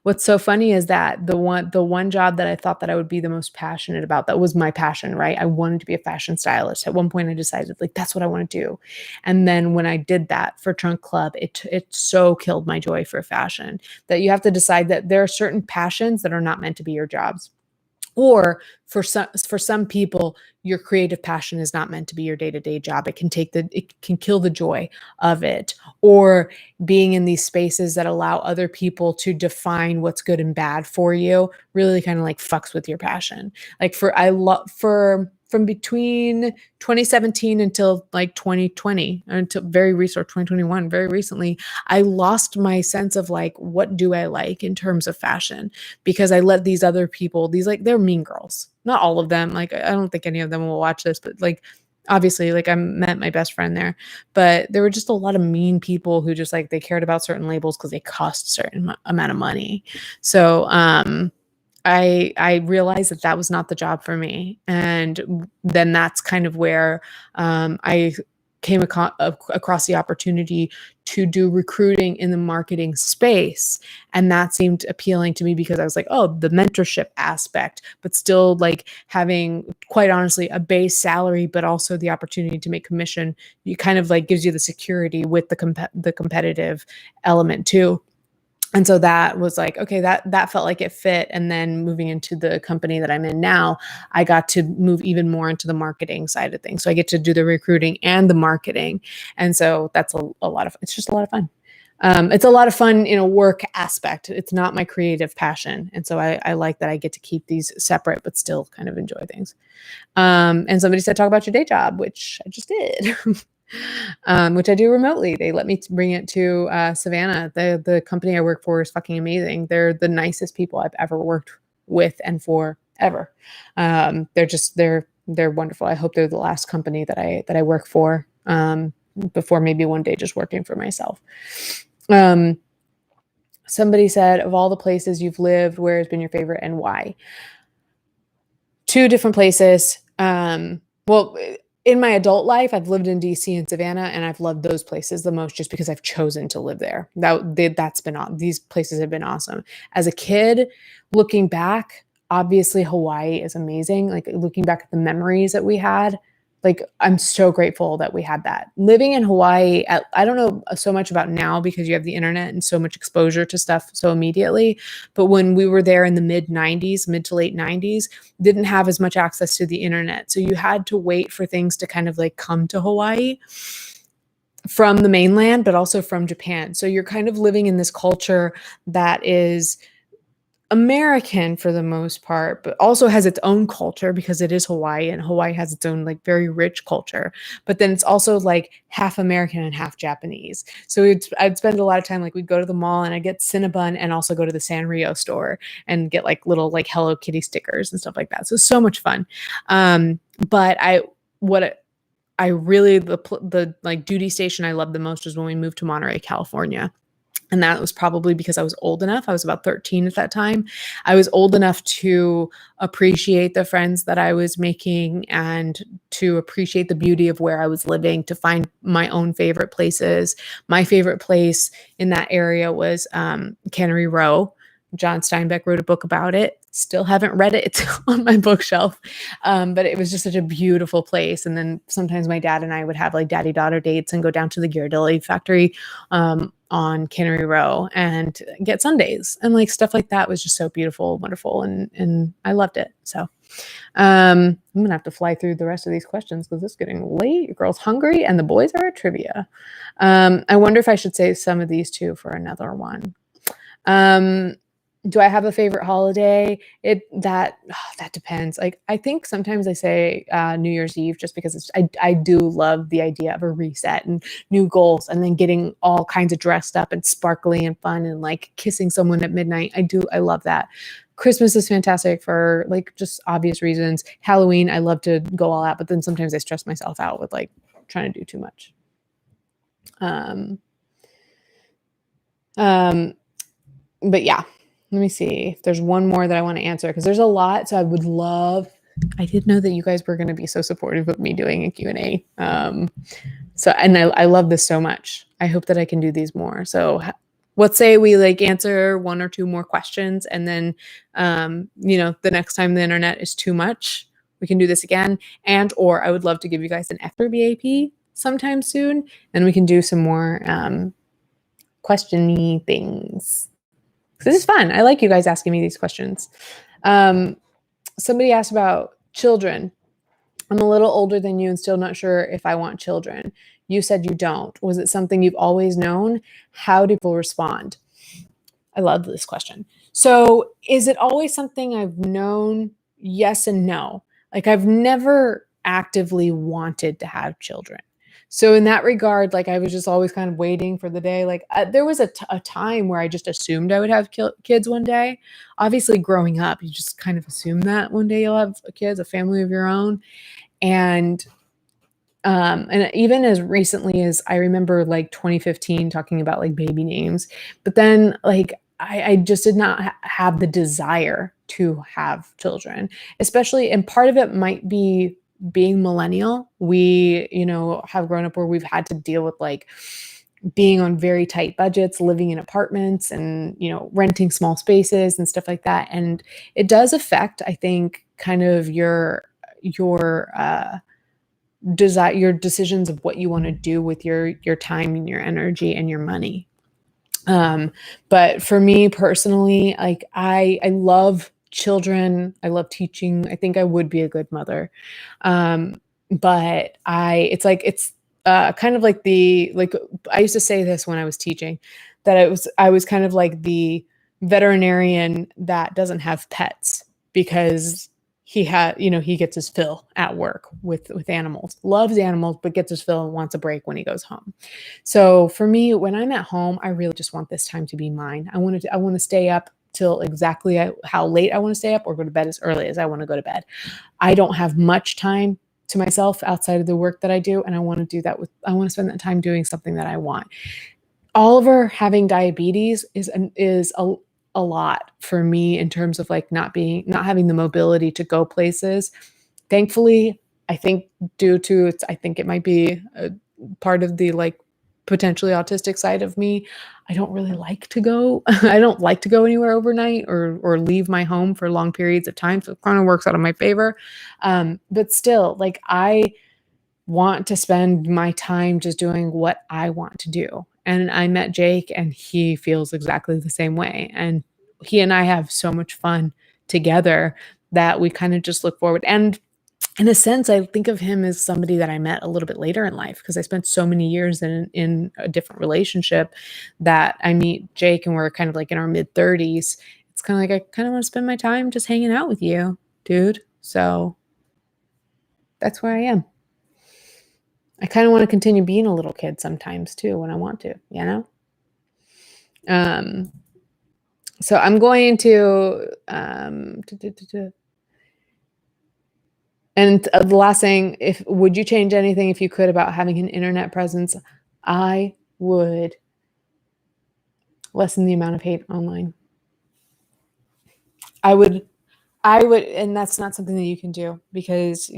What's so funny is that the one job that I thought that I would be the most passionate about, that was my passion, right? I wanted to be a fashion stylist. At one point I decided like, that's what I want to do. And then when I did that for Trunk Club, it so killed my joy for fashion that you have to decide that there are certain passions that are not meant to be your jobs. Or for some people, your creative passion is not meant to be your day-to-day job. It can kill the joy of it. Or being in these spaces that allow other people to define what's good and bad for you really kind of like fucks with your passion. Like from between 2017 until like 2020, or until very recent 2021, very recently, I lost my sense of like, what do I like in terms of fashion? Because I let these other people, they're mean girls. Not all of them. Like, I don't think any of them will watch this, but like, obviously, like I met my best friend there, but there were just a lot of mean people who just like, they cared about certain labels because they cost a certain amount of money. So, I realized that was not the job for me. And then that's kind of where I came across the opportunity to do recruiting in the marketing space. And that seemed appealing to me because I was like, oh, the mentorship aspect, but still like having, quite honestly, a base salary, but also the opportunity to make commission. You kind of like gives you the security with the competitive element too. And so that was like, okay, that felt like it fit. And then moving into the company that I'm in now, I got to move even more into the marketing side of things. So I get to do the recruiting and the marketing. And so that's it's just a lot of fun. It's a lot of fun in a work aspect. It's not my creative passion. And so I like that I get to keep these separate, but still kind of enjoy things. And somebody said, talk about your day job, which I just did. Which I do remotely. They let me bring it to Savannah. The company I work for is fucking amazing. They're the nicest people I've ever worked with and for ever. They're wonderful. I hope they're the last company that I work for before maybe one day just working for myself. Somebody said, of all the places you've lived, where has been your favorite and why? 2 different places. Well, in my adult life, I've lived in DC and Savannah, and I've loved those places the most just because I've chosen to live there. These places have been awesome. As a kid, looking back, obviously Hawaii is amazing. Like looking back at the memories that we had, like I'm so grateful that we had that. Living in Hawaii, I don't know so much about now because you have the internet and so much exposure to stuff so immediately. But when we were there in the mid to late 90s, didn't have as much access to the internet. So you had to wait for things to kind of like come to Hawaii from the mainland, but also from Japan. So you're kind of living in this culture that is American for the most part, but also has its own culture because it is Hawaii, and Hawaii has its own like very rich culture. But then it's also like half American and half Japanese. So I'd spend a lot of time, like we'd go to the mall and I'd get Cinnabon and also go to the Sanrio store and get like little like Hello Kitty stickers and stuff like that. So much fun. But the like duty station I loved the most was when we moved to Monterey, California. And that was probably because I was old enough. I was about 13 at that time. I was old enough to appreciate the friends that I was making and to appreciate the beauty of where I was living, to find my own favorite places. My favorite place in that area was Cannery Row. John Steinbeck wrote a book about it. Still haven't read it. It's on my bookshelf. But it was just such a beautiful place. And then sometimes my dad and I would have like daddy-daughter dates and go down to the Ghirardelli factory on Cannery Row and get sundaes. And like stuff like that was just so beautiful, wonderful. And I loved it. So I'm going to have to fly through the rest of these questions because it's getting late. Your girl's hungry and the boys are at trivia. I wonder if I should save some of these two for another one. Do I have a favorite holiday? That depends. Like, I think sometimes I say New Year's Eve just because I do love the idea of a reset and new goals and then getting all kinds of dressed up and sparkly and fun and like kissing someone at midnight. I love that. Christmas is fantastic for like just obvious reasons. Halloween, I love to go all out, but then sometimes I stress myself out with like trying to do too much. But yeah. Let me see if there's one more that I want to answer because there's a lot. So I did know that you guys were going to be so supportive of me doing a Q&A. And I love this so much. I hope that I can do these more. So let's say we like answer 1 or 2 more questions. And then, the next time the internet is too much, we can do this again. Or I would love to give you guys an after BAP sometime soon. And we can do some more question-y things. This is fun. I like you guys asking me these questions. Somebody asked about children. I'm a little older than you and still not sure if I want children. You said you don't. Was it something you've always known? How do people respond? I love this question. So, is it always something I've known? Yes and no. Like, I've never actively wanted to have children. So, in that regard, like, I was just always kind of waiting for the day. Like, there was a time where I just assumed I would have kids one day. Obviously, growing up, you just kind of assume that one day you'll have kids, a family of your own. And even as recently as I remember, like 2015, talking about like baby names, but then like I just did not have the desire to have children, especially, and part of it might be being millennial. We, have grown up where we've had to deal with like being on very tight budgets, living in apartments and, renting small spaces and stuff like that. And it does affect, I think, kind of your decisions of what you want to do with your time and your energy and your money. But for me personally, like I love children. I love teaching. I think I would be a good mother. But it's kind of like I used to say this when I was teaching, that I was kind of like the veterinarian that doesn't have pets because he gets his fill at work with animals, loves animals, but gets his fill and wants a break when he goes home. So for me, when I'm at home, I really just want this time to be mine. I want to stay up till exactly how late I want to stay up, or go to bed as early as I want to go to bed. I don't have much time to myself outside of the work that I do, and I want to spend that time doing something that I want. Oliver having diabetes is a lot for me in terms of like not having the mobility to go places. Thankfully, I think I think it might be a part of the like potentially autistic side of me. I don't really like to go. I don't like to go anywhere overnight or leave my home for long periods of time. So it kind of works out in my favor. But still, like I want to spend my time just doing what I want to do. And I met Jake and he feels exactly the same way. And he and I have so much fun together that we kind of just look forward. And in a sense, I think of him as somebody that I met a little bit later in life because I spent so many years in a different relationship that I meet Jake and we're kind of like in our mid 30s. It's kind of like, I kind of want to spend my time just hanging out with you, dude. So that's where I am. I kind of want to continue being a little kid sometimes too when I want to, So I'm going to, and the last thing, would you change anything if you could about having an internet presence? I would lessen the amount of hate online. I would, and that's not something that you can do because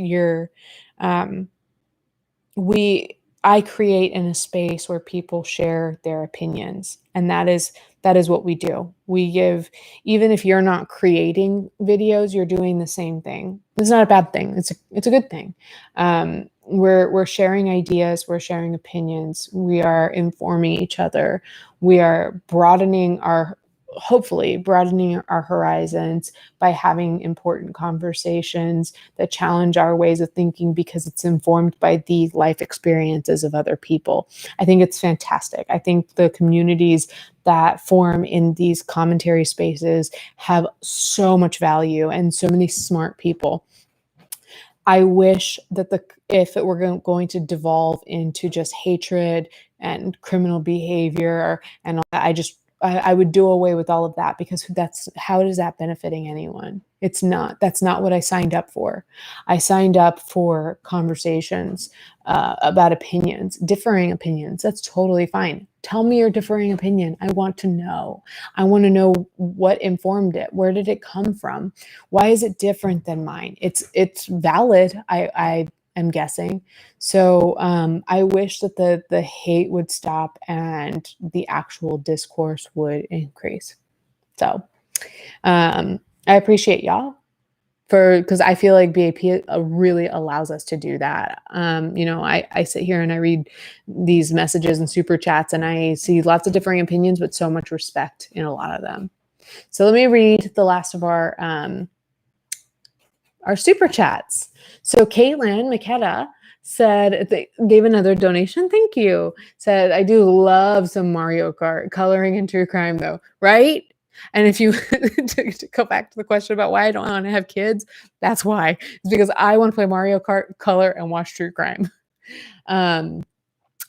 I create in a space where people share their opinions, and that is what we do. We give, even if you're not creating videos, you're doing the same thing. It's not a bad thing. It's a good thing. We're sharing ideas, we're sharing opinions, we are informing each other, we are hopefully broadening our horizons by having important conversations that challenge our ways of thinking because it's informed by the life experiences of other people. I think it's fantastic. I think the communities that form in these commentary spaces have so much value and so many smart people. I wish that if it were going to devolve into just hatred and criminal behavior and all that, I would do away with all of that because how is that benefiting anyone? It's not. That's not what I signed up for. I signed up for conversations about opinions, differing opinions. That's totally fine. Tell me your differing opinion. I want to know. I want to know what informed it. Where did it come from? Why is it different than mine? It's valid. I am guessing. So I wish that the hate would stop and the actual discourse would increase. So I appreciate y'all because I feel like BAP really allows us to do that. I sit here and I read these messages and super chats and I see lots of differing opinions, but so much respect in a lot of them. So let me read the last of our our super chats. So Caitlin McKetta said, they gave another donation. Thank you. Said, I do love some Mario Kart. Coloring and true crime, though, right? And if you to go back to the question about why I don't want to have kids, that's why. It's because I want to play Mario Kart, color, and watch true crime. And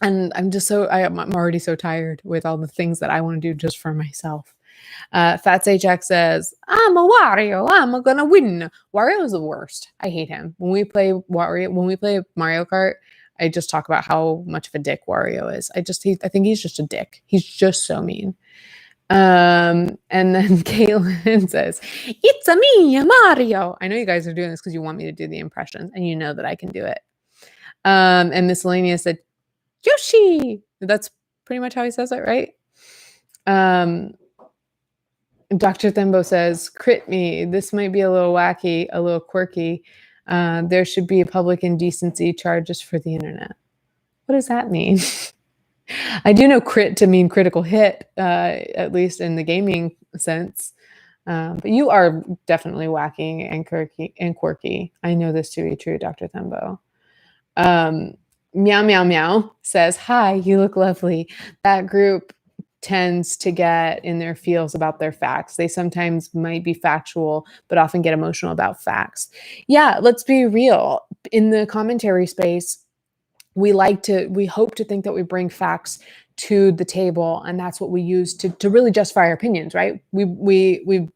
I'm already so tired with all the things that I want to do just for myself. Fats HX says, I'm a Wario. I'm gonna win. Wario is the worst. I hate him. When we play Mario Kart, I just talk about how much of a dick Wario is. I think he's just a dick. He's just so mean. And then Caitlin says, it's a me, Mario. I know you guys are doing this because you want me to do the impressions, and you know that I can do it. And Miscellaneous said, Yoshi. That's pretty much how he says it, right? Dr. Thembo says, crit me. This might be a little wacky, a little quirky. There should be a public indecency charges for the internet. What does that mean? I do know crit to mean critical hit, at least in the gaming sense. But you are definitely wacky and quirky. I know this to be true, Dr. Thembo. Meow Meow Meow says, hi, you look lovely. That group tends to get in their feels about their facts. They sometimes might be factual, but often get emotional about facts. Yeah, let's be real. In the commentary space, we hope to think that we bring facts to the table, and that's what we use to really justify our opinions, right? We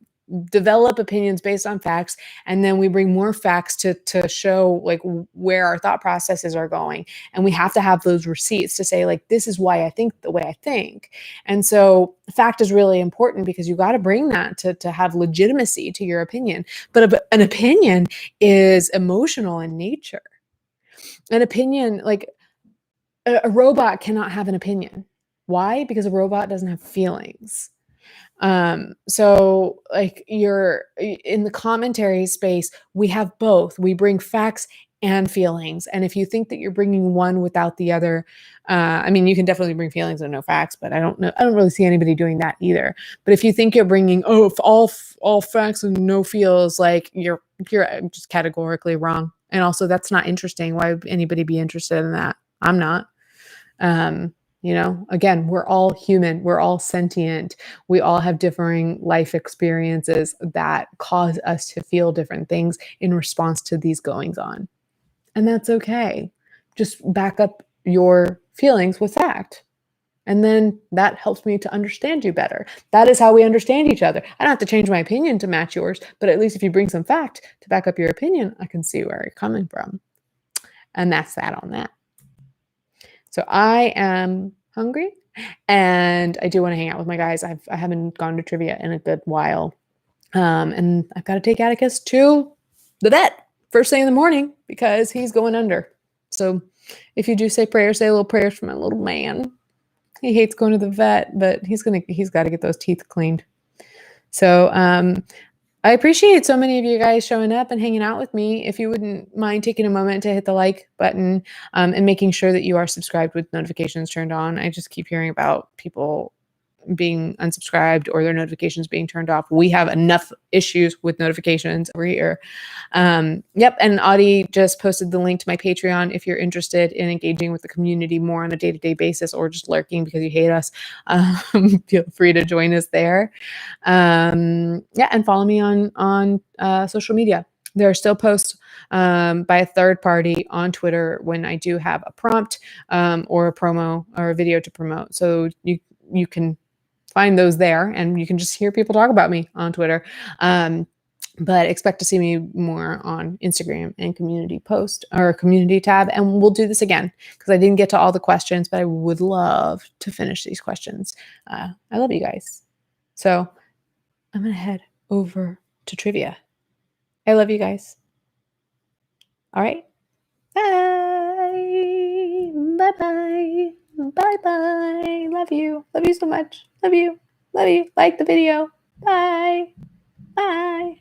develop opinions based on facts, and then we bring more facts to show like where our thought processes are going, and we have to have those receipts to say like, this is why I think the way I think. And so fact is really important because you got to bring that to have legitimacy to your opinion. But an opinion is emotional in nature. An opinion, like a robot cannot have an opinion. Why? Because a robot doesn't have feelings. So like you're in the commentary space, we have both. We bring facts and feelings. And if you think that you're bringing one without the other, I mean, you can definitely bring feelings and no facts, but I don't really see anybody doing that either. But if you think you're bringing, all facts and no feels, like you're just categorically wrong. And also that's not interesting. Why would anybody be interested in that? I'm not. Again, we're all human, we're all sentient, we all have differing life experiences that cause us to feel different things in response to these goings on. And that's okay. Just back up your feelings with fact. And then that helps me to understand you better. That is how we understand each other. I don't have to change my opinion to match yours, but at least if you bring some fact to back up your opinion, I can see where you're coming from. And that's that on that. So I am hungry and I do want to hang out with my guys. I haven't gone to trivia in a good while. And I've got to take Atticus to the vet first thing in the morning because he's going under. So if you do say prayers, say a little prayers for my little man. He hates going to the vet, but he's got to get those teeth cleaned. So, I appreciate so many of you guys showing up and hanging out with me. If you wouldn't mind taking a moment to hit the like button and making sure that you are subscribed with notifications turned on. I just keep hearing about people being unsubscribed or their notifications being turned off. We have enough issues with notifications over here. Yep. And Audie just posted the link to my Patreon. If you're interested in engaging with the community more on a day-to-day basis or just lurking because you hate us, feel free to join us there. And follow me on social media. There are still posts by a third party on Twitter when I do have a prompt or a promo or a video to promote. So you can find those there and you can just hear people talk about me on Twitter. But expect to see me more on Instagram and community post or community tab. And we'll do this again because I didn't get to all the questions, but I would love to finish these questions. I love you guys. So I'm going to head over to trivia. I love you guys. All right. Bye. Bye-bye. Bye-bye. Love you. Love you so much. Love you. Love you. Like the video. Bye. Bye.